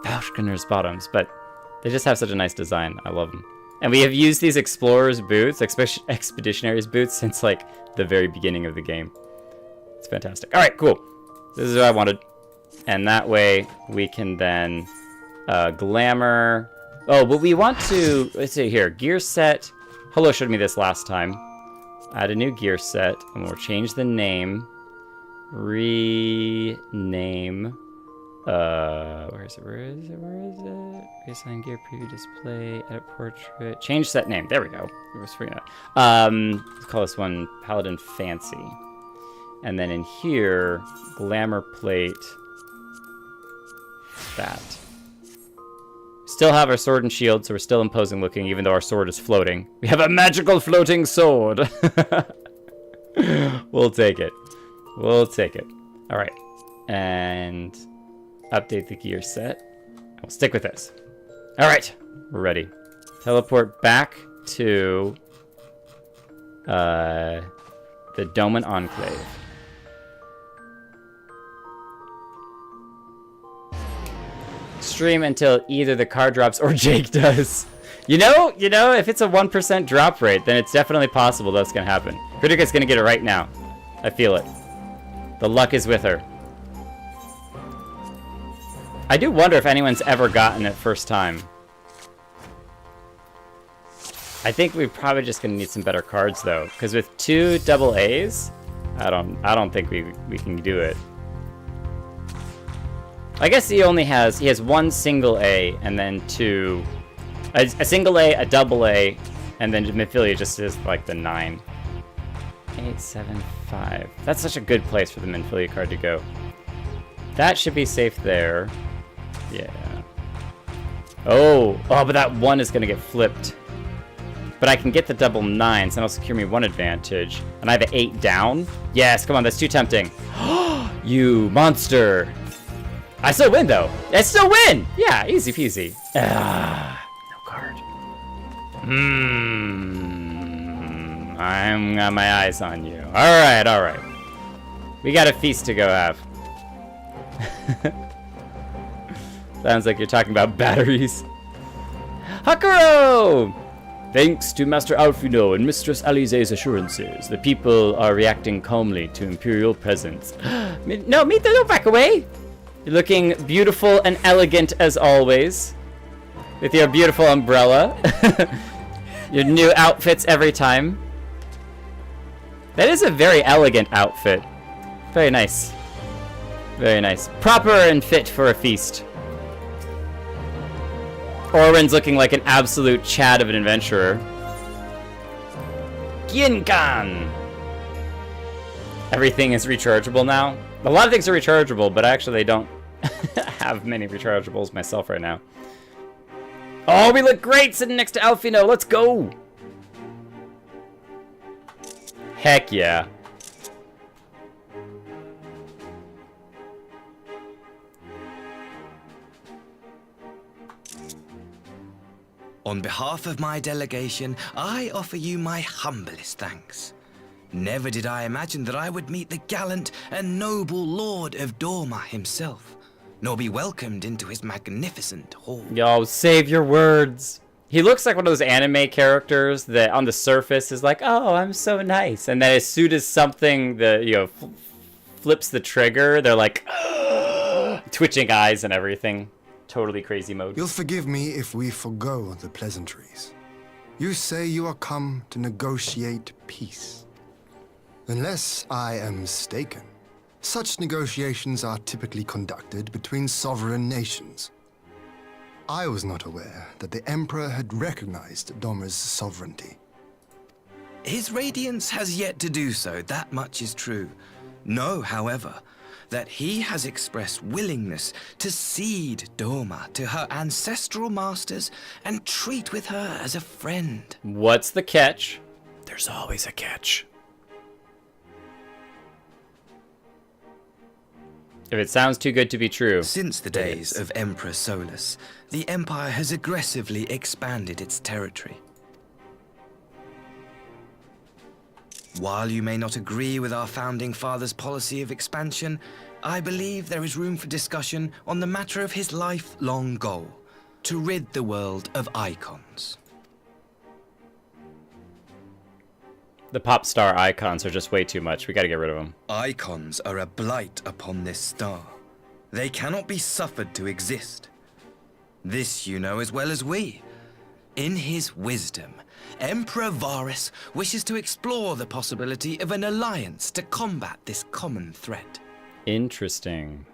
S2: Falconer's bottoms, but they just have such a nice design. I love them. And we have used these explorers boots, expeditionaries boots, since like the very beginning of the game. It's fantastic. All right, cool. This is what I wanted. And that way we can then glamour. Oh, but we want to, let's see here, gear set. Hello showed me this last time. Add a new gear set, and we'll change the name. Rename. Where is it? Reassign gear, preview display, edit portrait. Change set name. There we go. We were freaking out. Let's call this one Paladin Fancy. And then in here, glamour plate. That. Still have our sword and shield, so we're still imposing looking, even though our sword is floating. We have a magical floating sword! We'll take it. We'll take it. Alright. And update the gear set. We'll stick with this. Alright. We're ready. Teleport back to the Doman Enclave. Stream until either the card drops or Jake does. You know, if it's a 1% drop rate, then it's definitely possible that's gonna happen. Kritika's gonna get it right now. I feel it. The luck is with her. I do wonder if anyone's ever gotten it first time. I think we're probably just gonna need some better cards though, because with 2 double A's, I don't think we can do it. I guess he has 1 single A and then 2, a single A, a double A, and then Minfilia just is like the 9. 8, 7, 5. That's such a good place for the Minfilia card to go. That should be safe there. Yeah. Oh, but that 1 is gonna get flipped. But I can get the double 9s, and that'll secure me 1 advantage. And I have an 8 down. Yes, come on, that's too tempting. You monster. I still win, though. I still win! Yeah, easy peasy. No card. I'm got my eyes on you. Alright. We got a feast to go have. Sounds like you're talking about batteries. Hakuro! Thanks to Master Alfino and Mistress Alize's assurances, the people are reacting calmly to Imperial presence. No, Mita, don't back away! You're looking beautiful and elegant as always. With your beautiful umbrella. Your new outfits every time. That is a very elegant outfit. Very nice. Very nice. Proper and fit for a feast. Orwin's looking like an absolute Chad of an adventurer. Ginkan! Everything is rechargeable now. A lot of things are rechargeable, but actually I don't have many rechargeables myself right now. Oh, we look great sitting next to Alfino. Let's go! Heck yeah.
S14: On behalf of my delegation, I offer you my humblest thanks. Never did I imagine that I would meet the gallant and noble Lord of Dorma himself, nor be welcomed into his magnificent hall.
S2: Yo, save your words. He looks like one of those anime characters that on the surface is like, oh, I'm so nice. And then as soon as something that, flips the trigger, they're like, twitching eyes and everything. Totally crazy mode.
S12: You'll forgive me if we forgo the pleasantries. You say you are come to negotiate peace. Unless I am mistaken, such negotiations are typically conducted between sovereign nations. I was not aware that the Emperor had recognized Dorma's sovereignty.
S14: His Radiance has yet to do so, that much is true. Know, however, that he has expressed willingness to cede Dorma to her ancestral masters and treat with her as a friend.
S2: What's the catch?
S14: There's always a catch.
S2: If it sounds too good to be true.
S14: Since the days of Emperor Solus, the Empire has aggressively expanded its territory. While you may not agree with our founding father's policy of expansion, I believe there is room for discussion on the matter of his lifelong goal, to rid the world of icons.
S2: The pop star icons are just way too much. We gotta get rid of them.
S14: Icons are a blight upon this star. They cannot be suffered to exist. This you know as well as we. In his wisdom, Emperor Varus wishes to explore the possibility of an alliance to combat this common threat.
S2: Interesting.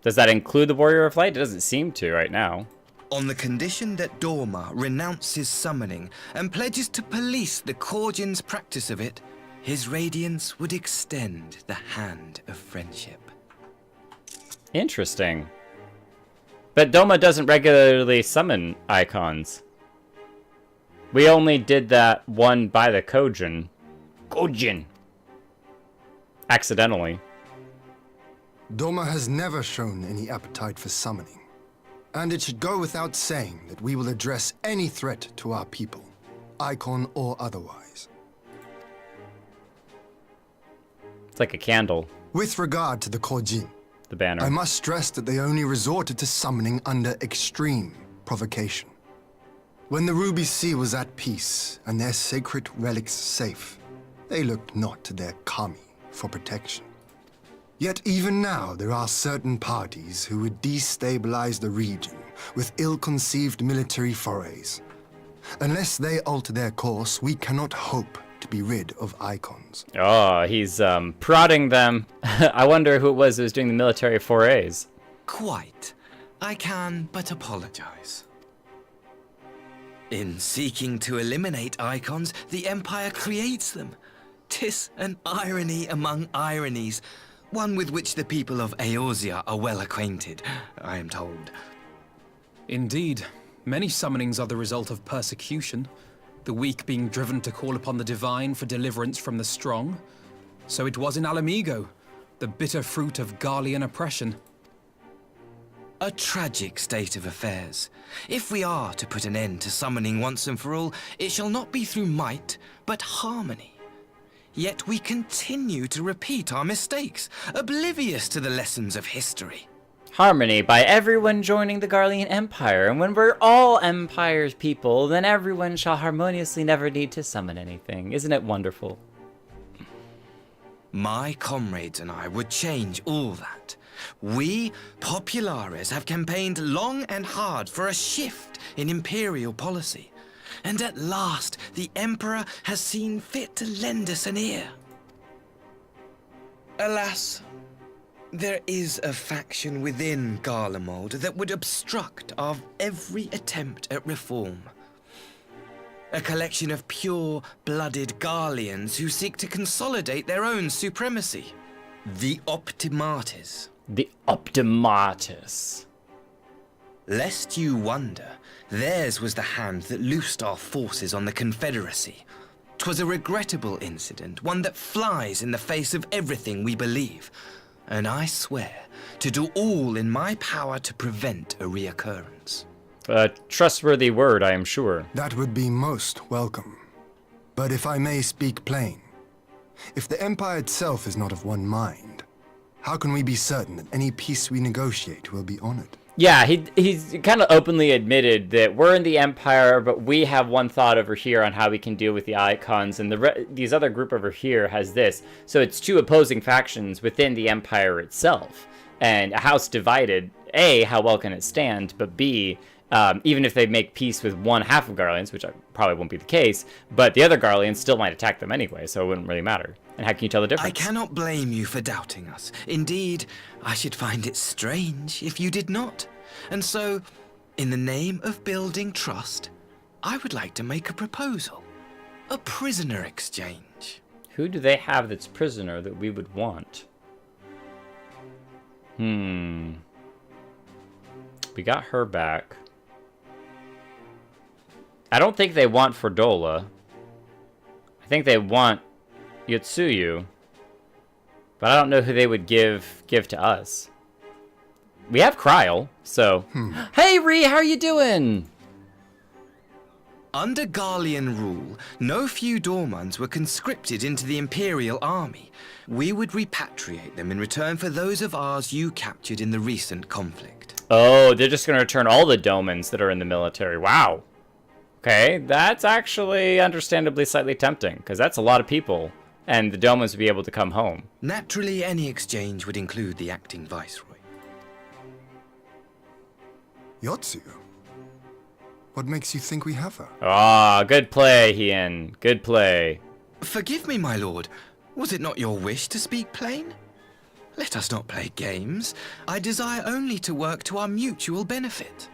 S2: Does that include the Warrior of Light? It doesn't seem to right now.
S14: On the condition that Dorma renounces summoning and pledges to police the Korjin's practice of it, his Radiance would extend the hand of friendship.
S2: Interesting. But Doma doesn't regularly summon icons. We only did that one by the Kojin. Accidentally.
S12: Dorma has never shown any appetite for summoning. And it should go without saying that we will address any threat to our people, icon or otherwise.
S2: It's like a candle.
S12: With regard to the Korjin,
S2: the banner,
S12: I must stress that they only resorted to summoning under extreme provocation. When the Ruby Sea was at peace and their sacred relics safe, they looked not to their kami for protection. Yet even now, there are certain parties who would destabilize the region with ill-conceived military forays. Unless they alter their course, we cannot hope to be rid of icons.
S2: Oh, he's prodding them. I wonder who it was who was doing the military forays.
S14: Quite. I can but apologize. In seeking to eliminate icons, the Empire creates them. 'Tis an irony among ironies, one with which the people of Eorzea are well acquainted, I am told.
S15: Indeed. Many summonings are the result of persecution, the weak being driven to call upon the divine for deliverance from the strong. So it was in Alamigo, the bitter fruit of Garlean oppression.
S14: A tragic state of affairs. If we are to put an end to summoning once and for all, it shall not be through might, but harmony. Yet we continue to repeat our mistakes, oblivious to the lessons of history.
S2: Harmony by everyone joining the Garlean Empire, and when we're all Empire's people, then everyone shall harmoniously never need to summon anything. Isn't it wonderful?
S14: My comrades and I would change all that. We, Populares, have campaigned long and hard for a shift in imperial policy. And at last, the Emperor has seen fit to lend us an ear. Alas, There is a faction within Garlemald that would obstruct our every attempt at reform. A collection of pure-blooded Garleans who seek to consolidate their own supremacy. The Optimates.
S2: The Optimates.
S14: Lest you wonder, theirs was the hand that loosed our forces on the Confederacy. 'Twas a regrettable incident, one that flies in the face of everything we believe. And I swear to do all in my power to prevent a reoccurrence.
S2: A trustworthy word, I am sure.
S12: That would be most welcome. But if I may speak plain, if the Empire itself is not of one mind, how can we be certain that any peace we negotiate will be honored?
S2: Yeah, he's kind of openly admitted that we're in the Empire, but we have one thought over here on how we can deal with the Icons, and these other group over here has this. So it's two opposing factions within the Empire itself. And a house divided, A, how well can it stand, but B, even if they make peace with one half of Garleans, which probably won't be the case, but the other Garleans still might attack them anyway, so it wouldn't really matter. And how can you tell the difference?
S14: I cannot blame you for doubting us. Indeed, I should find it strange if you did not. And so, in the name of building trust, I would like to make a proposal. A prisoner exchange.
S2: Who do they have that's prisoner that we would want? We got her back. I don't think they want Fordola. I think they want Yotsuyu. But I don't know who they would give to us. We have Kryl, so... Hey, Ree, how are you doing?
S14: Under Garlean rule, no few Dormans were conscripted into the Imperial Army. We would repatriate them in return for those of ours you captured in the recent conflict.
S2: Oh, they're just going to return all the Domans that are in the military. Wow. Okay, that's actually understandably slightly tempting, because that's a lot of people, and the Domans would be able to come home.
S14: Naturally, any exchange would include the acting Viceroy.
S12: Yotsuyu? What makes you think we have her?
S2: Ah, good play, Hien. Good play.
S14: Forgive me, my lord. Was it not your wish to speak plain? Let us not play games. I desire only to work to our mutual benefit.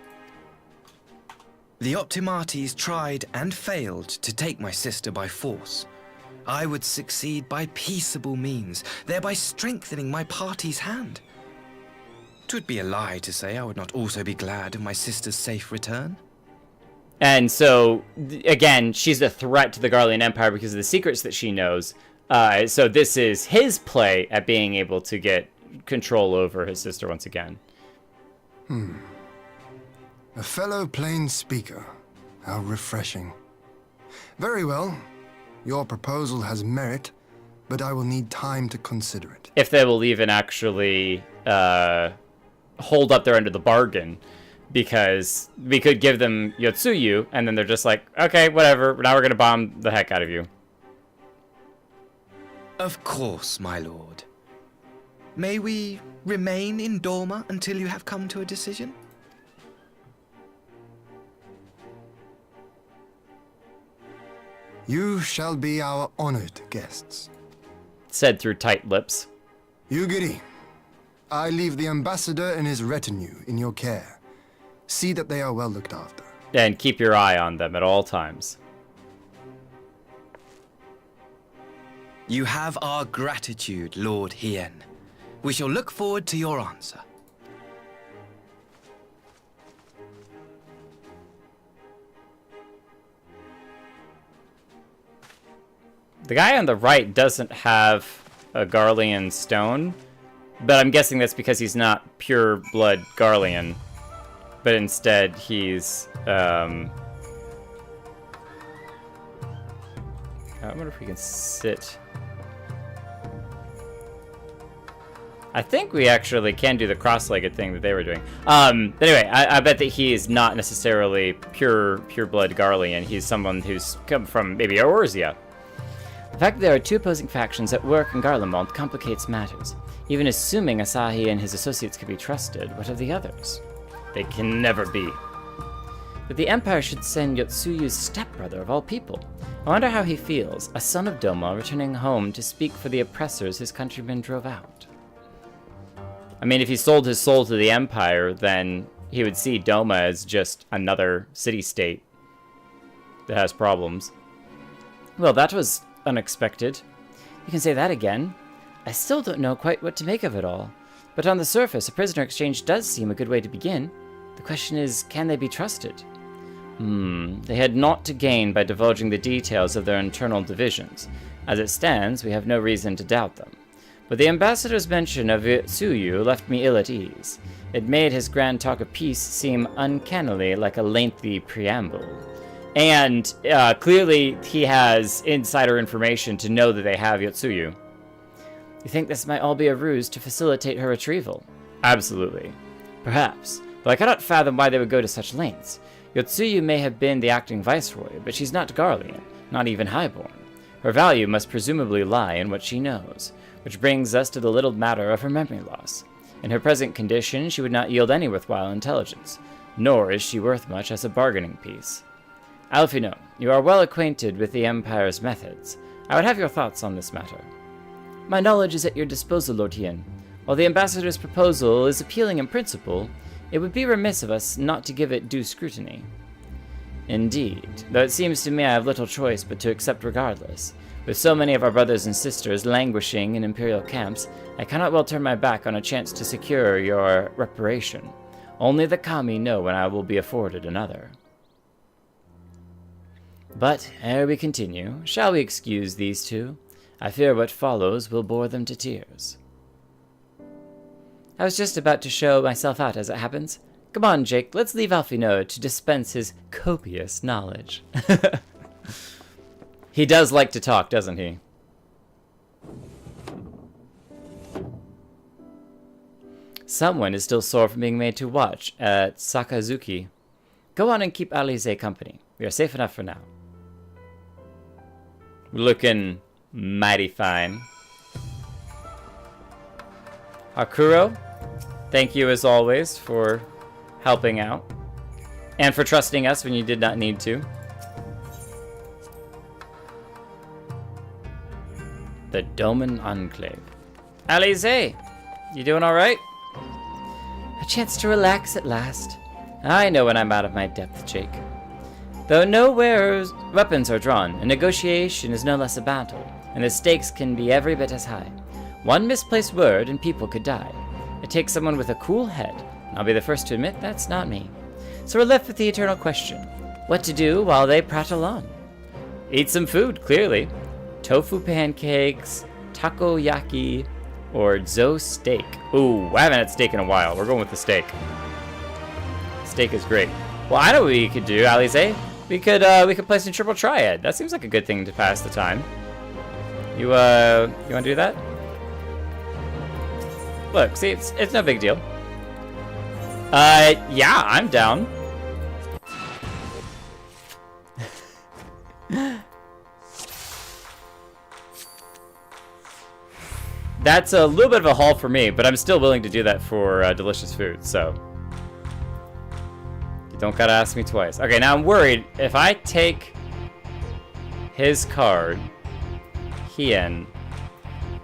S14: The Optimates tried and failed to take my sister by force. I would succeed by peaceable means, thereby strengthening my party's hand. 'Twould be a lie to say I would not also be glad of my sister's safe return.
S2: And so, again, she's a threat to the Garlean Empire because of the secrets that she knows. So this is his play at being able to get control over his sister once again.
S12: A fellow plain speaker. How refreshing. Very well. Your proposal has merit, but I will need time to consider it.
S2: If they will even actually hold up their end of the bargain, because we could give them Yotsuyu, and then they're just like, okay, whatever, now we're going to bomb the heck out of you.
S14: Of course, my lord. May we remain in Dorma until you have come to a decision?
S12: You shall be our honored guests.
S2: Said through tight lips.
S12: Yugiri, I leave the ambassador and his retinue in your care. See that they are well looked after.
S2: And keep your eye on them at all times.
S14: You have our gratitude, Lord Hien. We shall look forward to your answer.
S2: The guy on the right doesn't have a Garlean stone, but I'm guessing that's because he's not pure blood Garlean, but instead he's, I wonder if we can sit. I think we actually can do the cross-legged thing that they were doing. Anyway, I bet that he is not necessarily pure blood Garlean. He's someone who's come from maybe Eorzea.
S9: The fact that there are two opposing factions at work in Garlemald complicates matters. Even assuming Asahi and his associates can be trusted, what of the others?
S2: They can never be.
S9: But the Empire should send Yotsuyu's stepbrother of all people. I wonder how he feels, a son of Doma returning home to speak for the oppressors his countrymen drove out.
S2: I mean, if he sold his soul to the Empire, then he would see Doma as just another city-state that has problems. Well, that was unexpected. You can say that again. I still don't know quite what to make of it all. But on the surface, a prisoner exchange does seem a good way to begin. The question is, can they be trusted? They had naught to gain by divulging the details of their internal divisions. As it stands, we have no reason to doubt them. But the ambassador's mention of Yotsuyu left me ill at ease. It made his grand talk of peace seem uncannily like a lengthy preamble. And clearly he has insider information to know that they have Yotsuyu. You think this might all be a ruse to facilitate her retrieval? Absolutely. Perhaps, though I cannot fathom why they would go to such lengths. Yotsuyu may have been the acting viceroy, but she's not Garlean, not even highborn. Her value must presumably lie in what she knows, which brings us to the little matter of her memory loss. In her present condition, she would not yield any worthwhile intelligence, nor is she worth much as a bargaining piece. Alphino, you are well acquainted with the Empire's methods. I would have your thoughts on this matter. My knowledge is at your disposal, Lord Hien. While the Ambassador's proposal is appealing in principle, it would be remiss of us not to give it due scrutiny. Indeed, though it seems to me I have little choice but to accept regardless. With so many of our brothers and sisters languishing in Imperial camps, I cannot well turn my back on a chance to secure your reparation. Only the Kami know when I will be afforded another. But, ere we continue, shall we excuse these two? I fear what follows will bore them to tears. I was just about to show myself out as it happens. Come on, Jake, let's leave Alphino to dispense his copious knowledge. He does like to talk, doesn't he? Someone is still sore from being made to watch at Sakazuki. Go on and keep Alize company. We are safe enough for now. Looking mighty fine. Hakuro, thank you as always for helping out. And for trusting us when you did not need to. The Doman Enclave. Alize, you doing alright? A chance to relax at last. I know when I'm out of my depth, Jake. Though no weapons are drawn, a negotiation is no less a battle, and the stakes can be every bit as high. One misplaced word and people could die. It takes someone with a cool head, and I'll be the first to admit that's not me. So we're left with the eternal question, what to do while they prattle on? Eat some food, clearly. Tofu pancakes, takoyaki, or zo steak. Ooh, I haven't had steak in a while. We're going with the steak. Steak is great. Well, I know what we could do, Alize. We could play some Triple Triad. That seems like a good thing to pass the time. You want to do that? Look, see, it's no big deal. Yeah, I'm down. That's a little bit of a haul for me, but I'm still willing to do that for delicious food, so. You don't gotta ask me twice. Okay, now I'm worried. If I take his card, Hien,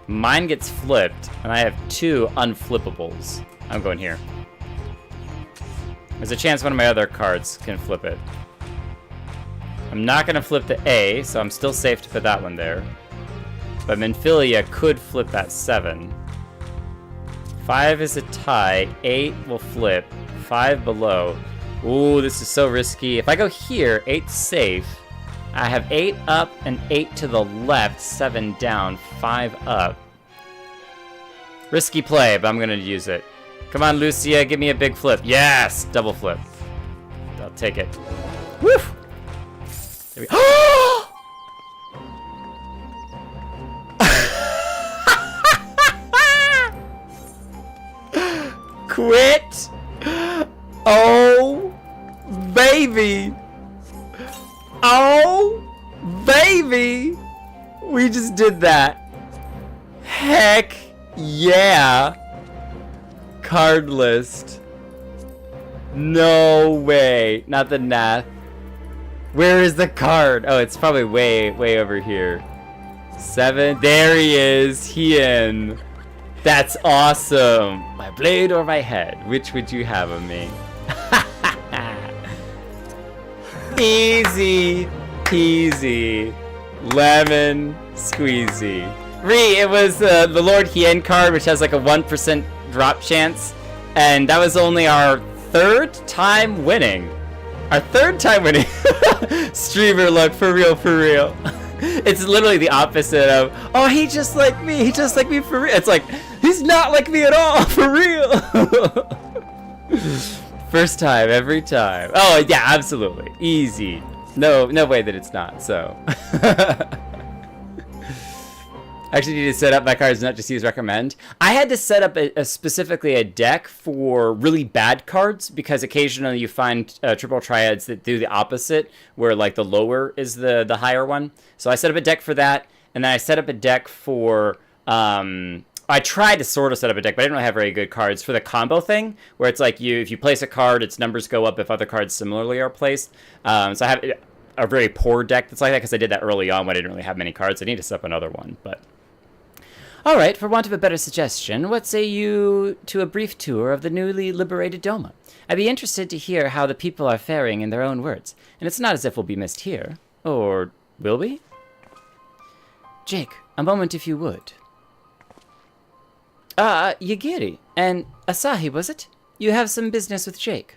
S2: mine gets flipped, and I have two unflippables. I'm going here. There's a chance one of my other cards can flip it. I'm not gonna flip the A, so I'm still safe to put that one there. But Minfilia could flip that 7. 5 is a tie. 8 will flip. 5 below. Ooh, this is so risky. If I go here, 8's safe. I have 8 up and 8 to the left. 7 down, 5 up. Risky play, but I'm going to use it. Come on, Lucia, give me a big flip. Yes! Double flip. I'll take it. Woo! There we go. Quit! Oh, baby! Oh, baby! We just did that. Heck yeah! Card list. No way. Not the Nath. Where is the card? Oh, it's probably way over here. 7. There he is. Hien.
S1: That's awesome. My blade or my head? Which would you have of me? Easy peasy. Lemon squeezy. It was the Lord Hien card, which has like a 1% drop chance. And that was only our third time winning. Our third time winning. Streamer luck, for real, for real. It's literally the opposite of, oh, he just like me for real. It's like, he's not like me at all, for real. First time, every time. Oh, yeah, absolutely. Easy. No way that it's not, so. I actually need to set up my cards, not just use recommend. I had to set up specifically a deck for really bad cards because occasionally you find triple triads that do the opposite, where like the lower is the higher one. So I set up a deck for that, and then I set up a deck for I tried to sort of set up a deck, but I didn't really have very good cards for the combo thing, where it's like if you place a card, its numbers go up if other cards similarly are placed. So I have a very poor deck that's like that because I did that early on when I didn't really have many cards. I need to set up another one, but. Alright, for want of a better suggestion, what say you to a brief tour of the newly liberated Doma? I'd be interested to hear how the people are faring in their own words, and it's not as if we'll be missed here. Or will we? Jake, a moment if you would. Yagiri, and Asahi, was it? You have some business with Jake.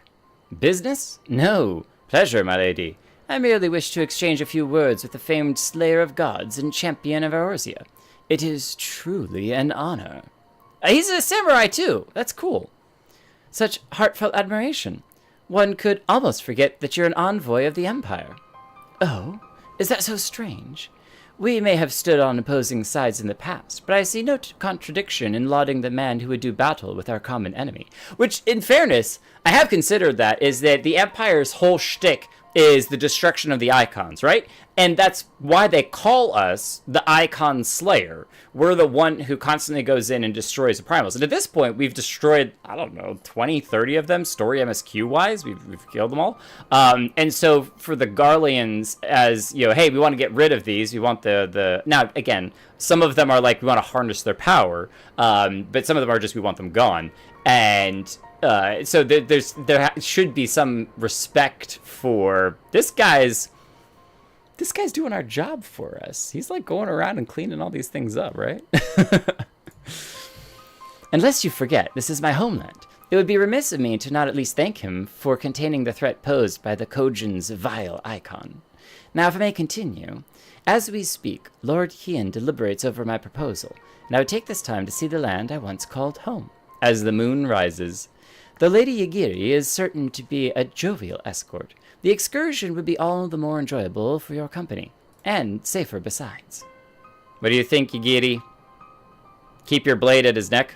S1: Business? No. Pleasure, my lady. I merely wish to exchange a few words with the famed slayer of gods and champion of Eorzea. It is truly an honor. He's a samurai, too. That's cool. Such heartfelt admiration. One could almost forget that you're an envoy of the Empire. Oh, is that so strange? We may have stood on opposing sides in the past, but I see no contradiction in lauding the man who would do battle with our common enemy. Which, in fairness, I have considered that, is that the Empire's whole shtick is the destruction of the icons, right? And that's why they call us the Icon Slayer. We're the one who constantly goes in and destroys the primals. And at this point, we've destroyed, I don't know, 20, 30 of them, story MSQ-wise. We've killed them all. And so for the Garleans, as, you know, hey, we want to get rid of these. We want the... Now, again, some of them are like, we want to harness their power. But some of them are just, we want them gone. And... so there should be some respect for this guy's doing our job for us. He's like going around and cleaning all these things up, right? Unless you forget, this is my homeland. It would be remiss of me to not at least thank him for containing the threat posed by the Kojin's vile icon. Now, if I may continue, as we speak, Lord Hien deliberates over my proposal, and I would take this time to see the land I once called home. As the moon rises, the Lady Yagiri is certain to be a jovial escort. The excursion would be all the more enjoyable for your company, and safer besides. What do you think, Yagiri? Keep your blade at his neck?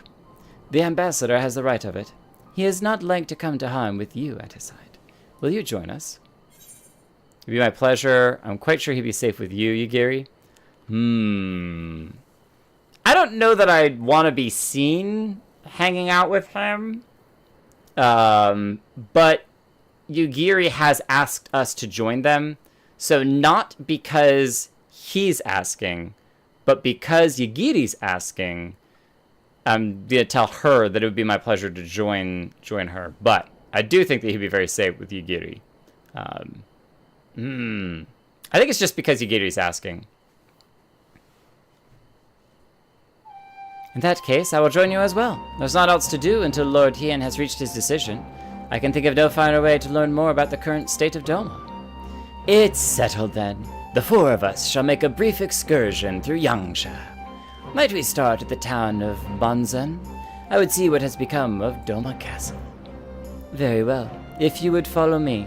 S1: The ambassador has the right of it. He is not like to come to harm with you at his side. Will you join us? It'd be my pleasure. I'm quite sure he'd be safe with you, Yagiri. I don't know that I'd want to be seen hanging out with him. But Yagiri has asked us to join them, so not because he's asking, but because Yagiri's asking, I'm gonna tell her that it would be my pleasure to join her. But I do think that he'd be very safe with Yagiri. I think it's just because Yagiri's asking. In that case, I will join you as well. There's not else to do until Lord Hien has reached his decision. I can think of no finer way to learn more about the current state of Doma. It's settled then. The four of us shall make a brief excursion through Yangsha. Might we start at the town of Bonzen? I would see what has become of Doma Castle. Very well, if you would follow me.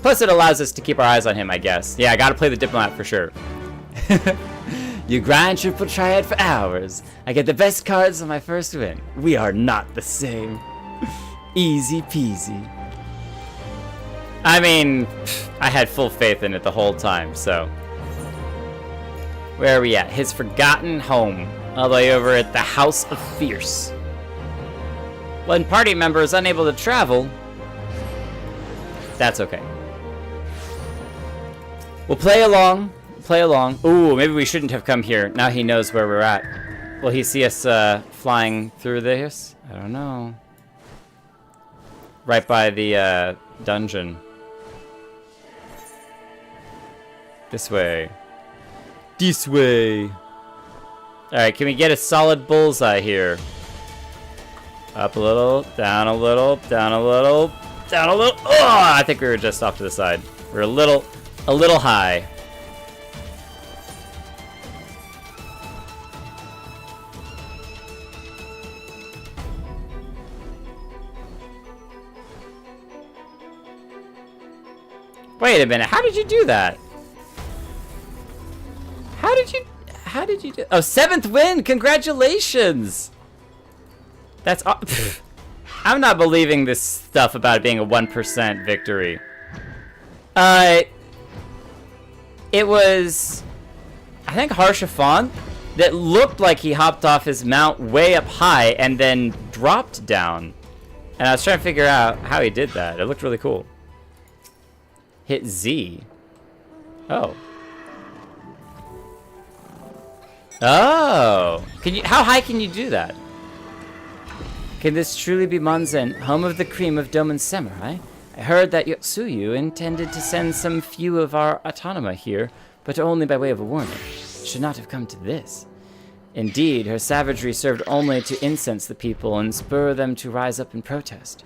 S1: Plus it allows us to keep our eyes on him, I guess. Yeah, I gotta play the diplomat for sure. You grind triple triad for hours. I get the best cards on my first win. We are not the same. Easy peasy. I mean, I had full faith in it the whole time, so. Where are we at? His forgotten home. All the way over at the House of Fierce. When party member is unable to travel, that's okay. We'll play along.
S2: play along. Ooh, maybe we shouldn't have come here. Now he knows where we're at. Will he see us flying through this? I don't know. Right by the dungeon. This way. This way. Alright, can we get a solid bullseye here? Up a little, down a little, down a little, down a little. Oh, I think we were just off to the side. We're a little high. Wait a minute, how did you do that? How did you do? Oh, 7th win! Congratulations! That's I'm not believing this stuff about it being a 1% victory. It was, I think, Harshafon that looked like he hopped off his mount way up high and then dropped down. And I was trying to figure out how he did that. It looked really cool. Hit Z. Oh. Oh. How high can you do that? Can this truly be Monzen, home of the cream of Doman Samurai? I heard that Yotsuyu intended to send some few of our autonoma here, but only by way of a warning. It should not have come to this. Indeed, her savagery served only to incense the people and spur them to rise up in protest.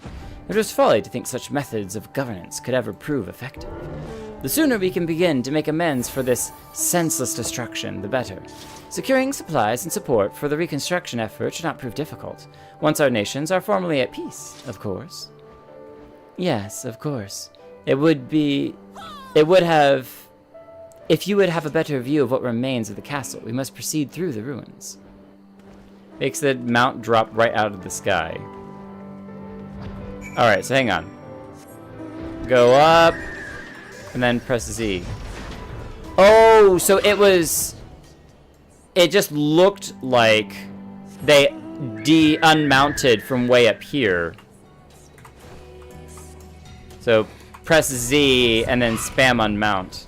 S2: It was folly to think such methods of governance could ever prove effective. The sooner we can begin to make amends for this senseless destruction, the better. Securing supplies and support for the reconstruction effort should not prove difficult, once our nations are formally at peace, of course. Yes, of course. If you would have a better view of what remains of the castle, we must proceed through the ruins. Makes the mount drop right out of the sky. Alright, so hang on. Go up, and then press Z. Oh, so it just looked like they unmounted from way up here. So press Z and then spam unmount.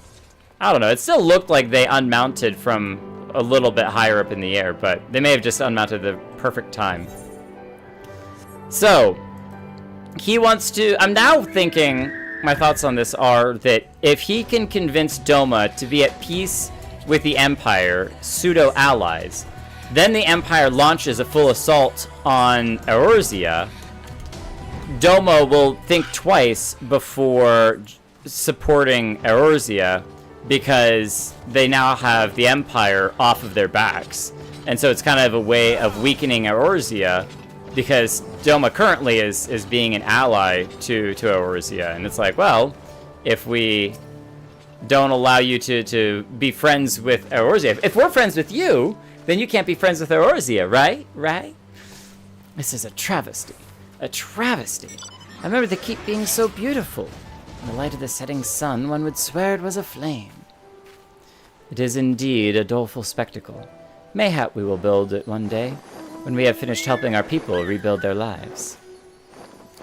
S2: I don't know, it still looked like they unmounted from a little bit higher up in the air, but they may have just unmounted the perfect time. So, he wants to, I'm now thinking, my thoughts on this are that if he can convince Doma to be at peace with the Empire, pseudo-allies, then the Empire launches a full assault on Eorzea, Doma will think twice before supporting Eorzea because they now have the Empire off of their backs. And so it's kind of a way of weakening Eorzea because Doma currently is being an ally to Eorzea. And it's like, well, if we don't allow you to be friends with Eorzea, if we're friends with you, then you can't be friends with Eorzea, right? Right? This is a travesty. A travesty. I remember the keep being so beautiful. In the light of the setting sun, one would swear it was aflame. It is indeed a doleful spectacle. Mayhap we will build it one day, when we have finished helping our people rebuild their lives.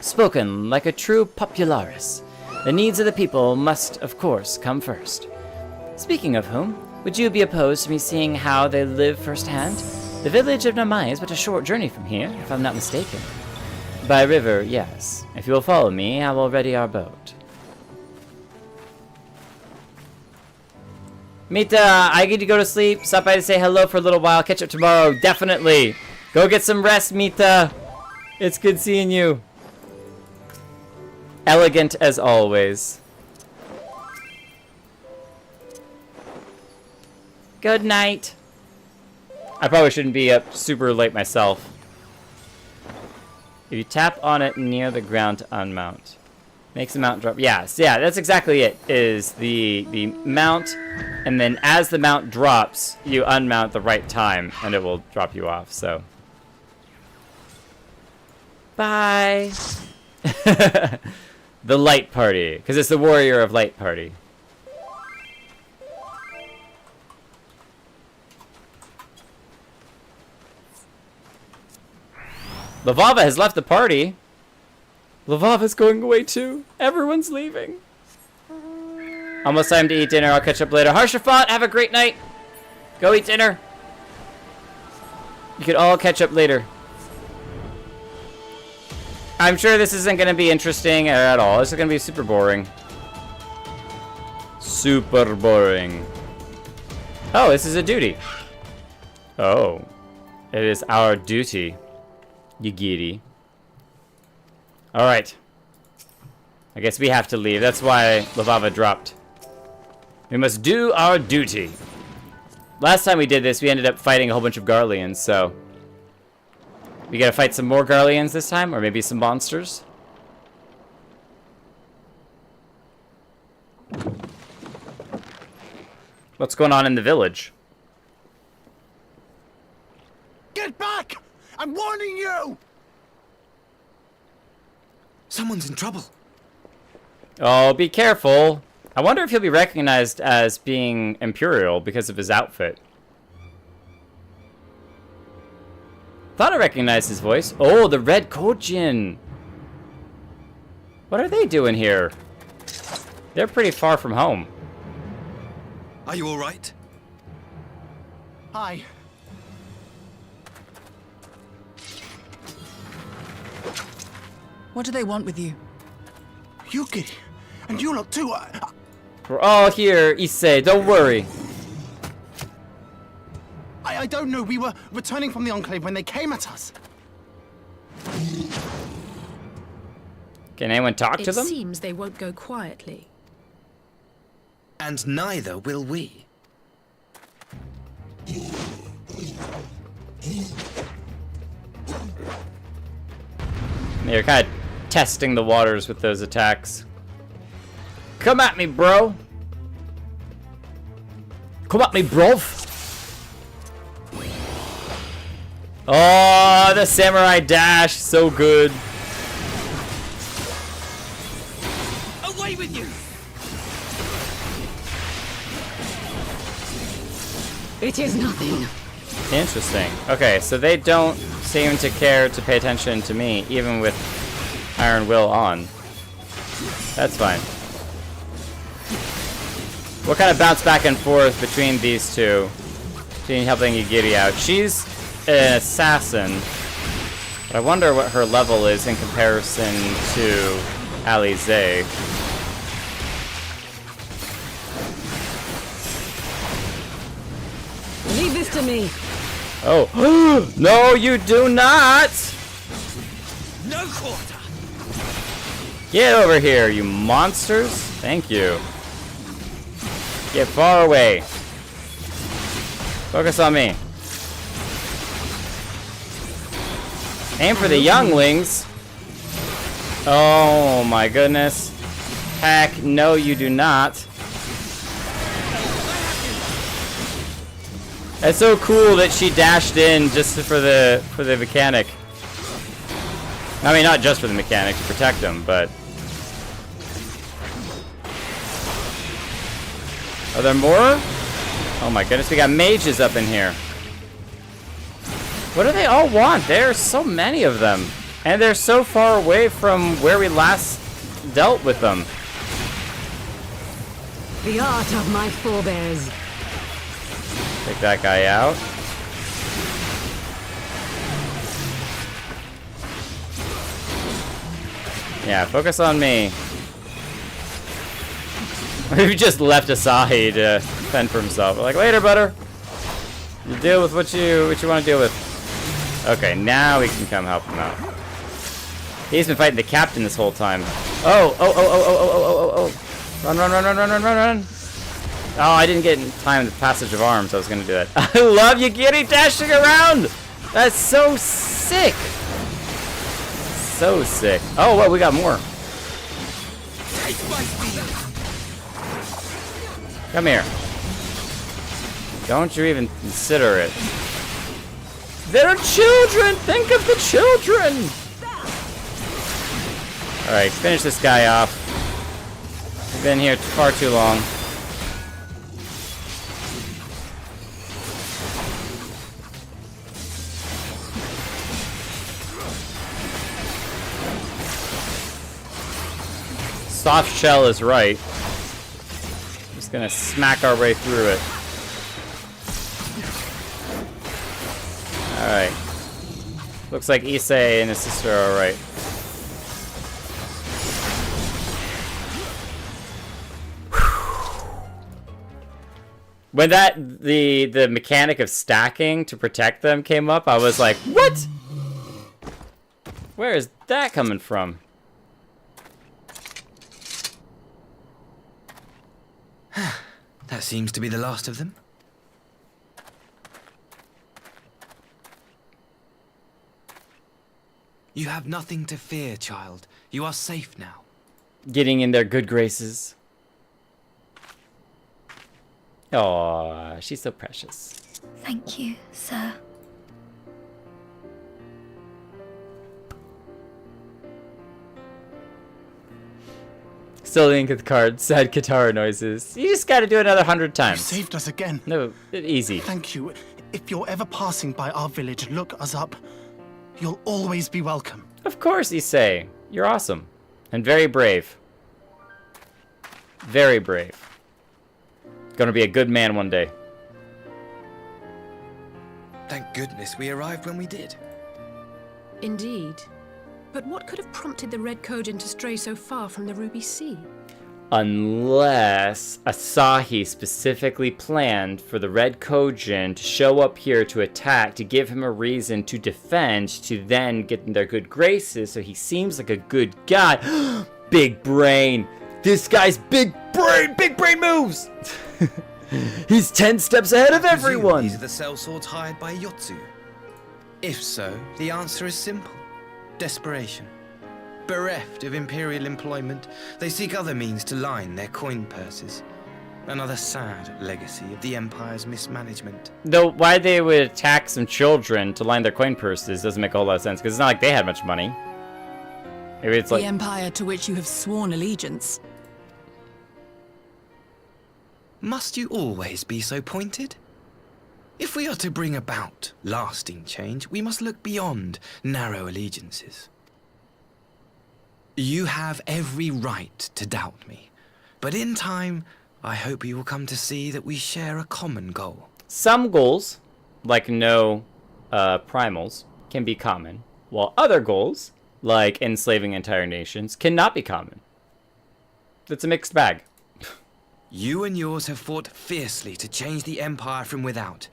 S2: Spoken like a true popularis, the needs of the people must, of course, come first. Speaking of whom, would you be opposed to me seeing how they live firsthand? The village of Namai is but a short journey from here, if I'm not mistaken. By river, yes. If you will follow me, I will ready our boat. Mita, I get to go to sleep. Stop by to say hello for a little while. Catch up tomorrow, definitely. Go get some rest, Mita. It's good seeing you. Elegant as always. Good night. I probably shouldn't be up super late myself. If you tap on it near the ground to unmount. Makes the mount drop. Yes, yeah, that's exactly it. Is the mount, and then as the mount drops, you unmount the right time, and it will drop you off, so. Bye. The light party, because it's the warrior of light party. Lavava has left the party. Lavava's going away too. Everyone's leaving. Almost time to eat dinner. I'll catch up later. Harshafat, have a great night. Go eat dinner. You could all catch up later. I'm sure this isn't going to be interesting at all. This is going to be super boring. Super boring. Oh, this is a duty. Oh. It is our duty. Yigiri. Alright. I guess we have to leave. That's why Lavava dropped. We must do our duty. Last time we did this, we ended up fighting a whole bunch of Garleans, so... We gotta fight some more Garleans this time, or maybe some monsters. What's going on in the village?
S14: Get back! I'm warning you! Someone's in trouble.
S2: Oh, be careful. I wonder if he'll be recognized as being Imperial because of his outfit. Thought I recognized his voice. Oh, the Red Kojin. What are they doing here? They're pretty far from home.
S14: Are you all right? Hi.
S6: What do they want with you?
S14: Yuki, and you lot too.
S2: We're all here, Issei. Don't worry.
S14: I don't know. We were returning from the Enclave when they came at us.
S2: Can anyone talk to them?
S4: It seems they won't go quietly.
S14: And neither will we.
S2: They're kind of testing the waters with those attacks. Come at me, bro. Come at me, bruv. Oh, the samurai dash, so good.
S14: Away with you!
S11: It is nothing.
S2: Interesting. Okay, so they don't seem to care to pay attention to me, even with Iron Will on. That's fine. We'll kind of bounce back and forth between these two, between helping Yigiri out. She's an assassin, but I wonder what her level is in comparison to Alize.
S11: Leave this to me.
S2: Oh, no, you do not!
S14: No quarter!
S2: Get over here, you monsters! Thank you. Get far away. Focus on me. Aim for the younglings. Oh my goodness. Heck, no you do not. It's so cool that she dashed in just for the mechanic. I mean, not just for the mechanic, to protect him, but... Are there more? Oh my goodness, we got mages up in here. What do they all want? There are so many of them. And they're so far away from where we last dealt with them.
S11: The art of my forebears.
S2: Take that guy out. Yeah, focus on me. We've just left Asahi to fend for himself. We're like, later, butter. You deal with what you want to deal with. Okay, now we can come help him out. He's been fighting the captain this whole time. Oh. Run. Oh, I didn't get in time with the passage of arms. I was going to do that. I love Yigiri dashing around. That's so sick. So sick. Oh, well, we got more. Come here. Don't you even consider it. They're children! Think of the children! Alright, finish this guy off. We've been here far too long. Soft shell is right. Just gonna smack our way through it. Alright. Looks like Issei and his sister are alright. When the mechanic of stacking to protect them came up, I was like, what? Where is that coming from?
S14: That seems to be the last of them. You have nothing to fear, child. You are safe now.
S2: Getting in their good graces. Aw, she's so precious.
S16: Thank you, sir.
S2: Still link with cards, sad guitar noises. You just gotta do it another 100 times.
S17: You saved us again.
S2: No, easy.
S17: Thank you. If you're ever passing by our village, look us up. You'll always be welcome.
S2: Of course, Issei. You're awesome. And very brave. Very brave. Gonna be a good man one day.
S14: Thank goodness we arrived when we did.
S4: Indeed. But what could have prompted the Red Kojin to stray so far from the Ruby Sea?
S2: Unless Asahi specifically planned for the Red Kojin to show up here to attack, to give him a reason to defend, to then get in their good graces, so he seems like a good guy. Big brain! This guy's big brain moves! He's 10 steps ahead of everyone!
S14: These are the sellswords hired by Yotsu. If so, the answer is simple. Desperation. Bereft of imperial employment, they seek other means to line their coin purses. Another sad legacy of the Empire's mismanagement.
S2: Though why they would attack some children to line their coin purses doesn't make a whole lot of sense, because it's not like they had much money. Maybe it's like...
S6: The Empire to which you have sworn allegiance.
S14: Must you always be so pointed? If we are to bring about lasting change, we must look beyond narrow allegiances. You have every right to doubt me, but in time, I hope you will come to see that we share a common goal.
S2: Some goals, like no primals, can be common, while other goals, like enslaving entire nations, cannot be common. It's a mixed bag.
S14: You and yours have fought fiercely to change the Empire from without.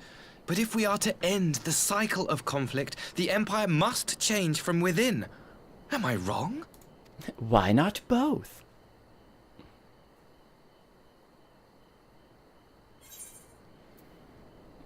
S14: But if we are to end the cycle of conflict, the Empire must change from within. Am I wrong?
S2: Why not both?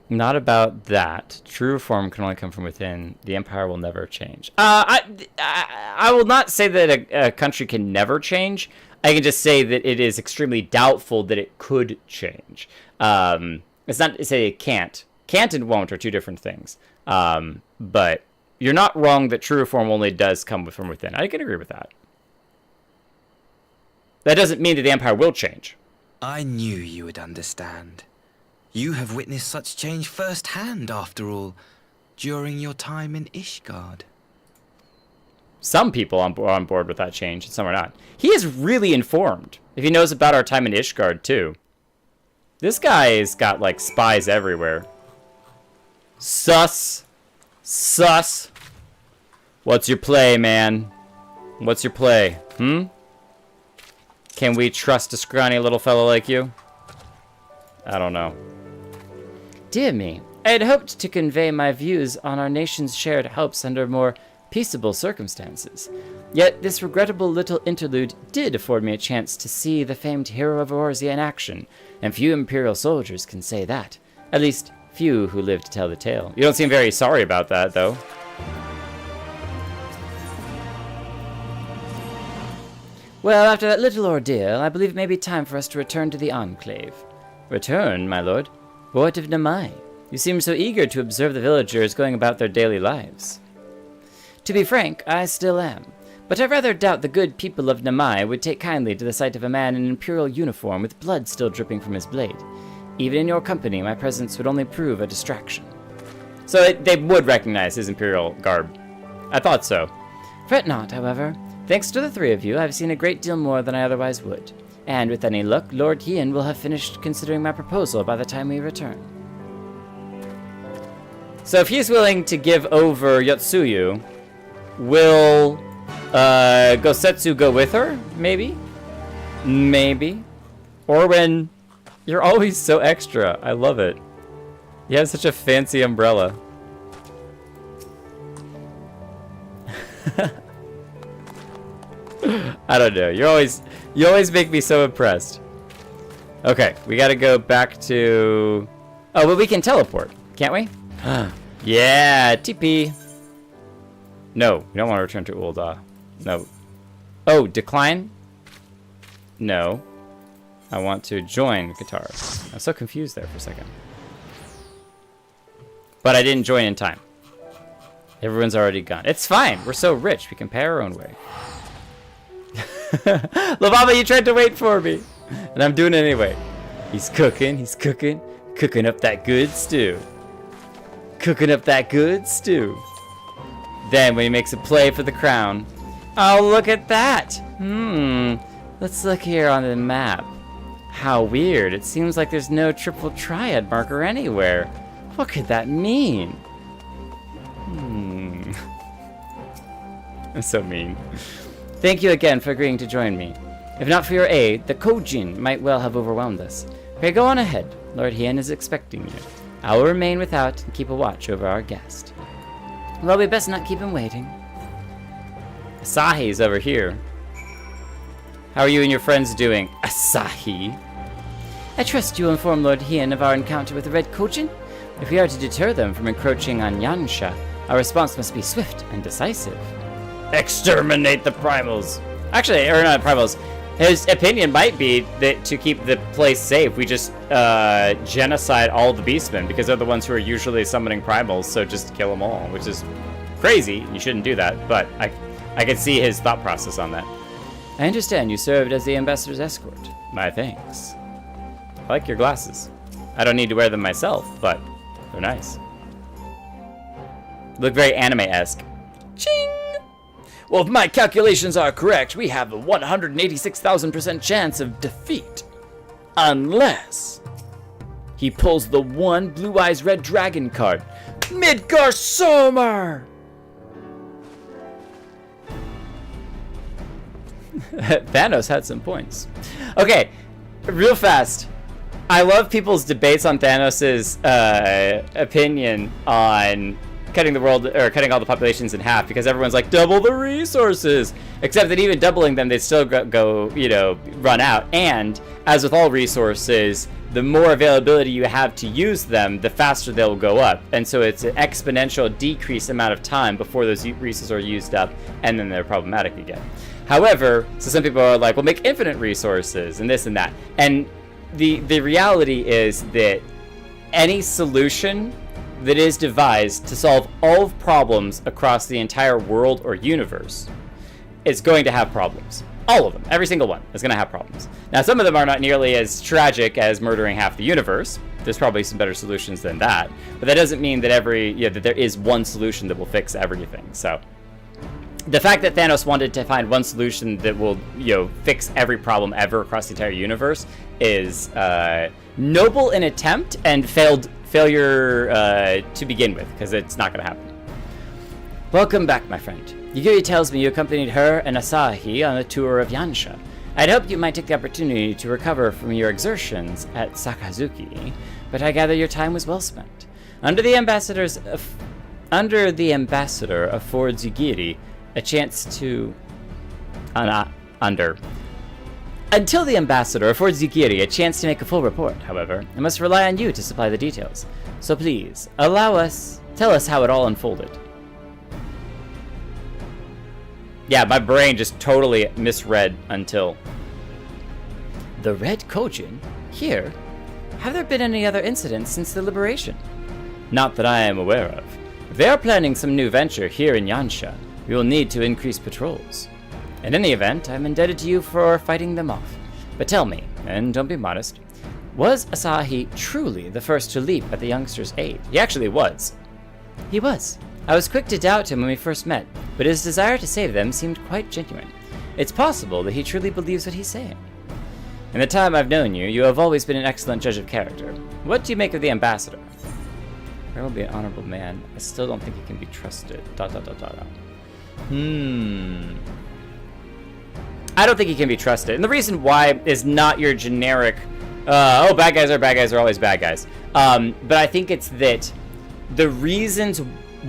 S2: Not about that. True reform can only come from within. The Empire will never change. I will not say that a country can never change. I can just say that it is extremely doubtful that it could change. It's not to say it can't. Can't and won't are two different things. But you're not wrong that true reform only does come from within. I can agree with that. That doesn't mean that the Empire will change.
S14: I knew you would understand. You have witnessed such change firsthand, after all, during your time in Ishgard.
S2: Some people are on board with that change, and some are not. He is really informed. If he knows about our time in Ishgard, too. This guy's got, like, spies everywhere. Sus. Sus. What's your play, man? What's your play? Can we trust a scrawny little fellow like you? I don't know.
S9: Dear me, I had hoped to convey my views on our nation's shared hopes under more peaceable circumstances. Yet this regrettable little interlude did afford me a chance to see the famed hero of Eorzea in action, and few Imperial soldiers can say that. At least, few who live to tell the tale.
S2: You don't seem very sorry about that, though.
S9: Well, after that little ordeal, I believe it may be time for us to return to the Enclave.
S2: Return, my lord? What of Namai? You seem so eager to observe the villagers going about their daily lives.
S9: To be frank, I still am. But I rather doubt the good people of Namai would take kindly to the sight of a man in an Imperial uniform with blood still dripping from his blade. Even in your company, my presence would only prove a distraction.
S2: So they would recognize his Imperial garb. I thought so.
S9: Fret not, however. Thanks to the three of you, I've seen a great deal more than I otherwise would. And with any luck, Lord Hien will have finished considering my proposal by the time we return.
S2: So if he's willing to give over Yotsuyu, will Gosetsu go with her? Maybe? Maybe. Orwen, you're always so extra. I love it. You have such a fancy umbrella. I don't know. You always make me so impressed. Okay, we gotta go back to... Oh, but we can teleport, can't we? Yeah, TP. No, we don't want to return to Ul'dah. No. Oh, decline? No. I want to join Guitar. I was so confused there for a second. But I didn't join in time. Everyone's already gone. It's fine. We're so rich. We can pay our own way. Lavaba, you tried to wait for me. And I'm doing it anyway. He's cooking. He's cooking. Cooking up that good stew. Cooking up that good stew. Then when he makes a play for the crown. Oh, look at that. Let's look here on the map. How weird. It seems like there's no triple triad marker anywhere. What could that mean? I'm so mean. Thank you again for agreeing to join me. If not for your aid, the Kojin might well have overwhelmed us. Pray go on ahead. Lord Hien is expecting you. I will remain without and keep a watch over our guest. Well, we best not keep him waiting. Asahi's over here. How are you and your friends doing, Asahi? I trust you will inform Lord Hien of our encounter with the Red Kojin. If we are to deter them from encroaching on Yansha, our response must be swift and decisive. Exterminate the primals. Actually, or not primals. His opinion might be that to keep the place safe, we just genocide all the beastmen, because they're the ones who are usually summoning primals, so just kill them all, which is crazy. You shouldn't do that, but I can see his thought process on that. I understand you served as the ambassador's escort. My thanks. I like your glasses. I don't need to wear them myself, but they're nice. Look very anime-esque. Ching! Well, if my calculations are correct, we have a 186,000% chance of defeat. Unless he pulls the one Blue Eyes Red Dragon card. Midgar Somar! Thanos had some points. Okay, real fast. I love people's debates on Thanos' opinion on cutting the world, or cutting all the populations in half, because everyone's like, double the resources! Except that even doubling them, they'd still go, you know, run out. And, as with all resources, the more availability you have to use them, the faster they'll go up. And so it's an exponential decrease amount of time before those resources are used up, and then they're problematic again. However, so some people are like, well, make infinite resources, and this and that. And the reality is that any solution that is devised to solve all problems across the entire world or universe is going to have problems. All of them, every single one is going to have problems. Now, some of them are not nearly as tragic as murdering half the universe. There's probably some better solutions than that, but that doesn't mean that that there is one solution that will fix everything. So the fact that Thanos wanted to find one solution that will, fix every problem ever across the entire universe is noble in attempt and failure to begin with, because it's not going to happen. Welcome back, my friend. Yugiri tells me you accompanied her and Asahi on a tour of Yansha. I'd hoped you might take the opportunity to recover from your exertions at Sakazuki, but I gather your time was well spent. Until the ambassador affords Yugiri a chance to make a full report, however, I must rely on you to supply the details. So please, tell us how it all unfolded. Yeah, my brain just totally misread until. The Red Kojin? Here? Have there been any other incidents since the liberation? Not that I am aware of. If they are planning some new venture here in Yansha, we will need to increase patrols. In any event, I'm indebted to you for fighting them off. But tell me, and don't be modest, was Asahi truly the first to leap at the youngster's aid? He actually was. He was. I was quick to doubt him when we first met, but his desire to save them seemed quite genuine. It's possible that he truly believes what he's saying.
S9: In the time I've known you, you have always been an excellent judge of character. What do you make of the ambassador? There will be an honorable man. I still don't think he can be trusted. I don't think he can be trusted. And the reason why is not your generic, oh, bad guys are always bad guys. But I think it's that the reasons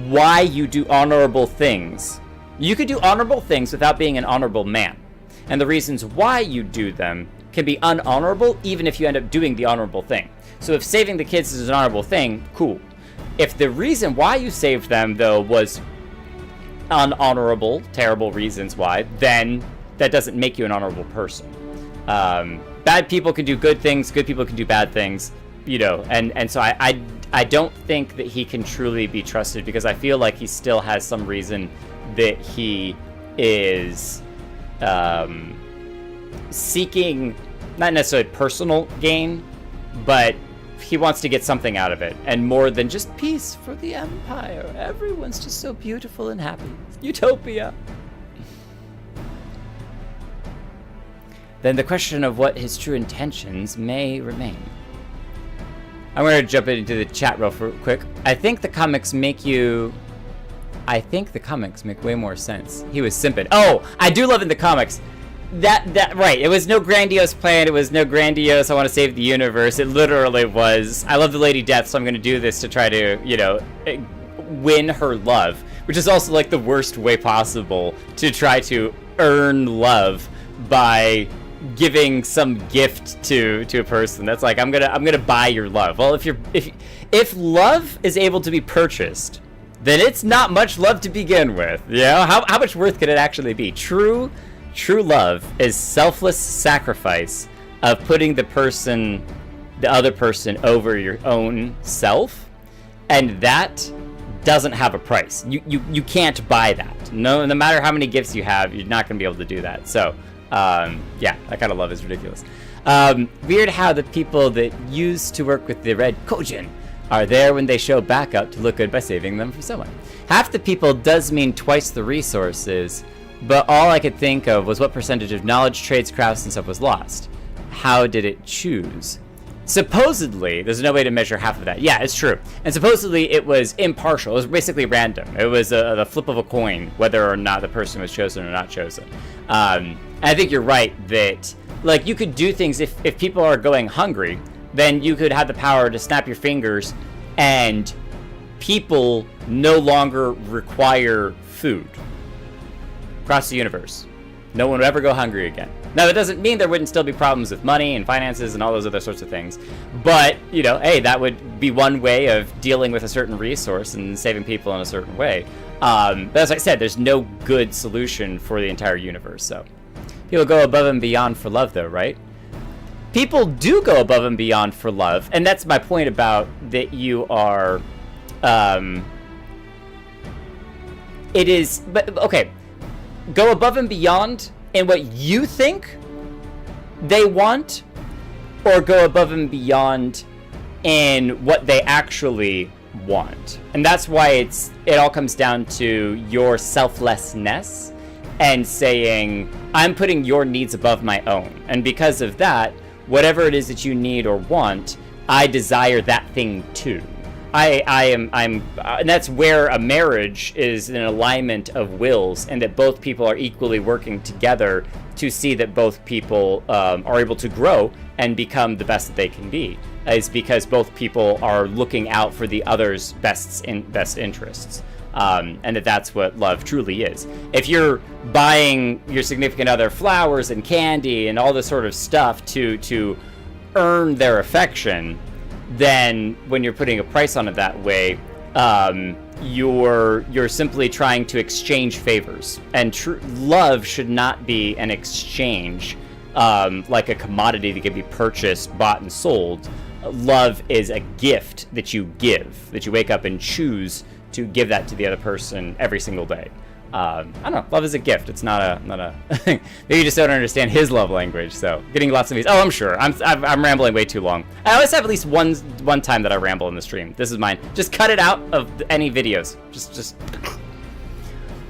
S9: why you do honorable things, you could do honorable things without being an honorable man. And the reasons why you do them can be unhonorable even if you end up doing the honorable thing. So if saving the kids is an honorable thing, cool. If the reason why you saved them, though, was unhonorable, terrible reasons why, then that doesn't make you an honorable person. Bad people can do good things, good people can do bad things, you know, and so I don't think that he can truly be trusted, because I feel like he still has some reason that he is seeking not necessarily personal gain, but he wants to get something out of it, and more than just peace for the Empire. Everyone's just so beautiful and happy. Utopia. Then the question of what his true intentions may remain. I'm going to jump into the chat real quick. I think the comics make way more sense. He was simping. Oh, I do love in the comics. That right. It was no grandiose plan. It was no grandiose, I want to save the universe. It literally was, I love the Lady Death, so I'm going to do this to try to, you know, win her love. Which is also like the worst way possible to try to earn love by giving some gift to a person. That's like, I'm gonna buy your love. Well, if love is able to be purchased, then it's not much love to begin with. You know, how much worth could it actually be? True love is selfless sacrifice of putting the other person over your own self, and that doesn't have a price. You can't buy that. No matter how many gifts you have, you're not gonna be able to do that. So yeah, that kind of love is ridiculous. Weird how the people that used to work with the Red Kojin are there when they show back up to look good by saving them from someone. Half the people does mean twice the resources, but all I could think of was what percentage of knowledge, trades, crafts, and stuff was lost. How did it choose? Supposedly, there's no way to measure half of that. Yeah, it's true. And supposedly it was impartial. It was basically random. It was the flip of a coin, whether or not the person was chosen or not chosen. And I think you're right that, like, you could do things if people are going hungry, then you could have the power to snap your fingers and people no longer require food across the universe. No one would ever go hungry again. Now, that doesn't mean there wouldn't still be problems with money and finances and all those other sorts of things. But, you know, hey, that would be one way of dealing with a certain resource and saving people in a certain way. But as I said, there's no good solution for the entire universe, so. People go above and beyond for love, though, right? People do go above and beyond for love, and that's my point about that you are, it is, but, okay. Go above and beyond in what you think they want, or go above and beyond in what they actually want. And that's why it all comes down to your selflessness and saying, I'm putting your needs above my own. And because of that, whatever it is that you need or want, I desire that thing too. And that's where a marriage is an alignment of wills, and that both people are equally working together to see that both people are able to grow and become the best that they can be. Is because both people are looking out for the other's best interests, and that's what love truly is. If you're buying your significant other flowers and candy and all this sort of stuff to earn their affection, then when you're putting a price on it that way, you're simply trying to exchange favors. And love should not be an exchange, like a commodity that can be purchased, bought, and sold. Love is a gift that you give, that you wake up and choose to give that to the other person every single day. I don't know. Love is a gift. It's not a maybe you just don't understand his love language. So getting lots of these. Oh, I'm sure. I'm rambling way too long. I always have at least one time that I ramble in the stream. This is mine. Just cut it out of any videos. Just.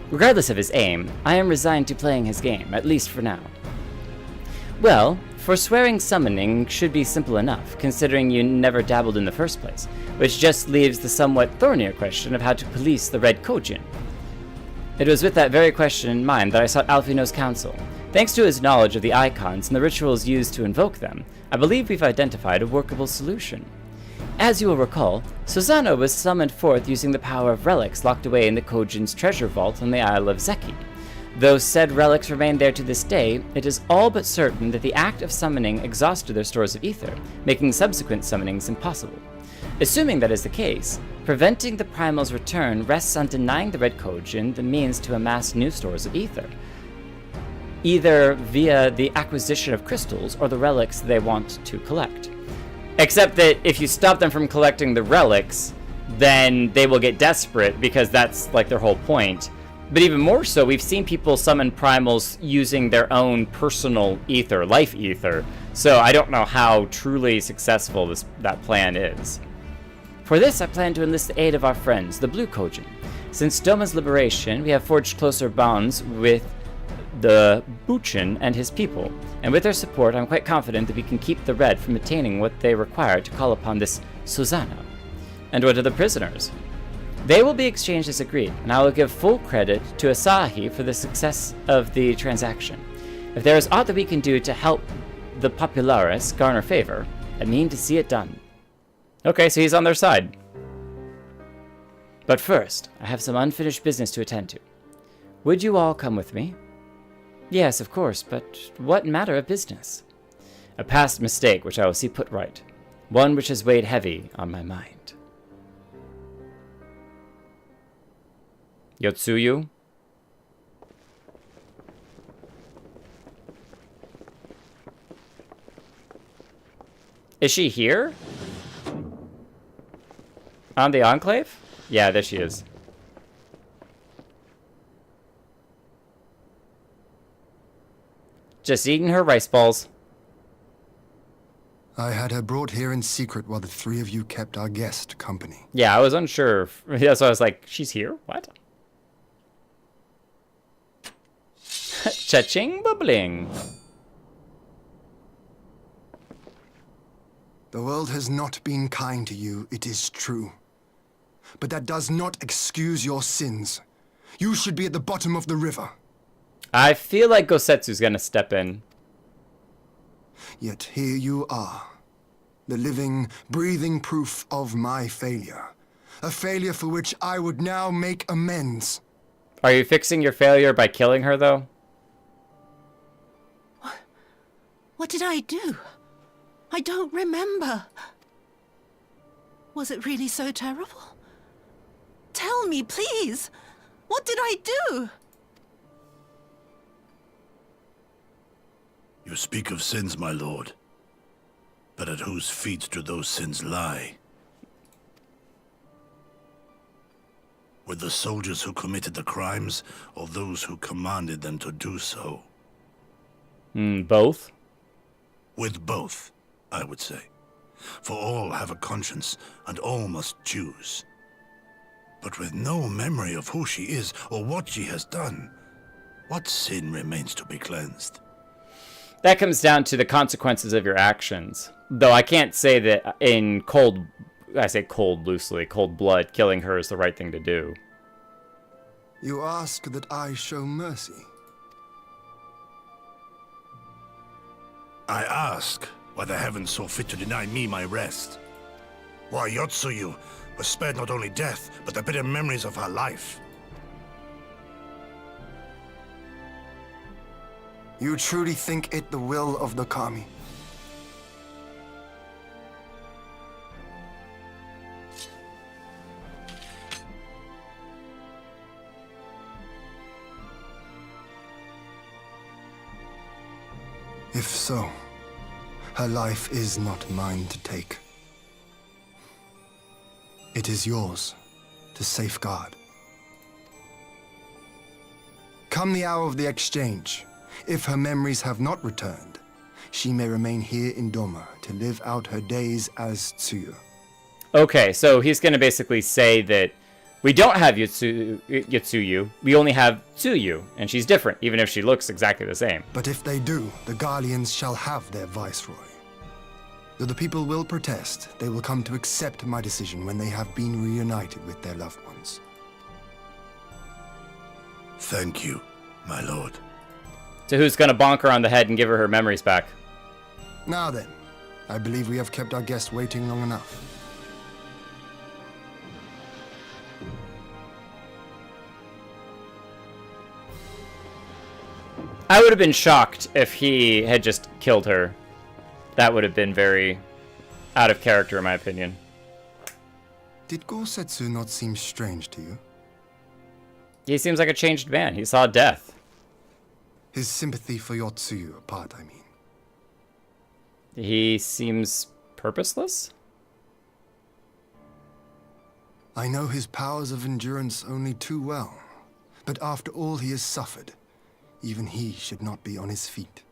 S9: Regardless of his aim, I am resigned to playing his game, at least for now. Well, Forswearing summoning should be simple enough, considering you never dabbled in the first place, which just leaves the somewhat thornier question of how to police the Red Kojin. It was with that very question in mind that I sought Alfino's counsel. Thanks to his knowledge of the icons and the rituals used to invoke them, I believe we've identified a workable solution. As you will recall, Susanna was summoned forth using the power of relics locked away in the Kojin's treasure vault on the Isle of Zeki. Though said relics remain there to this day, it is all but certain that the act of summoning exhausted their stores of ether, making subsequent summonings impossible. Assuming that is the case, preventing the Primal's return rests on denying the Red Kojin the means to amass new stores of ether, either via the acquisition of crystals or the relics they want to collect. Except that if you stop them from collecting the relics, then they will get desperate, because that's like their whole point. But even more so, we've seen people summon primals using their own personal ether, life ether, so I don't know how truly successful that plan is. For this, I plan to enlist the aid of our friends, the Blue Kojin. Since Doma's liberation, we have forged closer bonds with the Buchin and his people, and with their support, I'm quite confident that we can keep the Red from attaining what they require to call upon this Susanna. And what of the prisoners? They will be exchanged as agreed, and I will give full credit to Asahi for the success of the transaction. If there is aught that we can do to help the Popularis garner favor, I mean to see it done. Okay, so he's on their side. But first, I have some unfinished business to attend to. Would you all come with me? Yes, of course, but what matter of business? A past mistake which I will see put right. One which has weighed heavy on my mind. Yotsuyu? Is she here? On the Enclave? Yeah, there she is. Just eating her rice balls.
S12: I had her brought here in secret while the three of you kept our guest company.
S9: Yeah, I was unsure. That's why I was like, she's here? What? Cha-ching bubbling.
S12: The world has not been kind to you, it is true. But that does not excuse your sins. You should be at the bottom of the river.
S9: I feel like Gosetsu's gonna step in.
S12: Yet here you are. The living, breathing proof of my failure. A failure for which I would now make amends.
S9: Are you fixing your failure by killing her, though?
S13: What did I do? I don't remember. Was it really so terrible? Tell me, please. What did I do?
S5: You speak of sins, my lord. But at whose feet do those sins lie? With the soldiers who committed the crimes, or those who commanded them to do so?
S9: Both?
S5: With both, I would say. For all have a conscience, and all must choose. But with no memory of who she is, or what she has done, what sin remains to be cleansed?
S9: That comes down to the consequences of your actions. Though I can't say that in I say cold loosely, cold blood, killing her is the right thing to do.
S12: You ask that I show mercy.
S5: I ask why the heavens saw fit to deny me my rest. Why Yotsuyu was spared not only death, but the bitter memories of her life.
S12: You truly think it the will of the Kami? If so, her life is not mine to take. It is yours to safeguard. Come the hour of the exchange, if her memories have not returned, she may remain here in Doma to live out her days as Tsuyu.
S9: Okay, so he's going to basically say that
S2: We don't have Yotsuyu. We only have Tsuyu, and she's different, even if she looks exactly the same.
S12: But if they do, the Guardians shall have their viceroy. Though the people will protest, they will come to accept my decision when they have been reunited with their loved ones.
S5: Thank you, my lord.
S2: So who's gonna bonk her on the head and give her memories back?
S12: Now then, I believe we have kept our guest waiting long enough.
S2: I would have been shocked if he had just killed her. That would have been very out of character, in my opinion.
S12: Did Gosetsu not seem strange to you?
S2: He seems like a changed man. He saw death.
S12: His sympathy for Yotsuyu apart, I mean.
S2: He seems purposeless?
S12: I know his powers of endurance only too well, but after all he has suffered, even he should not be on his feet.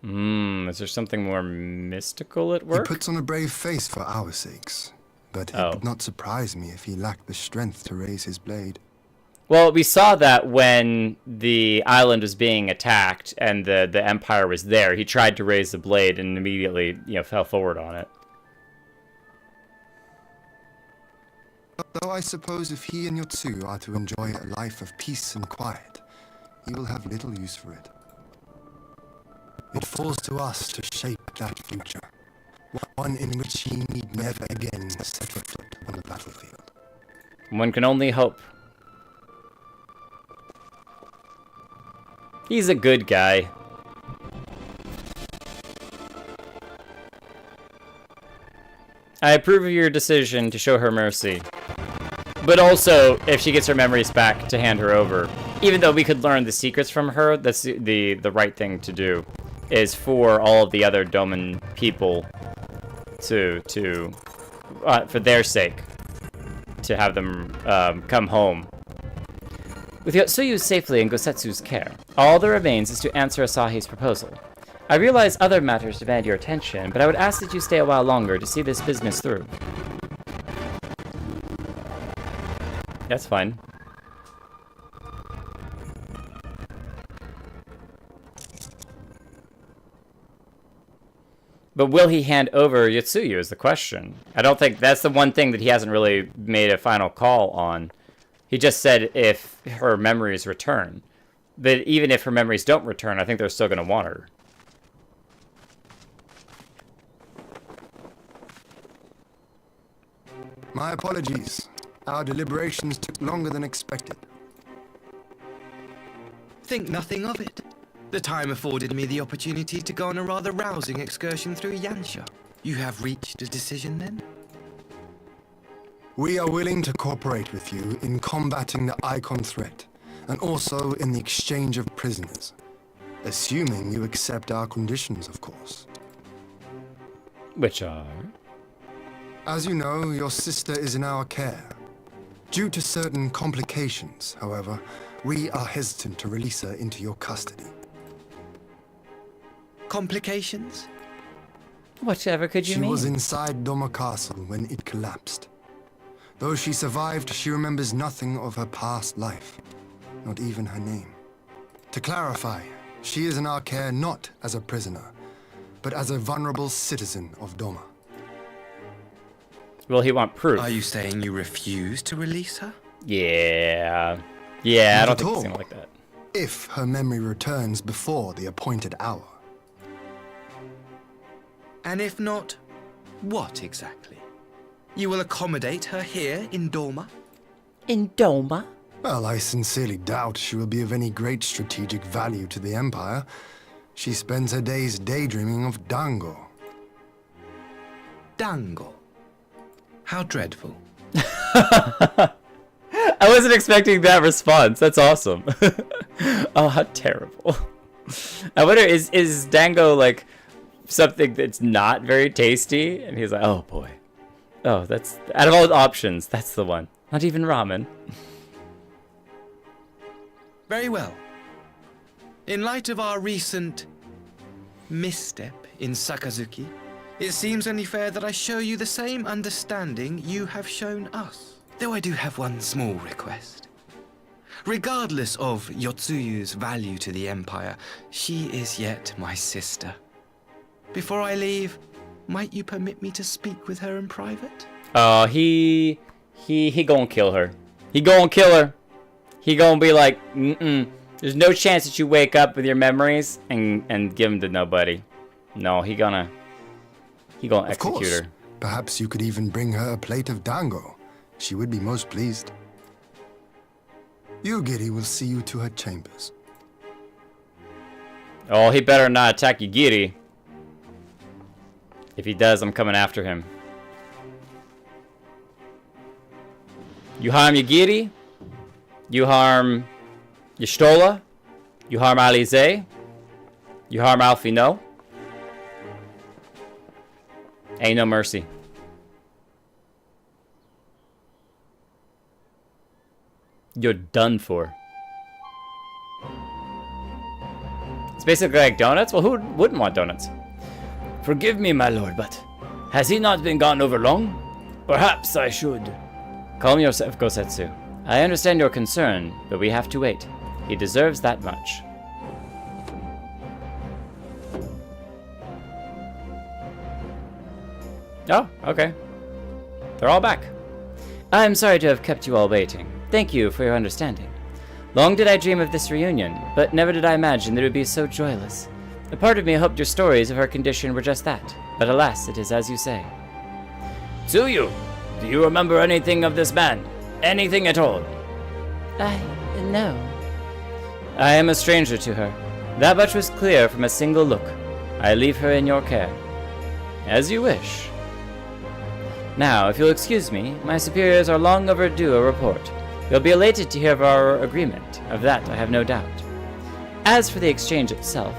S2: Is there something more mystical at work?
S12: He puts on a brave face for our sakes, but it would not surprise me if he lacked the strength to raise his blade.
S2: Well, we saw that when the island was being attacked and the Empire was there. He tried to raise the blade and immediately, fell forward on it.
S12: Though I suppose if he and Yotsuyu are to enjoy a life of peace and quiet, he will have little use for it. It falls to us to shape that future, one in which he need never again set foot on the battlefield.
S2: One can only hope. He's a good guy. I approve of your decision to show her mercy. But also, if she gets her memories back, to hand her over. Even though we could learn the secrets from her, that's the right thing to do. Is for all of the other Doman people for their sake, to have them come home. With Yotsuyu safely in Gosetsu's care, all that remains is to answer Asahi's proposal. I realize other matters demand your attention, but I would ask that you stay a while longer to see this business through. That's fine. But will he hand over Yotsuyu is the question. I don't think that's the one thing that he hasn't really made a final call on. He just said if her memories return. But even if her memories don't return, I think they're still going to want her.
S12: My apologies. Our deliberations took longer than expected.
S14: Think nothing of it. The time afforded me the opportunity to go on a rather rousing excursion through Yansha. You have reached a decision then?
S12: We are willing to cooperate with you in combating the Icon threat, and also in the exchange of prisoners. Assuming you accept our conditions, of course.
S2: Which are?
S12: As you know, your sister is in our care. Due to certain complications, however, we are hesitant to release her into your custody.
S14: Complications?
S2: Whatever could you mean?
S12: She was inside Doma Castle when it collapsed. Though she survived, she remembers nothing of her past life, not even her name. To clarify, she is in our care not as a prisoner, but as a vulnerable citizen of Doma.
S2: Will he want proof?
S14: Are you saying you refuse to release her?
S2: Yeah. Yeah, I don't think it's
S12: all.
S2: gonna like that.
S12: If her memory returns before the appointed hour.
S14: And if not, what exactly? You will accommodate her here in Doma?
S2: In Doma?
S12: Well, I sincerely doubt she will be of any great strategic value to the Empire. She spends her days daydreaming of Dango.
S14: Dango? How dreadful.
S2: I wasn't expecting that response. That's awesome. Oh, how terrible. I wonder, is Dango like something that's not very tasty? And he's like, oh boy. Oh, that's, out of all the options, that's the one. Not even ramen.
S14: Very well. In light of our recent misstep in Sakazuki, it seems only fair that I show you the same understanding you have shown us. though I do have one small request. Regardless of Yotsuyu's value to the Empire, she is yet my sister. Before I leave, might you permit me to speak with her in private?
S2: He gonna kill her. He gonna kill her. He gonna be like, there's no chance that you wake up with your memories and give them to nobody. No, he gonna execute her.
S12: Perhaps you could even bring her a plate of dango. She would be most pleased. Yugiri will see you to her chambers.
S2: Oh, he better not attack Yugiri. If he does, I'm coming after him. You harm Yugiri, you harm Y'shtola, you harm Alize, you harm Alfino. Ain't no mercy. You're done for. It's basically like donuts? Well, who wouldn't want donuts?
S8: Forgive me, my lord, but has he not been gone over long? Perhaps I should.
S2: Calm yourself, Gosetsu. I understand your concern, but we have to wait. He deserves that much. Oh, okay. They're all back. I'm sorry to have kept you all waiting. Thank you for your understanding. Long did I dream of this reunion, but never did I imagine that it would be so joyless. A part of me hoped your stories of her condition were just that, but alas, it is as you say.
S8: Tsuyu, do you remember anything of this man? Anything at all?
S2: No. I am a stranger to her. That much was clear from a single look. I leave her in your care. As you wish. Now, if you'll excuse me, my superiors are long overdue a report. You'll be elated to hear of our agreement. Of that, I have no doubt. As for the exchange itself,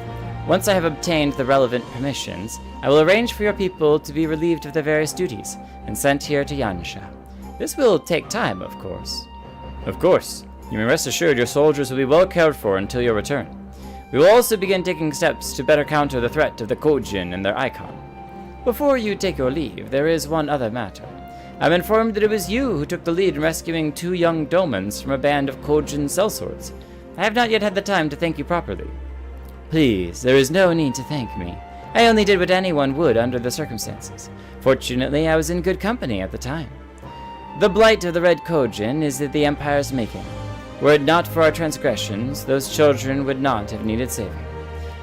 S2: once I have obtained the relevant permissions, I will arrange for your people to be relieved of their various duties and sent here to Yansha. This will take time, of course. Of course. You may rest assured your soldiers will be well cared for until your return. We will also begin taking steps to better counter the threat of the Kojin and their icon. Before you take your leave, there is one other matter. I'm informed that it was you who took the lead in rescuing 2 young domans from a band of Kojin sellswords. I have not yet had the time to thank you properly. Please, there is no need to thank me. I only did what anyone would under the circumstances. Fortunately, I was in good company at the time. The blight of the Red Kojin is that the Empire's making. Were it not for our transgressions, those children would not have needed saving.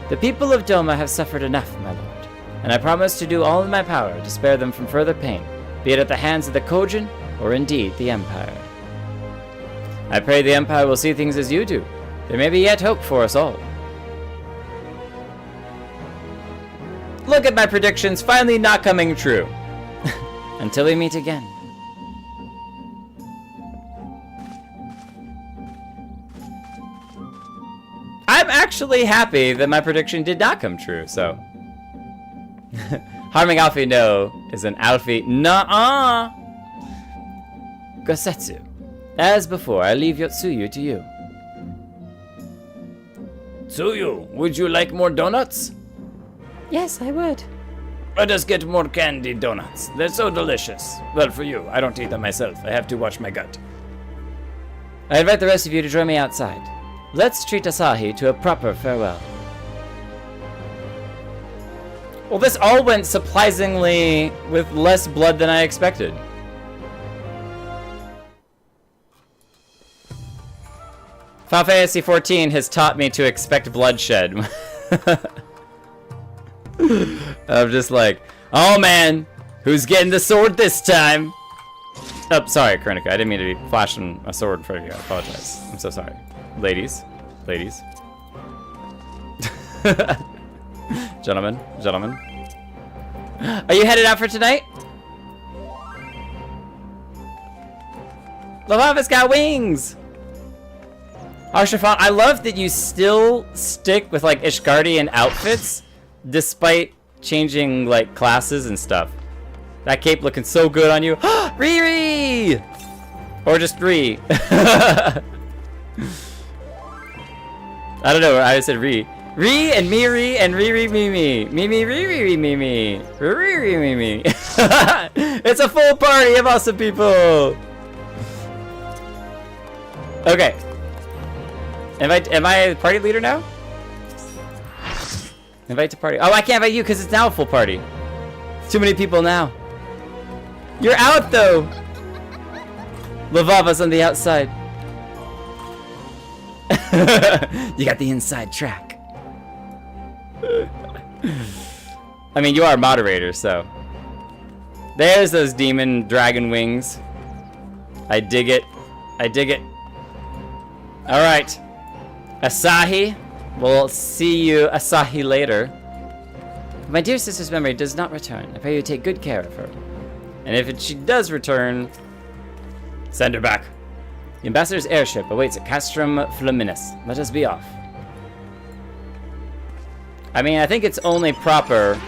S2: The people of Doma have suffered enough, my lord, and I promise to do all in my power to spare them from further pain, be it at the hands of the Kojin or indeed the Empire. I pray the Empire will see things as you do. There may be yet hope for us all. Look at my predictions finally not coming true. Until we meet again. I'm actually happy that my prediction did not come true, so. Harming Alfie no is an Alfie nuh-uh. Gosetsu. As before, I leave Yotsuyu to you.
S8: Tsuyu, would you like more donuts?
S11: Yes, I would.
S8: Let us get more candy donuts. They're so delicious. Well, for you. I don't eat them myself. I have to watch my gut.
S2: I invite the rest of you to join me outside. Let's treat Asahi to a proper farewell. Well, this all went surprisingly with less blood than I expected. Final Fantasy XIV has taught me to expect bloodshed. I'm just like, oh man, who's getting the sword this time? Oh, sorry, Kronika, I didn't mean to be flashing a sword in front of you. I apologize. I'm so sorry. Ladies. Ladies. Gentlemen. Gentlemen. Are you headed out for tonight? Lavavis got wings! Arshafan, I love that you still stick with like Ishgardian outfits despite changing like classes and stuff. That cape looking so good on you. Riri! Or just Ree. I don't know, I said Ree. Ree and Miri and Riri Mimi. Mimi Riri Mimi. Riri Mimi. It's a full party of awesome people. Okay. Am I party leader now? Invite to party. Oh, I can't invite you because it's now a full party. Too many people now. You're out though. Lavava's on the outside. You got the inside track. I mean, you are moderator, so. There's those demon dragon wings. I dig it. I dig it. All right. Asahi. We'll see you, Asahi, later. My dear sister's memory does not return. I pray you take good care of her. And if she does return, send her back. The ambassador's airship awaits at Castrum Flaminis. Let us be off. I mean, I think it's only proper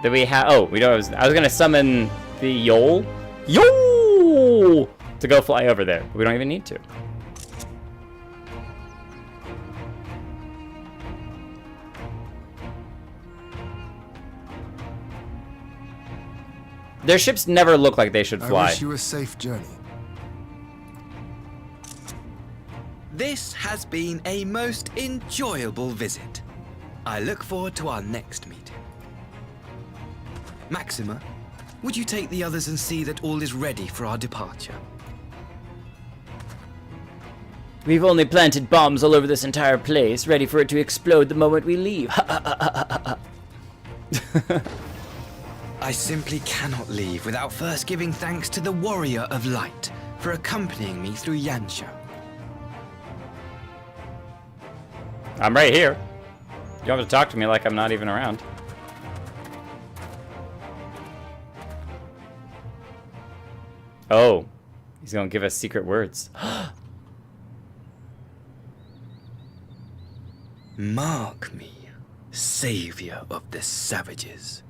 S2: that we have. Oh, we don't. I was gonna summon the Yol, to go fly over there. But we don't even need to. Their ships never look like they should fly.
S12: I wish you a safe journey.
S14: This has been a most enjoyable visit. I look forward to our next meeting. Maxima, would you take the others and see that all is ready for our departure?
S9: We've only planted bombs all over this entire place, ready for it to explode the moment we leave.
S14: I simply cannot leave without first giving thanks to the Warrior of Light for accompanying me through Yansha.
S2: I'm right here. You don't have to talk to me like I'm not even around. Oh, he's gonna give us secret words.
S14: Mark me, savior of the savages.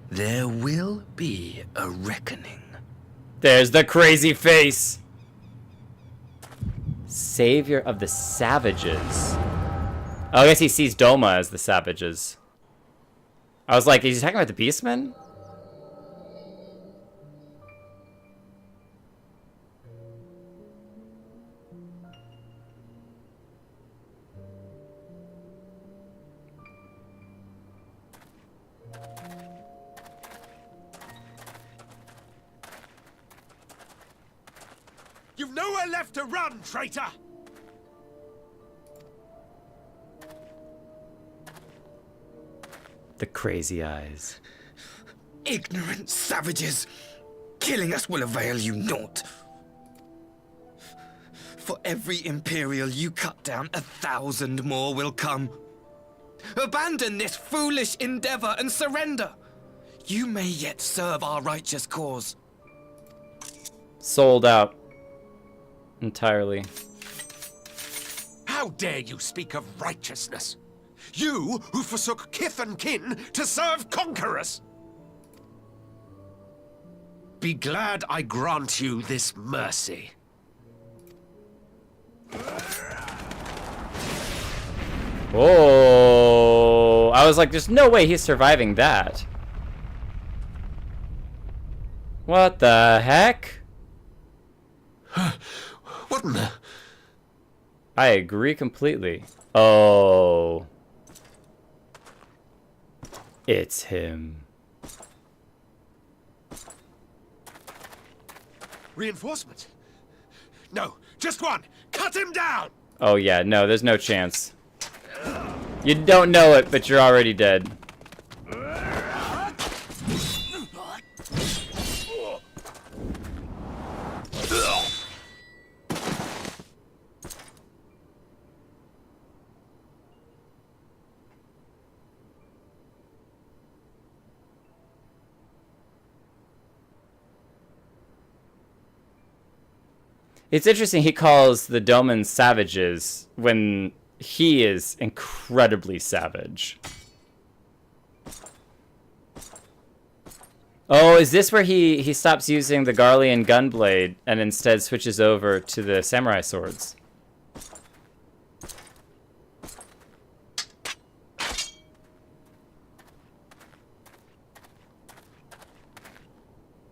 S14: There will be a reckoning.
S2: There's the crazy face. Savior of the savages. Oh, I guess he sees Doma as the savages. I was like, is he talking about the Beastmen?
S18: You've nowhere left to run, traitor!
S2: The crazy eyes.
S14: Ignorant savages! Killing us will avail you naught. For every Imperial you cut down, 1,000 more will come. Abandon this foolish endeavor and surrender. You may yet serve our righteous cause.
S2: Sold out. Entirely.
S18: How dare you speak of righteousness? You who forsook kith and kin to serve conquerors! Be glad I grant you this mercy.
S2: Oh, I was like, there's no way he's surviving that. What the heck?
S18: What in the...
S2: I agree completely. Oh. It's him.
S18: Reinforcement? No, just one! Cut him down!
S2: Oh yeah, no, there's no chance. You don't know it, but you're already dead. It's interesting he calls the Domans savages when he is incredibly savage. Oh, is this where he stops using the Garlean gunblade and instead switches over to the samurai swords?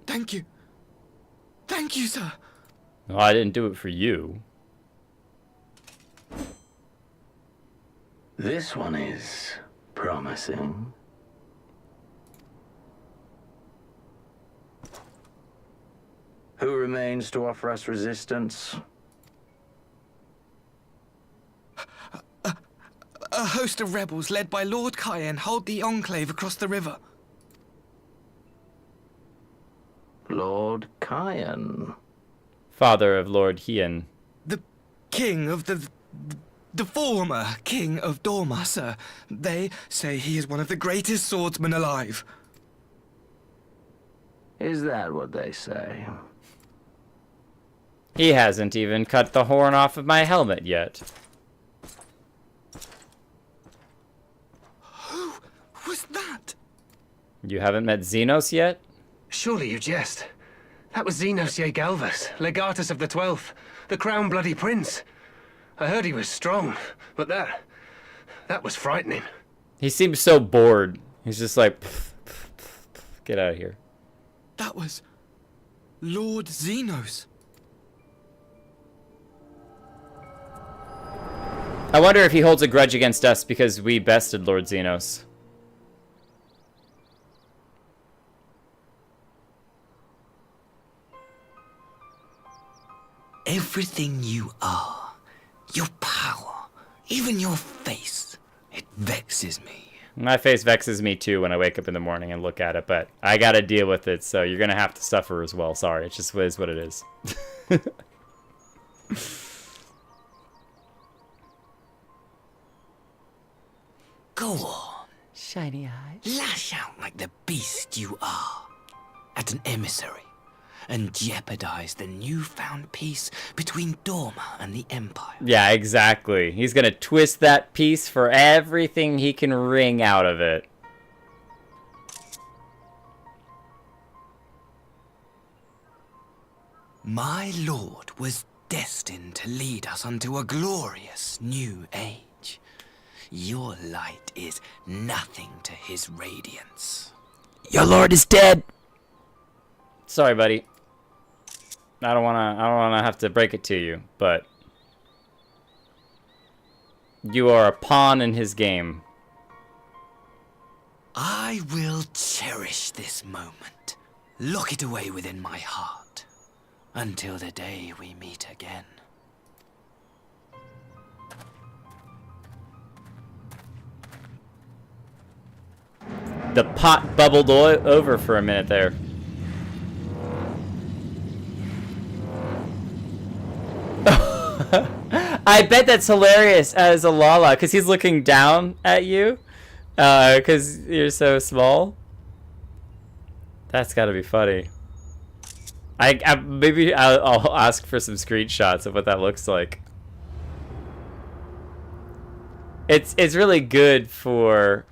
S14: Thank you. Thank you, sir.
S2: Well, I didn't do it for you.
S19: This one is promising. Who remains to offer us resistance?
S14: A host of rebels led by Lord Cayenne hold the Enclave across the river.
S19: Lord Cayenne?
S2: Father of Lord Hien.
S14: The king of the former king of Dorma, sir. They say he is one of the greatest swordsmen alive.
S19: Is that what they say?
S2: He hasn't even cut the horn off of my helmet yet.
S14: Who was that?
S2: You haven't met Xenos yet?
S10: Surely you jest. That was Xenos Galvus, legatus of the 12th, the crown bloody prince. I heard he was strong, but that was frightening.
S2: He seems so bored. He's just like, pff, pff, pff, pff, get out of here.
S14: That was Lord Xenos.
S2: I wonder if he holds a grudge against us because we bested Lord Xenos.
S14: Everything you are, your power, even your face, it vexes me.
S2: My face vexes me too when I wake up in the morning and look at it, but I gotta deal with it, so you're gonna have to suffer as well. Sorry, it just is what it is.
S14: Go on.
S9: Shiny eyes.
S14: Lash out like the beast you are at an emissary and jeopardize the newfound peace between Dorma and the Empire.
S2: Yeah, exactly. He's gonna twist that piece for everything he can wring out of it.
S14: My lord was destined to lead us unto a glorious new age. Your light is nothing to his radiance.
S2: Your lord is dead. Sorry, buddy. I don't wanna have to break it to you, but you are a pawn in his game.
S14: I will cherish this moment, lock it away within my heart, until the day we meet again.
S2: The pot bubbled over for a minute there. I bet that's hilarious as a Lala, because he's looking down at you, because you're so small. That's got to be funny. Maybe I'll ask for some screenshots of what that looks like. It's really good for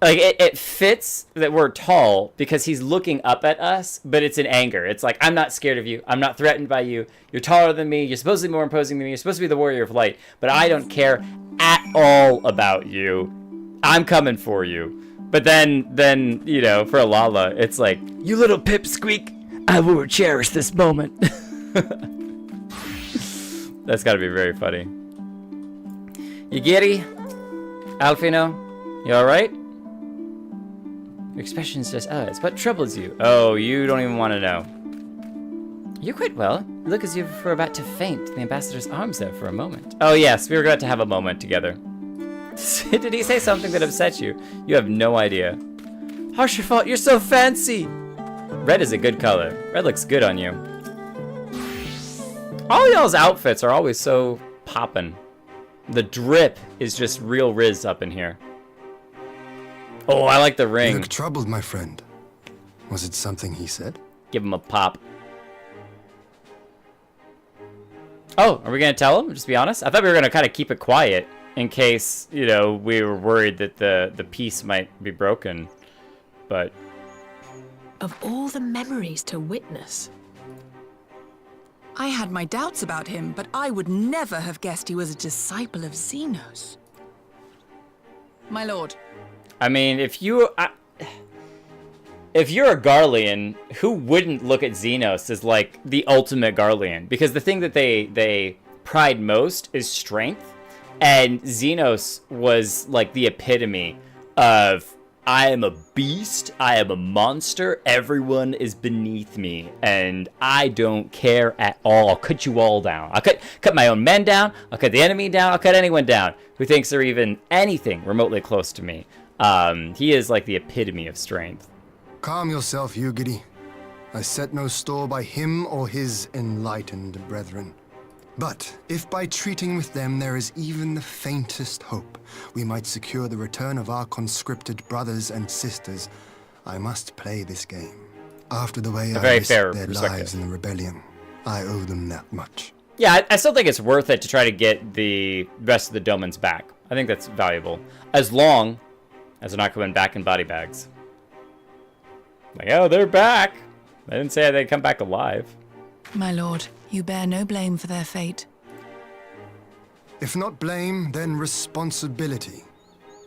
S2: like it fits that we're tall because he's looking up at us, but it's in anger. It's like, I'm not scared of you. I'm not threatened by you. You're taller than me. You're supposed to be more imposing than me. You're supposed to be the warrior of light, but I don't care at all about you. I'm coming for you. But then you know, for a Lala, it's like, you little pipsqueak, I will cherish this moment. That's got to be very funny. You giddy, Alfino? You all right? Your expression's just us. What troubles you? Oh, you don't even want to know. You're quite well. You look as if you were about to faint in the ambassador's arms there for a moment. Oh yes, we were about to have a moment together. Did he say something that upset you? You have no idea. How's your fault? You're so fancy. Red is a good color. Red looks good on you. All y'all's outfits are always so poppin'. The drip is just real Riz up in here. Oh, I like the ring.
S12: You look troubled, my friend. Was it something he said?
S2: Give him a pop. Oh, are we gonna tell him? Just be honest? I thought we were gonna kind of keep it quiet in case, you know, we were worried that the piece might be broken. But
S4: of all the memories to witness.
S6: I had my doubts about him, but I would never have guessed he was a disciple of Xenos. My lord.
S2: I mean, if you're a Garlean, who wouldn't look at Xenos as like the ultimate Garlean? Because the thing that they pride most is strength, And Xenos was like the epitome of, I am a beast, I am a monster, everyone is beneath me, and I don't care at all. I'll cut you all down. I'll cut my own men down, I'll cut the enemy down, I'll cut anyone down who thinks they're even anything remotely close to me. He is like the epitome of strength.
S12: Calm yourself, Yugiri. I set no store by him or his enlightened brethren. But if by treating with them there is even the faintest hope, we might secure the return of our conscripted brothers and sisters, I must play this game. After the way I risked their lives in the rebellion, I owe them that much.
S2: Yeah, I still think it's worth it to try to get the rest of the Domans back. I think that's valuable. As long as they're not coming back in body bags. Like, oh, they're back. I didn't say they'd come back alive.
S6: My lord, you bear no blame for their fate.
S12: If not blame, then responsibility.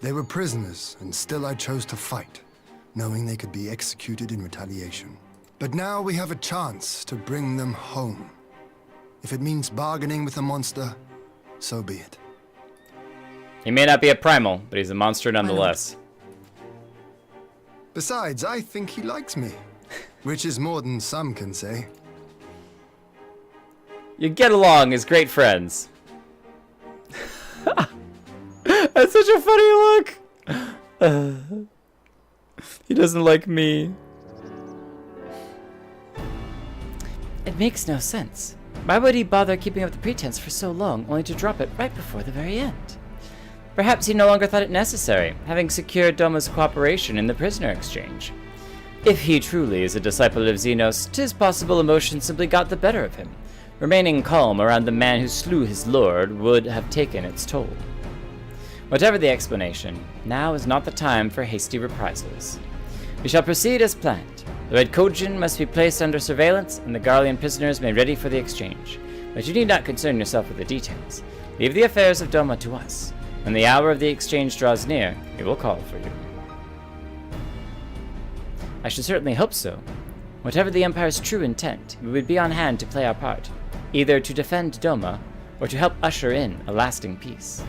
S12: They were prisoners, and still I chose to fight, knowing they could be executed in retaliation. But now we have a chance to bring them home. If it means bargaining with a monster, so be it.
S2: He may not be a primal, but he's a monster nonetheless.
S12: Besides, I think he likes me, which is more than some can say.
S2: You get along as great friends. That's such a funny look. He doesn't like me.
S9: It makes no sense. Why would he bother keeping up the pretense for so long, only to drop it right before the very end? Perhaps he no longer thought it necessary, having secured Doma's cooperation in the prisoner exchange. If he truly is a disciple of Xenos, 'tis possible emotion simply got the better of him. Remaining calm around the man who slew his lord would have taken its toll. Whatever the explanation, now is not the time for hasty reprisals. We shall proceed as planned. The Red Kojin must be placed under surveillance, and the Garlean prisoners made ready for the exchange. But you need not concern yourself with the details. Leave the affairs of Doma to us. When the hour of the exchange draws near, we will call for you. I should certainly hope so. Whatever the Empire's true intent, we would be on hand to play our part, either to defend Doma, or to help usher in a lasting peace.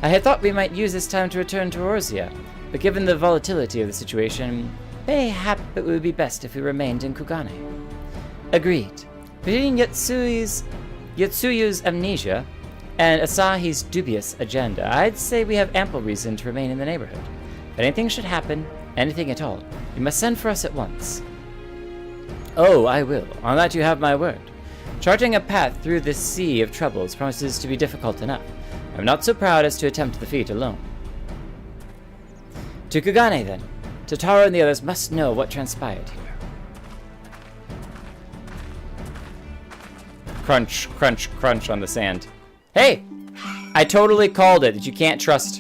S9: I had thought we might use this time to return to Orzia, but given the volatility of the situation, mayhap it would be best if we remained in Kugane. Agreed. Between Yatsuyu's amnesia and Asahi's dubious agenda, I'd say we have ample reason to remain in the neighborhood. If anything should happen, anything at all, you must send for us at once. Oh, I will. On that you have my word. Charting a path through this sea of troubles promises to be difficult enough. I'm not so proud as to attempt the feat alone. To Kugane, then. Totaro and the others must know what transpired here.
S2: Crunch, crunch, crunch on the sand. Hey! I totally called it that you can't trust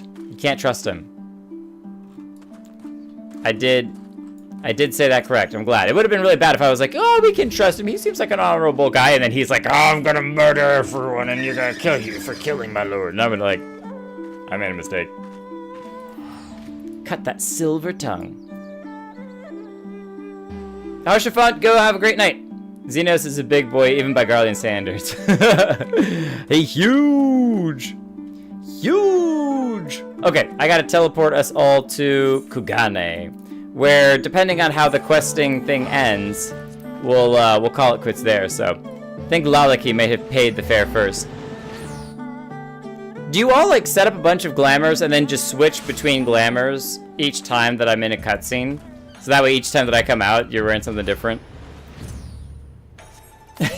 S2: him. I did say that correct. I'm glad. It would have been really bad if I was like, oh, we can trust him. He seems like an honorable guy. And then he's like, oh, I'm going to murder everyone and you're going to kill you for killing my lord. And I'm gonna like, I made a mistake.
S9: Cut that silver tongue.
S2: Harshafont, go have a great night. Xenos is a big boy, even by Garlean standards. Hey, huge. Huge. Okay, I gotta teleport us all to Kugane, where, depending on how the questing thing ends, we'll call it quits there. So, I think Lalaki may have paid the fare first. Do you all like set up a bunch of glamours and then just switch between glamours each time that I'm in a cutscene? So that way, each time that I come out, you're wearing something different.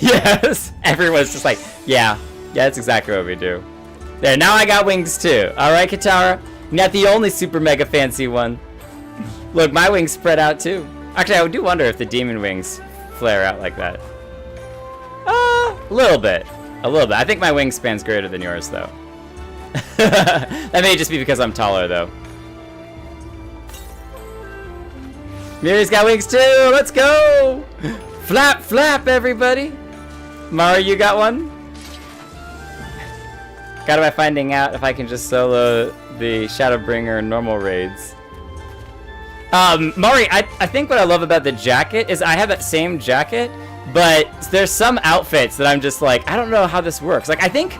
S2: Yes, everyone's just like, yeah, that's exactly what we do. There, now I got wings too. All right, Katara, not the only super mega fancy one. Look, my wings spread out too. Actually, I do wonder if the demon wings flare out like that. A little bit. I think my wingspan's greater than yours though. That may just be because I'm taller though. Miri's got wings too. Let's go. Flap, flap, everybody. Mari, you got one? Got by finding out if I can just solo the Shadowbringer normal raids. Mari, I think what I love about the jacket is I have that same jacket, but there's some outfits that I'm just like, I don't know how this works. Like, I think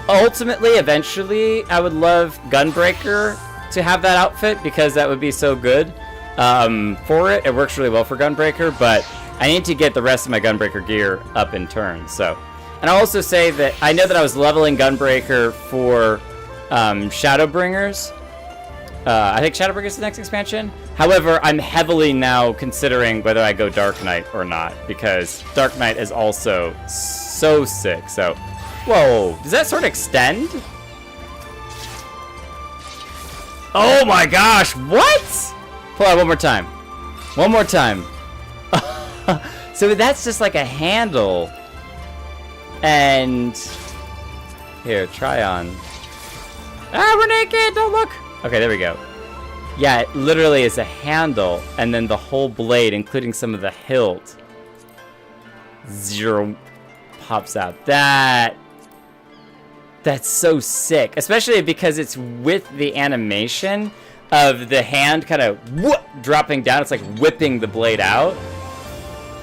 S2: ultimately, eventually, I would love Gunbreaker to have that outfit because that would be so good for it. It works really well for Gunbreaker, but I need to get the rest of my Gunbreaker gear up in turn. So, and I'll also say that I know that I was leveling Gunbreaker for Shadowbringers. I think Shadowbringers is the next expansion. However, I'm heavily now considering whether I go Dark Knight or not, because Dark Knight is also so sick. So, whoa, does that sword extend? Oh my gosh, what? Pull out one more time. One more time. So that's just like a handle. And here, try on. Ah, we're naked, don't look. Okay, there we go. Yeah, it literally is a handle, and then the whole blade, including some of the hilt, zero pops out. That's so sick, especially because it's with the animation of the hand kind of dropping down. It's like whipping the blade out.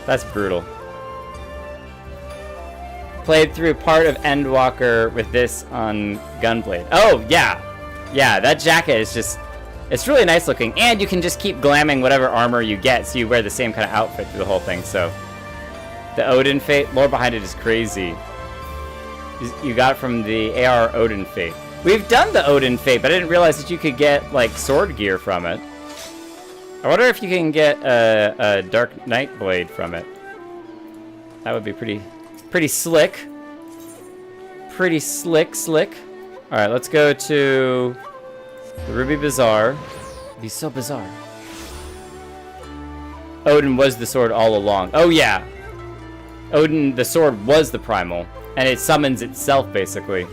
S2: That's brutal. Played through part of Endwalker with this on Gunblade. Oh, yeah. Yeah, that jacket is just... It's really nice looking. And you can just keep glamming whatever armor you get, so you wear the same kind of outfit through the whole thing. So, the Odin Fate, lore behind it is crazy. You got it from the AR Odin Fate. We've done the Odin Fate, but I didn't realize that you could get, like, sword gear from it. I wonder if you can get a Dark Knight blade from it. That would be pretty slick. Pretty slick. Alright, let's go to the Ruby Bazaar. It'd be so bizarre. Odin was the sword all along. Oh yeah. Odin, the sword, was the primal. And it summons itself, basically.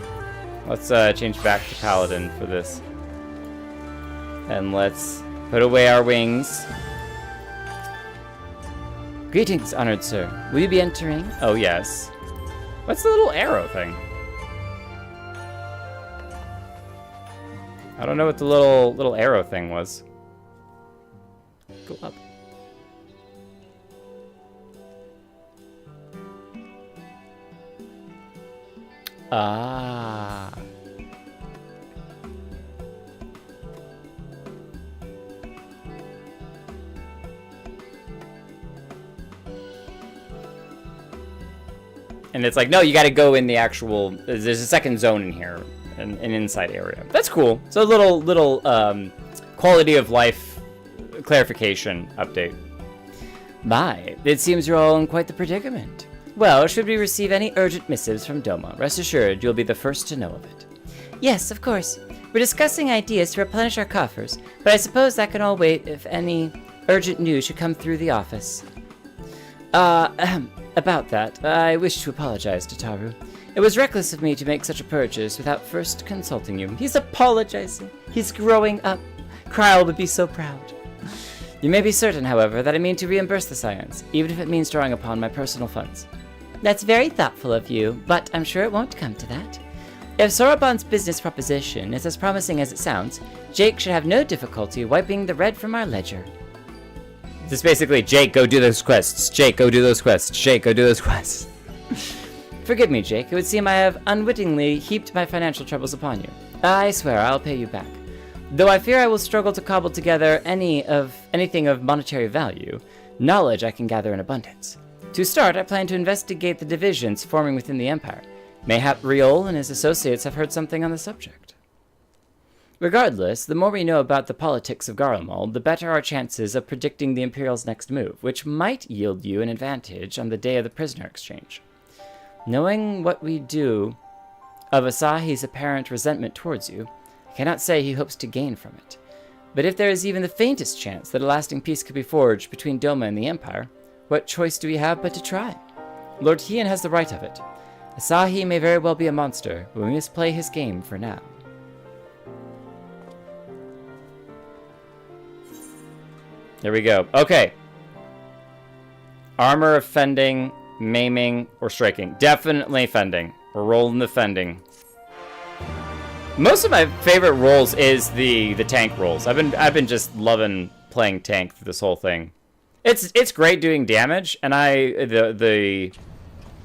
S2: Let's change back to Paladin for this. And let's put away our wings. Greetings, honored sir. Will you be entering? Oh, yes. What's the little arrow thing? I don't know what the little arrow thing was. Go up. Ah. And it's like, no, you gotta go in the actual, there's a second zone in here, an inside area. That's cool. So a little quality of life clarification update. My, it seems you're all in quite the predicament. Well, should we receive any urgent missives from Doma, rest assured you'll be the first to know of it.
S9: Yes, of course. We're discussing ideas to replenish our coffers, but I suppose that can all wait if any urgent news should come through the office. About that, I wish to apologize to Taru. It was reckless of me to make such a purchase without first consulting you.
S2: He's apologizing. He's growing up. Kryle would be so proud.
S9: You may be certain, however, that I mean to reimburse the Scions, even if it means drawing upon my personal funds. That's very thoughtful of you, but I'm sure it won't come to that. If Soroban's business proposition is as promising as it sounds, Jake should have no difficulty wiping the red from our ledger.
S2: This is basically, Jake, go do those quests. Jake, go do those quests. Jake, go do those quests.
S9: Forgive me, Jake. It would seem I have unwittingly heaped my financial troubles upon you. I swear I'll pay you back. Though I fear I will struggle to cobble together anything of monetary value, knowledge I can gather in abundance. To start, I plan to investigate the divisions forming within the Empire. Mayhap Riol and his associates have heard something on the subject. Regardless, the more we know about the politics of Garlemald, the better our chances of predicting the Imperial's next move, which might yield you an advantage on the day of the prisoner exchange. Knowing what we do of Asahi's apparent resentment towards you, I cannot say he hopes to gain from it. But if there is even the faintest chance that a lasting peace could be forged between Doma and the Empire, what choice do we have but to try? Lord Hien has the right of it. Asahi may very well be a monster, but we must play his game for now.
S2: There we go. Okay. Armor of fending, maiming, or striking. Definitely fending. We're rolling the fending. Most of my favorite rolls is the tank rolls. I've been just loving playing tank through this whole thing. It's great doing damage, and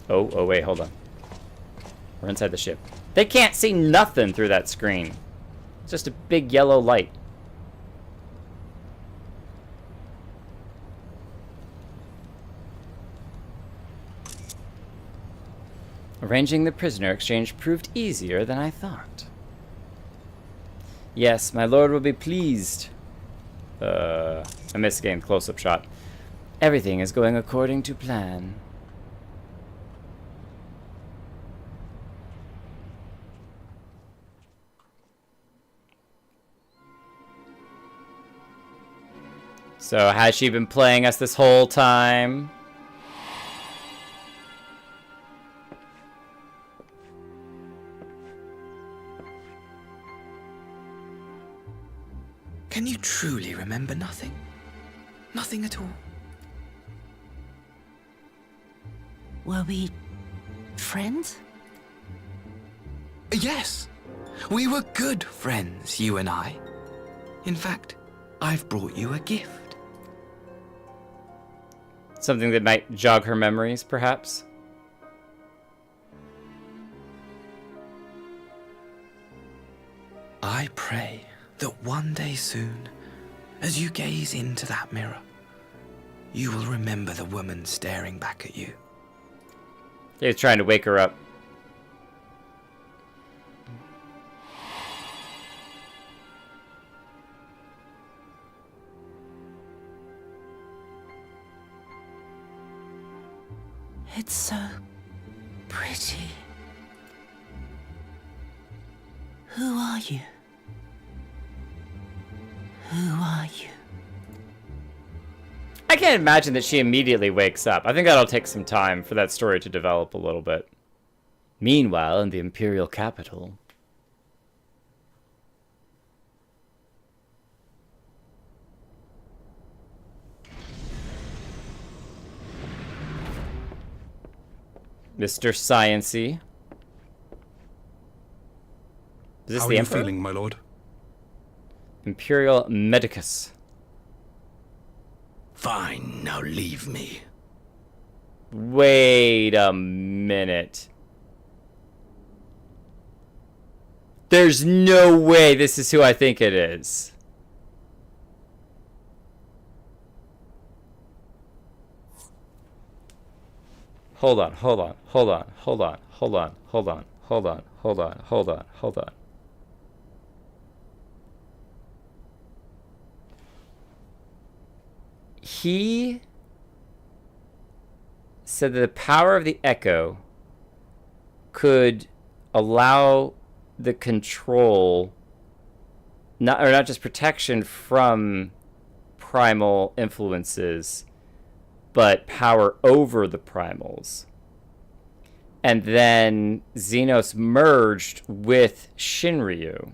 S2: oh wait, hold on. We're inside the ship. They can't see nothing through that screen. It's just a big yellow light. Arranging the prisoner exchange proved easier than I thought. Yes, my lord will be pleased. I missed getting the close-up shot. Everything is going according to plan. So, has she been playing us this whole time?
S14: Can you truly remember nothing? Nothing at all?
S13: Were we friends?
S14: Yes. We were good friends, you and I. In fact, I've brought you a gift.
S2: Something that might jog her memories, perhaps?
S14: I pray that one day soon, as you gaze into that mirror, you will remember the woman staring back at you.
S2: He was trying to wake her up.
S13: It's so pretty. Who are you? Who are you?
S2: I can't imagine that she immediately wakes up. I think that'll take some time for that story to develop a little bit. Meanwhile, in the Imperial capital... Mr. Sciency. Is this
S20: How
S2: the
S20: are you
S2: Emperor?
S20: feeling, my lord?
S2: Imperial Medicus.
S5: Fine, now leave me.
S2: Wait a minute. There's no way this is who I think it is. Hold on, hold on, hold on, hold on, hold on, hold on, hold on, hold on, hold on, hold on. He said that the power of the Echo could allow the control, not just protection from primal influences, but power over the primals. And then Xenos merged with Shinryu,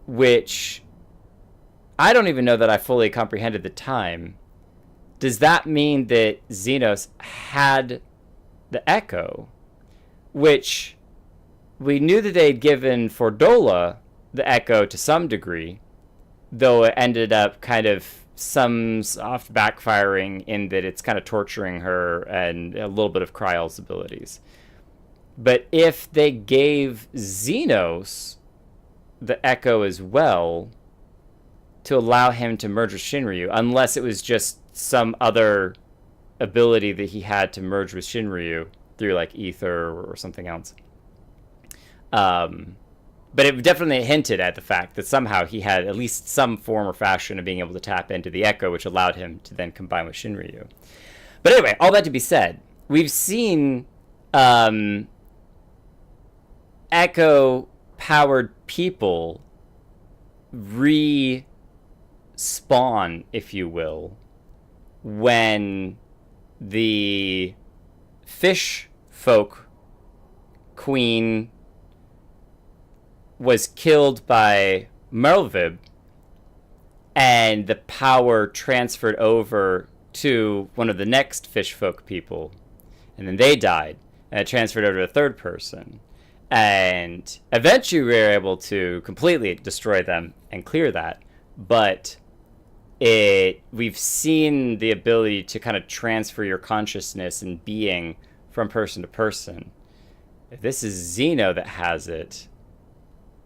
S2: which I don't even know that I fully comprehended the time. Does that mean that Xenos had the Echo, which we knew that they'd given Fordola the Echo to some degree, though it ended up kind of some soft backfiring in that it's kind of torturing her and a little bit of Kryle's abilities. But if they gave Xenos the Echo as well to allow him to merge with Shinryu, unless it was just some other ability that he had to merge with Shinryu through like ether or something else. But it definitely hinted at the fact that somehow he had at least some form or fashion of being able to tap into the Echo, which allowed him to then combine with Shinryu. But anyway, all that to be said, we've seen Echo-powered people respawn, if you will, when the fish folk queen was killed by Merlvib, and the power transferred over to one of the next fish folk people, and then they died, and it transferred over to a third person, and eventually we were able to completely destroy them and clear that, but we've seen the ability to kind of transfer your consciousness and being from person to person. If this is Zeno that has it,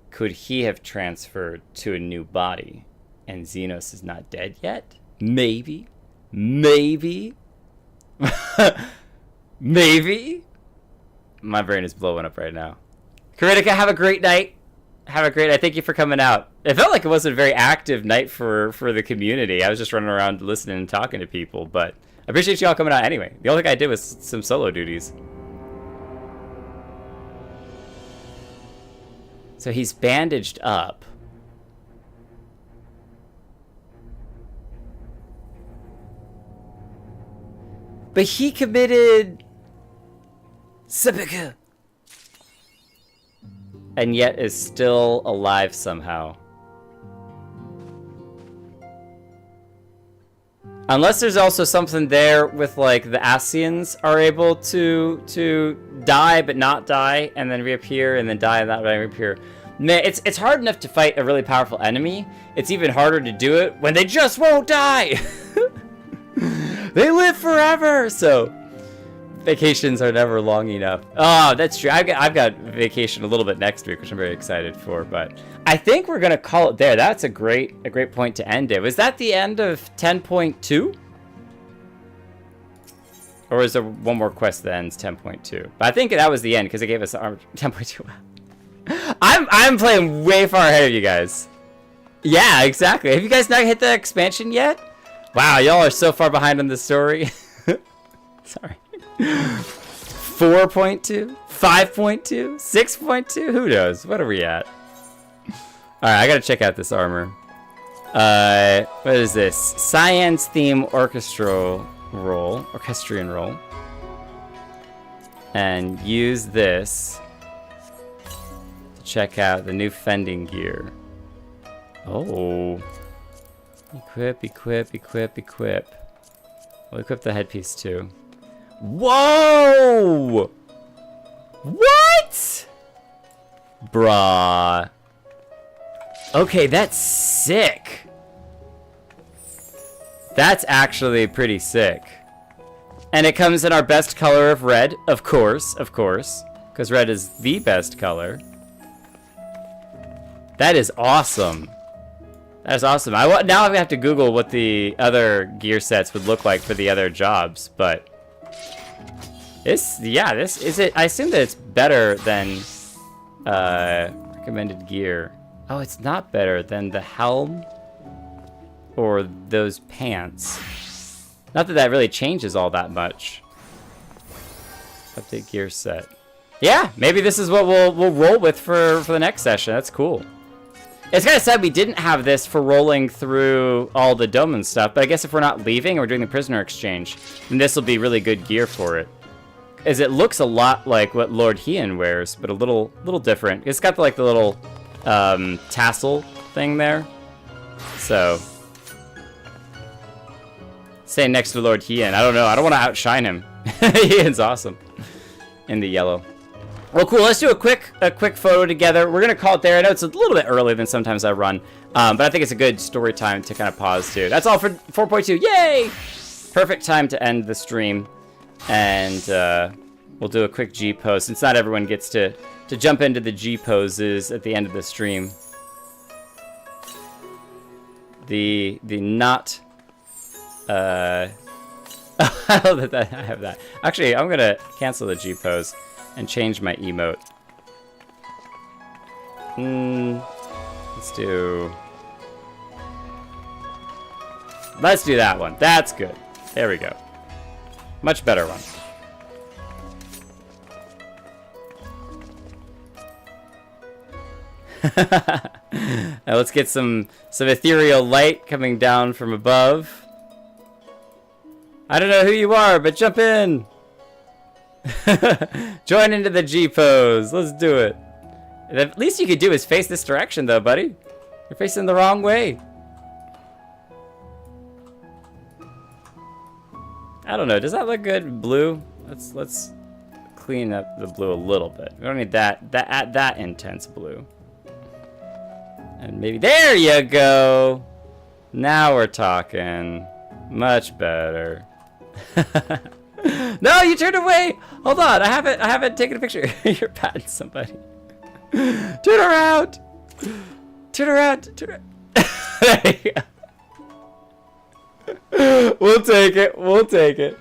S2: could he have transferred to a new body? And Xenos is not dead yet? Maybe. Maybe. Maybe. My brain is blowing up right now. Karitika, have a great night. Have a great night. Thank you for coming out. It felt like it wasn't a very active night for the community. I was just running around listening and talking to people, but I appreciate you all coming out anyway. The only thing I did was some solo duties. So he's bandaged up. But he committed seppuku. And yet is still alive somehow. Unless there's also something there with like the Asians are able to die but not die and then reappear and then die and not reappear. Man, it's hard enough to fight a really powerful enemy. It's even harder to do it when they just won't die. They live forever. So vacations are never long enough. Oh, that's true. I've got vacation a little bit next week, which I'm very excited for. But I think we're gonna call it there. That's a great point to end it. Was that the end of 10.2? Or is there one more quest that ends 10.2? But I think that was the end because it gave us 10.2. I'm playing way far ahead of you guys. Yeah, exactly. Have you guys not hit the expansion yet? Wow, y'all are so far behind on the story. Sorry. 4.2, 5.2, 6.2. Who knows? What are we at? All right, I gotta check out this armor. What is this? Cyan's theme orchestral roll, orchestrion roll, and use this to check out the new fending gear. Oh, equip, equip, equip, equip. We'll equip the headpiece too. Whoa! What? Bruh. Okay, that's sick. That's actually pretty sick. And it comes in our best color of red, of course, because red is the best color. That is awesome. That is awesome. Now I have to Google what the other gear sets would look like for the other jobs, but this is it. I assume that it's better than recommended gear. Oh, it's not better than the helm or those pants. Not that that really changes all that much. Update gear set. Yeah, maybe this is what we'll roll with for the next session. That's cool. It's kind of sad we didn't have this for rolling through all the dome and stuff, but I guess if we're not leaving and we're doing the prisoner exchange, then this will be really good gear for it. As it looks a lot like what Lord Hien wears, but a little different. It's got like the little tassel thing there. So, staying next to Lord Hien. I don't know. I don't want to outshine him. Hien's awesome in the yellow. Well, cool. Let's do a quick photo together. We're gonna call it there. I know it's a little bit earlier than sometimes I run, but I think it's a good story time to kind of pause too. That's all for 4.2. Yay! Perfect time to end the stream, and we'll do a quick G pose since not everyone gets to jump into the G poses at the end of the stream. The not I love that I have that. Actually, I'm gonna cancel the G pose and change my emote. Let's do that one. That's good. There we go. Much better one. Now let's get some ethereal light coming down from above. I don't know who you are, but jump in. Join into the G pose. Let's do it. The least you could do is face this direction, though, buddy. You're facing the wrong way. I don't know. Does that look good? Blue. Let's clean up the blue a little bit. We don't need that intense blue. And maybe there you go. Now we're talking. Much better.
S9: No, you turned away. Hold on, I haven't taken a picture. You're patting somebody. Turn around. Turn around. Turn around. There you go. We'll take it. We'll take it.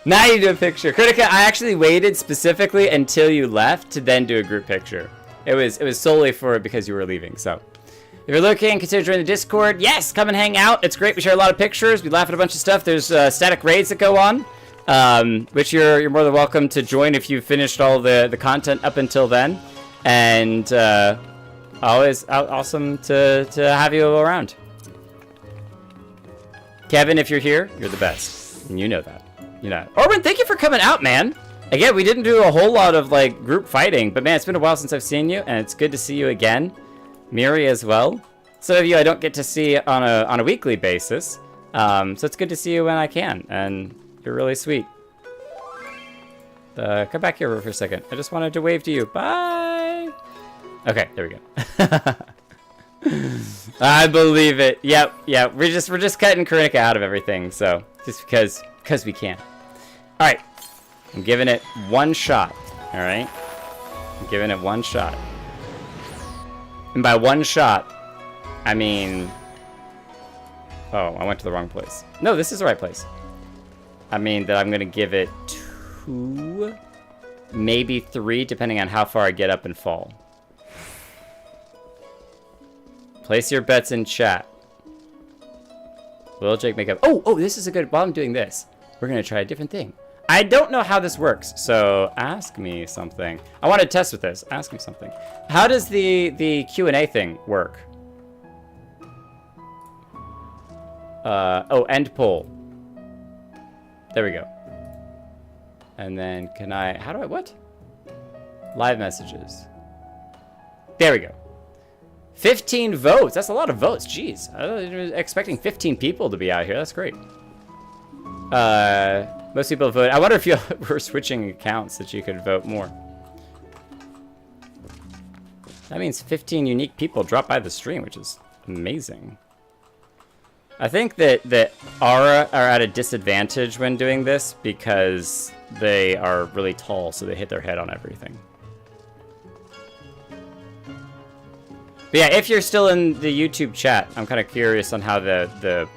S9: Now you do a picture. Kritika, I actually waited specifically until you left to then do a group picture. It was solely because you were leaving, so. If you're looking, consider joining the Discord. Yes, come and hang out. It's great. We share a lot of pictures. We laugh at a bunch of stuff. There's static raids that go on, which you're more than welcome to join if you've finished all the content up until then. And always awesome to have you around. Kevin, if you're here, you're the best. And you know that. You know. Orban, thank you for coming out, man. Again, we didn't do a whole lot of like group fighting, but man, it's been a while since I've seen you, and it's good to see you again. Miri as well. Some of you I don't get to see on a weekly basis, so it's good to see you when I can, and you're really sweet. Come back here for a second. I just wanted to wave to you. Bye. Okay, there we go. I believe it. Yep. We're just cutting Kritika out of everything, so just because we can. All right. I'm giving it one shot. All right. I'm giving it one shot. And by one shot, I mean... Oh, I went to the wrong place. No, this is the right place. I mean that I'm going to give it 2, maybe 3, depending on how far I get up and fall. Place your bets in chat. Will Jake make up? Oh, this is a good... While I'm doing this, we're going to try a different thing. I don't know how this works, so ask me something. I want to test with this. Ask me something. How does the Q&A thing work? Oh, end poll. There we go. And then can I... How do I... What? Live messages. There we go. 15 votes. That's a lot of votes. Jeez. I was expecting 15 people to be out here. That's great. Most people vote. I wonder if you were switching accounts that you could vote more. That means 15 unique people drop by the stream, which is amazing. I think that Aura are at a disadvantage when doing this because they are really tall, so they hit their head on everything. But yeah, if you're still in the YouTube chat, I'm kind of curious on how the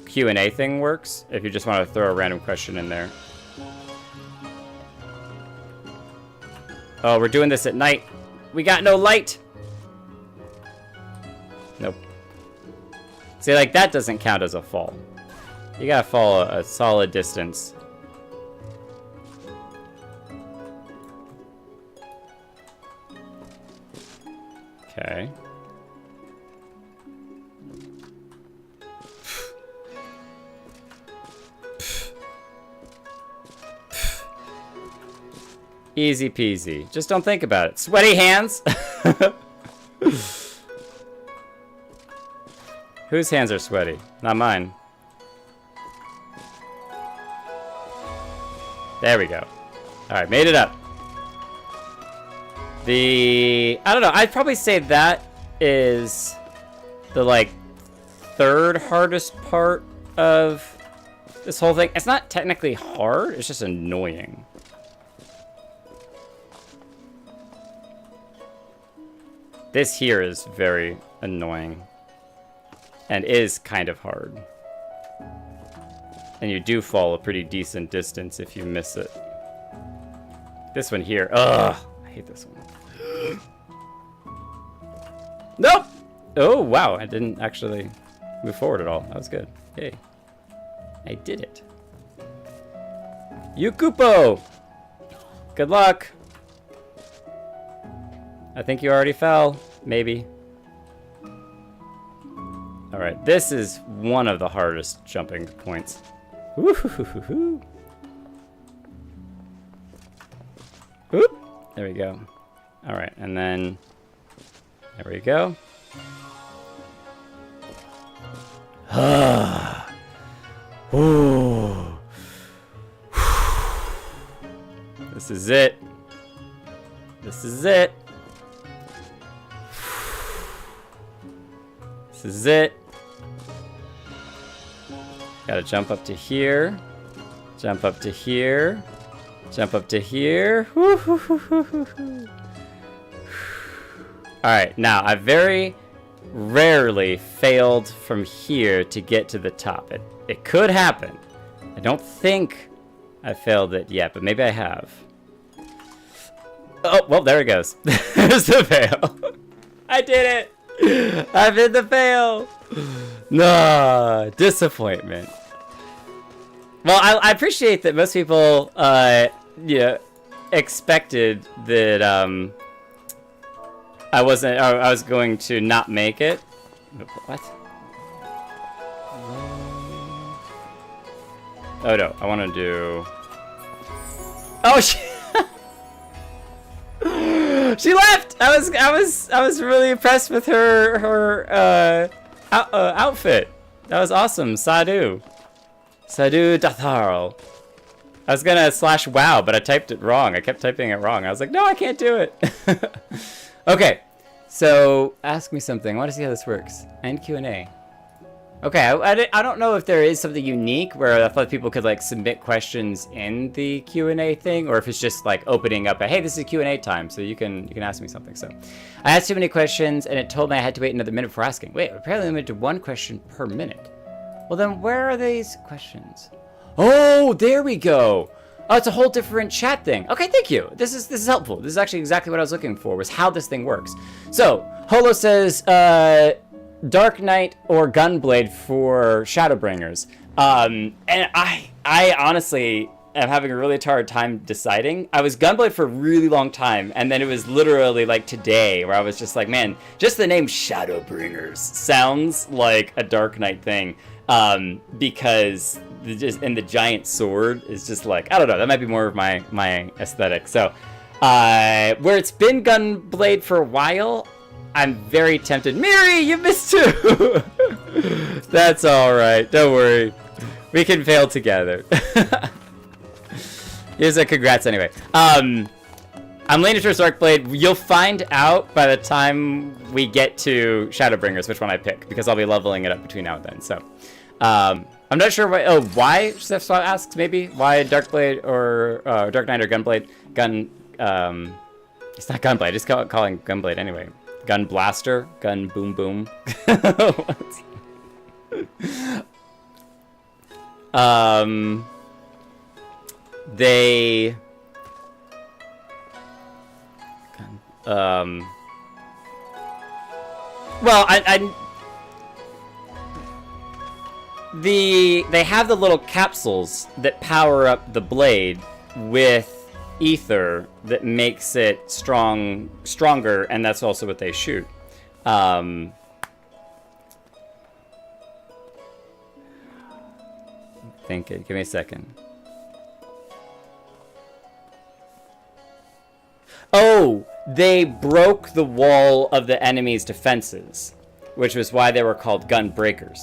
S9: Q&A thing works, if you just want to throw a random question in there. Oh, we're doing this at night. We got no light. Nope. See, like, that doesn't count as a fall. You gotta fall a solid distance. Okay. Easy peasy. Just don't think about it. Sweaty hands? Whose hands are sweaty? Not mine. There we go. Alright, made it up. I don't know, I'd probably say that is the, like, 3rd hardest part of this whole thing. It's not technically hard, it's just annoying. This here is very annoying. And is kind of hard. And you do fall a pretty decent distance if you miss it. This one here, ugh, I hate this one. Nope! Oh, wow, I didn't actually move forward at all. That was good. Yay. I did it. Yukupo! Good luck! I think you already fell. Maybe. Alright, this is one of the hardest jumping points. Woo-hoo-hoo-hoo-hoo. Oop! There we go. Alright, and then... There we go. Ooh. This is it. This is it. This is it. Gotta jump up to here.
S1: Jump up to here. Jump up to here. All right, now I very rarely failed from here to get to the top. It could happen. I don't think I failed it yet, but maybe I have. Oh, well, there it goes. There's the fail. I did it. I did the fail. No, disappointment. Well, I appreciate that most people, expected that I was going to not make it. What? Oh no, I want to do. Oh shit! She left. I was really impressed with her outfit. That was awesome, Sadu Datharl. I was gonna /wow, but I typed it wrong. I kept typing it wrong. I was like, no, I can't do it. Okay, so ask me something. I want to see how this works. And Q&A. Okay, I don't know if there is something unique where I thought people could like submit questions in the Q&A thing, or if it's just like opening up a, hey, this is Q&A time, so you can ask me something. So I asked too many questions, and it told me I had to wait another minute before asking. Wait, apparently limited to 1 question per minute. Well, then where are these questions? Oh, there we go. Oh, it's a whole different chat thing. Okay, thank you. This is helpful. This is actually exactly what I was looking for, was how this thing works. So Holo says, Dark Knight or Gunblade for Shadowbringers. And I honestly am having a really hard time deciding. I was Gunblade for a really long time, and then it was literally like today where I was just like, man, just the name Shadowbringers sounds like a Dark Knight thing. Because the giant sword is just like, I don't know, that might be more of my aesthetic. So where it's been Gunblade for a while, I'm very tempted. Miri, you missed too. That's all right. Don't worry. We can fail together. Here's a congrats anyway. I'm leaning towards Darkblade. You'll find out by the time we get to Shadowbringers which one I pick, because I'll be leveling it up between now and then. So I'm not sure why. Oh, why? Steph asks maybe why Darkblade or Dark Knight or Gunblade. It's not Gunblade. Just calling Gunblade anyway. Gun Blaster, Gun Boom Boom. They well, they have the little capsules that power up the blade with ether that makes it stronger, and that's also what they shoot. Thinking, give me a second. Oh, they broke the wall of the enemy's defenses, which was why they were called gun breakers.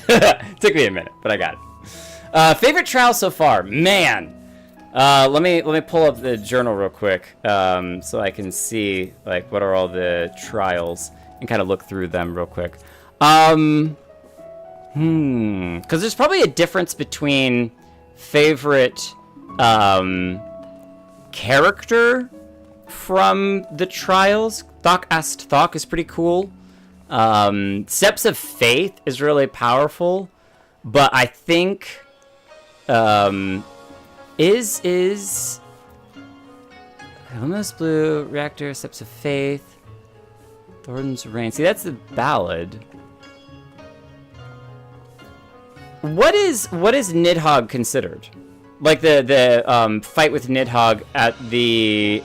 S1: Took me a minute, but I got it. Favorite trial so far, man. Let me pull up the journal real quick, so I can see like what are all the trials and kind of look through them real quick. Because there's probably a difference between favorite character from the trials. Thok is pretty cool. Steps of Faith is really powerful, but I think is Luminous Blue, Reactor, Steps of Faith, Thornton's Reign. See, that's the ballad. What is Nidhogg considered? Like the fight with Nidhogg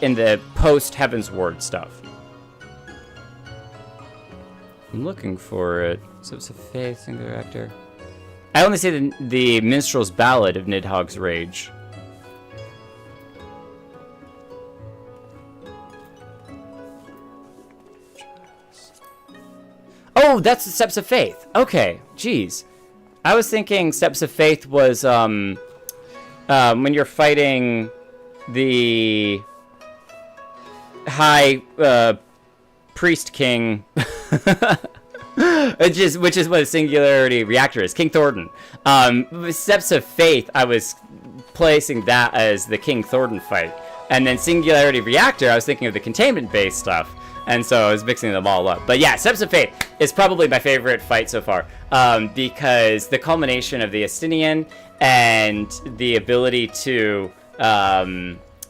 S1: in the post Heaven's Ward stuff. I'm looking for it. Steps of Faith, single reactor. I only see the Minstrel's Ballad of Nidhogg's Rage. Oh, that's the Steps of Faith. Okay, jeez. I was thinking Steps of Faith was when you're fighting the High Priest King.
S2: which is what a singularity reactor is. King Thornton. Steps of Faith, I was placing that as the King Thornton fight. And then Singularity Reactor, I was thinking of the containment-based stuff. And so I was mixing them all up. But yeah, Steps of Faith is probably my favorite fight so far. Because the culmination of the Estinian and the ability to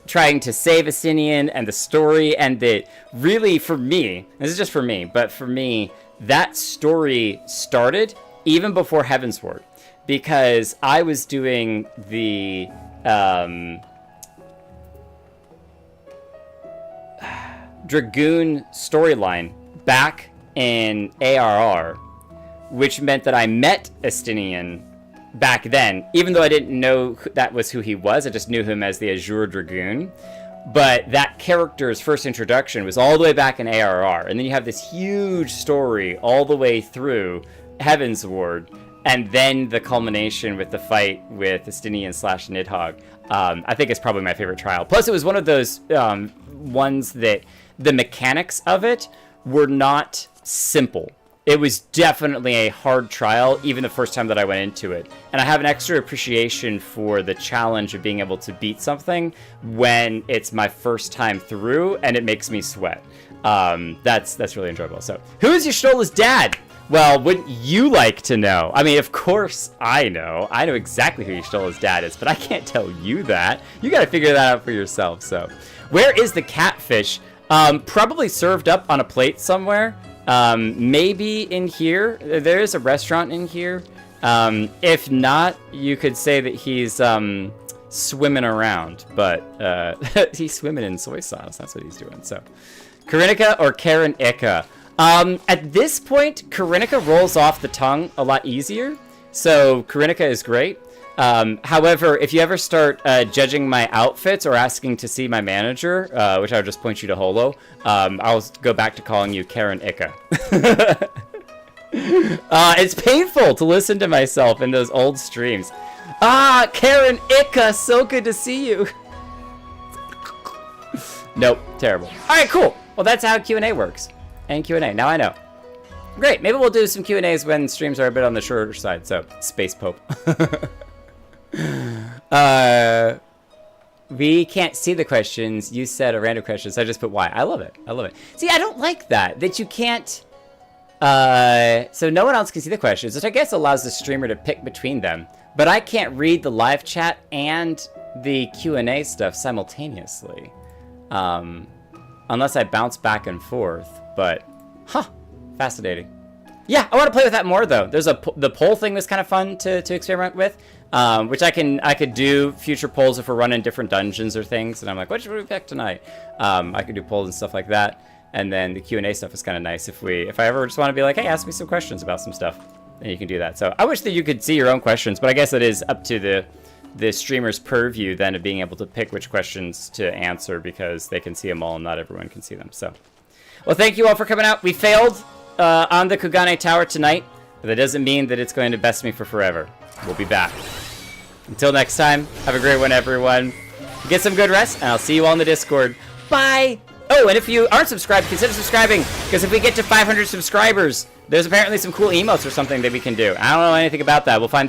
S2: trying to save Estinian and the story, and that really, for me, this is just for me, but for me, that story started even before Heavensward, because I was doing the Dragoon storyline back in ARR, which meant that I met Estinian back then, even though I didn't know that was who he was. I just knew him as the Azure Dragoon. But that character's first introduction was all the way back in ARR, and then you have this huge story all the way through Heavensward, and then the culmination with the fight with Estinian / Nidhogg. I think it's probably my favorite trial. Plus, it was one of those ones that the mechanics of it were not simple. It was definitely a hard trial, even the first time that I went into it. And I have an extra appreciation for the challenge of being able to beat something when it's my first time through and it makes me sweat. That's really enjoyable. So, who is Y'shtola's dad? Well, wouldn't you like to know? I mean, of course I know. I know exactly who Y'shtola's dad is, but I can't tell you that. You gotta figure that out for yourself, so. Where is the catfish? Probably served up on a plate somewhere. Maybe in here. There is a restaurant in here. If not, you could say that he's swimming around, but he's swimming in soy sauce. That's what he's doing. So, Karinika or Karen-Ika? At this point, Karinika rolls off the tongue a lot easier. So Karinika is great. However, if you ever start judging my outfits or asking to see my manager, which I'll just point you to Holo, I'll go back to calling you Karen-Ika. It's painful to listen to myself in those old streams. Ah, Karen-Ika, so good to see you. Nope, terrible. All right, cool. Well, that's how Q&A works. And Q&A, now I know. Great, maybe we'll do some Q&As when streams are a bit on the shorter side, so Space Pope. We can't see the questions. You said a random question, so I just put why. I love it. I love it. See, I don't like that you can't... so no one else can see the questions, which I guess allows the streamer to pick between them. But I can't read the live chat and the Q&A stuff simultaneously. Unless I bounce back and forth. But, fascinating. Yeah, I want to play with that more though. There's the poll thing was kind of fun to experiment with, which I could do future polls if we're running different dungeons or things. And I'm like, what should we pick tonight? I could do polls and stuff like that. And then the Q&A stuff is kind of nice if I ever just want to be like, hey, ask me some questions about some stuff, then you can do that. So I wish that you could see your own questions, but I guess it is up to the streamer's purview then of being able to pick which questions to answer because they can see them all and not everyone can see them. So, well, thank you all for coming out. We failed on the Kugane Tower tonight, but that doesn't mean that it's going to best me for forever. We'll be back. Until next time, have a great one, everyone. Get some good rest, and I'll see you all in the Discord. Bye! Oh, and if you aren't subscribed, consider subscribing, because if we get to 500 subscribers, there's apparently some cool emotes or something that we can do. I don't know anything about that. We'll find